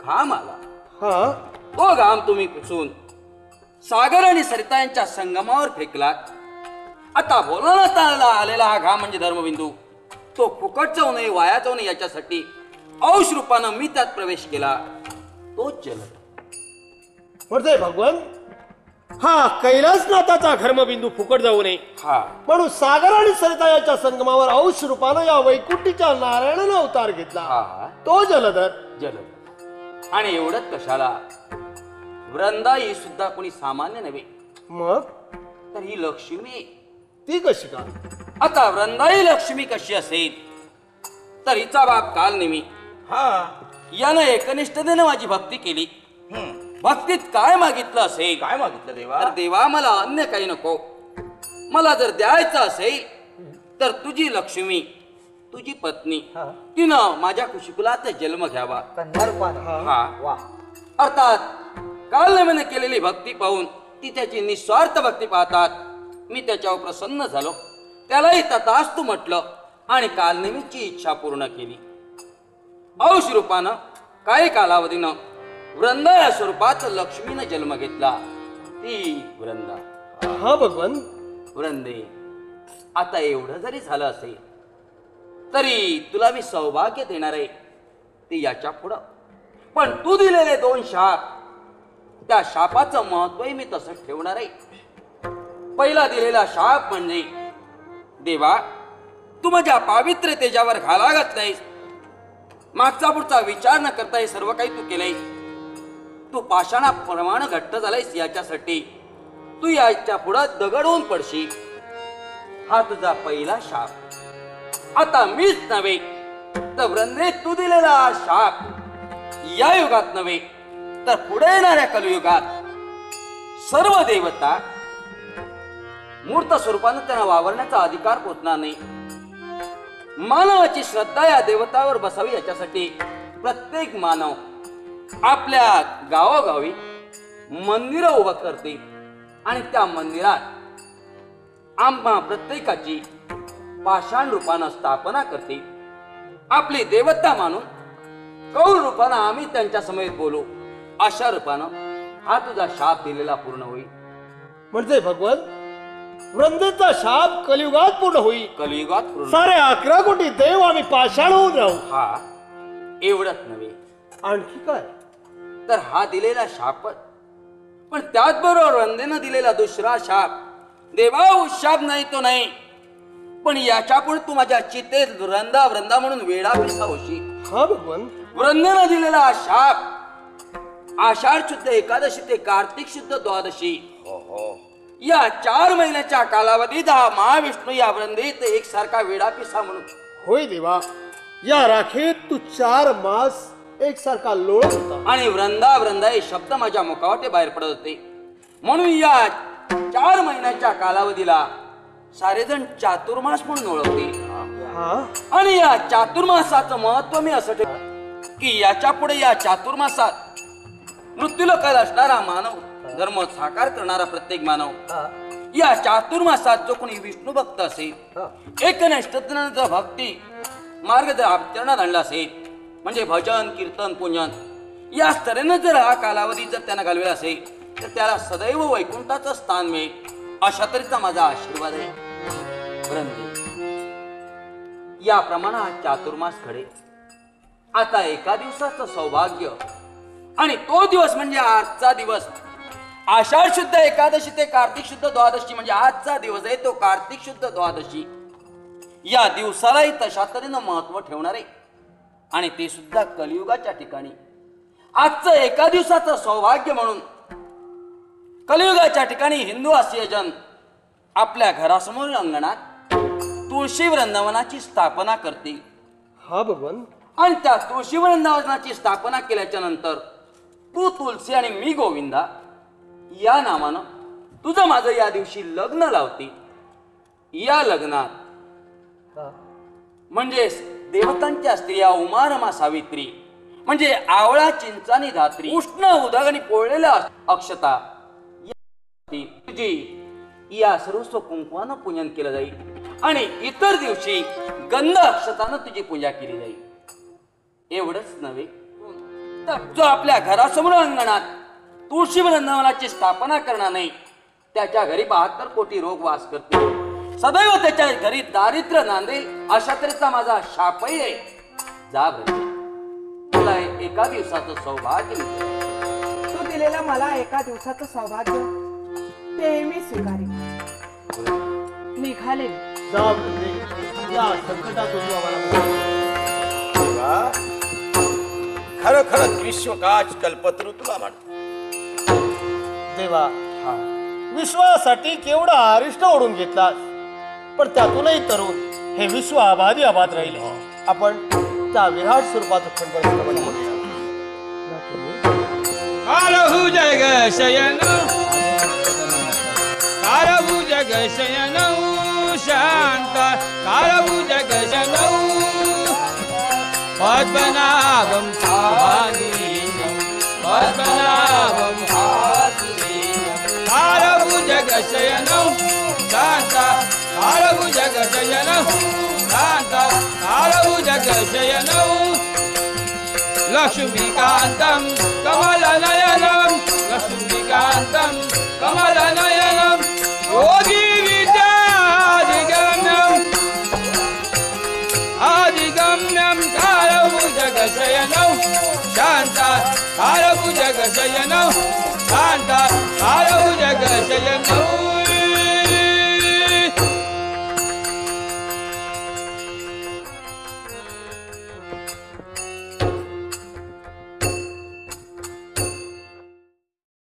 घाम आला. हा. तो घाम तुम्ही पुसून सागर आणि सरिता यांच्या संगमावर फेकलात. आता भोलानाथाला आलेला हा घाम म्हणजे धर्मबिंदू, तो फुकट जाऊ नये, वाया जाऊ नये याच्यासाठी औष रूपानं मी त्यात प्रवेश केला. तोच जलधर. म्हणजे भगवान, हा कैलासनाथाचा धर्मबिंदू फुकट जाऊ नये हा म्हणून सागर आणि सरिता याच्या संगमावर अंश रूपानं या वैकुंठीच्या नारायणानं अवतार घेतला. हा. तो जलधर. जलधर. आणि एवढंच कशाला, वृंदा ही सुद्धा कोणी सामान्य नव्हे. मग तर ही लक्ष्मी. ती कशी का? आता वृंदा ही लक्ष्मी कशी असेल तर हिचा बाप काल नेमी. हा. यानं एकनिष्ठतेने माझी भक्ती केली. भक्तीत काय मागितलं असेल? काय मागितलं देवा? तर देवा, मला अन्य काही नको. मला जर द्यायचं असेल तर तुझी लक्ष्मी, तुझी पत्नी, तिनं माझ्या कुशिकुलात जन्म घ्यावा. कन्या रूपानं. हा. वा. अर्थात कालनेमीने केलेली भक्ती पाहून ती त्याची निस्वार्थ भक्ती पाहतात. मी त्याच्यावर प्रसन्न झालो, त्यालाही तथास्तु म्हटलं आणि कालनेमीची इच्छा पूर्ण केली. औष रूपानं काही कालावधीनं वृंदा या स्वरूपात लक्ष्मीनं जन्म घेतला. ती वृंदा. हा भगवान. वृंदे, आता एवढं जरी झालं असेल तरी तुला मी सौभाग्य देणार आहे ते याच्या पुढं. पण तू दिलेले 2 शाप, त्या शापाचं महत्वही मी तसंच ठेवणार आहे. पहिला दिलेला शाप म्हणजे देवा, तू माझ्या पावित्र्य तेजावर घाला घातलायस. मागचा पुढचा विचार न करता हे सर्व काही तू केलंय. तू पाषाणाप्रमाणे घट्ट झालायस, याच्यासाठी तू याच्या पुढं दगड होऊन पडशील. हा तुझा पहिला शाप. आता मीच नव्हे तर वृंदे, तू दिलेला हा शाप या युगात नव्हे तर पुढे येणाऱ्या कलियुगात सर्व देवता मूर्त स्वरूपानं त्यांना वावरण्याचा अधिकार पोचणार नाही. मानवाची श्रद्धा या देवतावर बसावी याच्यासाठी प्रत्येक मानव आपल्या गावोगावी मंदिर उभं करते आणि त्या मंदिरात आम्हा प्रत्येकाची पाषाण रूपानं स्थापना करते. आपली देवता मानून कौल रूपानं आम्ही त्यांच्या समेत बोलू. अशा रूपानं हा तुझा शाप दिलेला पूर्ण होईल. म्हणजे भगवान, वृंदेचा शाप कलियुगात पूर्ण होईल. कलियुगात पूर्ण. सारे 11 कोटी देव आम्ही पाषाण होऊन राहू. हा एवढंच नव्हे, आणखी काय? तर हा दिलेला शाप, पण त्याचबरोबर वृंदेनं दिलेला दुसरा शाप. देवा, शाप नाही तो नाही, पण याच्या पुढे तू माझ्या चितेत वृंदा वृंदा म्हणून वेडा पिसा होशील. हा भगवान. वृंदेनं दिलेला शाप आषाढ शुद्ध एकादशी ते कार्तिक शुद्ध द्वादशी या 4 महिन्याच्या कालावधीत हा महाविष्णू या वृंदेत एकसारखा वेडा पिसा म्हणून. होय देवा, या राखेत तू 4 मास एकसारखा लोळत होता आणि वृंदा वृंदा हे शब्द माझ्या मुखावाटे बाहेर पडत होते. म्हणून या 4 महिन्याच्या कालावधीला सारेजण चातुर्मास म्हणून ओळखते. आणि या चातुर्मासाचं महत्व मी असं ठेव की याच्या पुढे या चातुर्मासात मृत्यूलोकात असणारा मानव, धर्म साकार करणारा प्रत्येक मानव, या चातुर्मासात जो कोणी विष्णू भक्त असेल, एकनिष्ठ भक्ती मार्ग जर आचरणात आणला असेल, म्हणजे भजन कीर्तन पूजन या स्तरेनं जर हा कालावधी जर त्यांना घालवेला असेल तर त्याला सदैव वैकुंठाचं स्थान मिळेल. अशा तऱ्हेचा माझा आशीर्वाद आहे. याप्रमाणे हा चातुर्मास घडे. आता एका दिवसाचं सौभाग्य आणि तो दिवस म्हणजे आजचा दिवस. आषाढ शुद्ध एकादशी ते कार्तिक शुद्ध द्वादशी म्हणजे आजचा दिवस आहे तो कार्तिक शुद्ध द्वादशी. या दिवसालाही तशा तऱ्हेनं महत्व ठेवणार आहे आणि ते सुद्धा कलियुगाच्या ठिकाणी. आजचं एका दिवसाचं सौभाग्य म्हणून कलियुगाच्या ठिकाणी हिंदू आसियजन आपल्या घरासमोर अंगणात तुळशी वृंदावनाची स्थापना करतील. हा भगवान. आणि त्या तुळशी वृंदावनाची स्थापना केल्याच्या नंतर तू तुलसी आणि मी गोविंदा या नावानं तुझं माझं या दिवशी लग्न लावते. या लग्नात म्हणजे देवतांच्या स्त्रिया उमा रमा सावित्री म्हणजे आवळा चिंचानी धात्री उष्ण उदक आणि पोळलेल्या अक्षता तुझी या सर्वस्व कुंकवानं पूजन केलं जाईल आणि इतर दिवशी गंध अक्षतानं तुझी पूजा केली जाईल. एवढंच नव्हे तर जो आपल्या घरासमोर अंगणात तुळशी वृंदावनाची स्थापना करणार नाही त्याच्या घरी 72 कोटी रोग वास करतील. सदैव त्याच्या घरी दारिद्र्य नांदेल अशा तऱ्हेचा माझा शापही आहे. जा बरे, तुला एका दिवसाचं सौभाग्य मिळेल. तू दिलेलं मला एका दिवसाचं सौभाग्य ते मी स्वीकारेन. निघाले. खरं खरंच विश्वकाच कल्पतरू तुला म्हणतो. देवा, विश्वासाठी केवढा अरिष्ट ओढून घेतलास, पण त्यातूनही तरुण हे विश्व आबादी आबाद राहिले. आपण त्या विराट स्वरूपाचं खंड कारहु जग शयन कारहु जग शयन शांत कारहु जग शयन पद्मनाभं पद्मनाभं शयन कांत कालभुजग शयन लक्ष्मीकान्तं कमलनयनं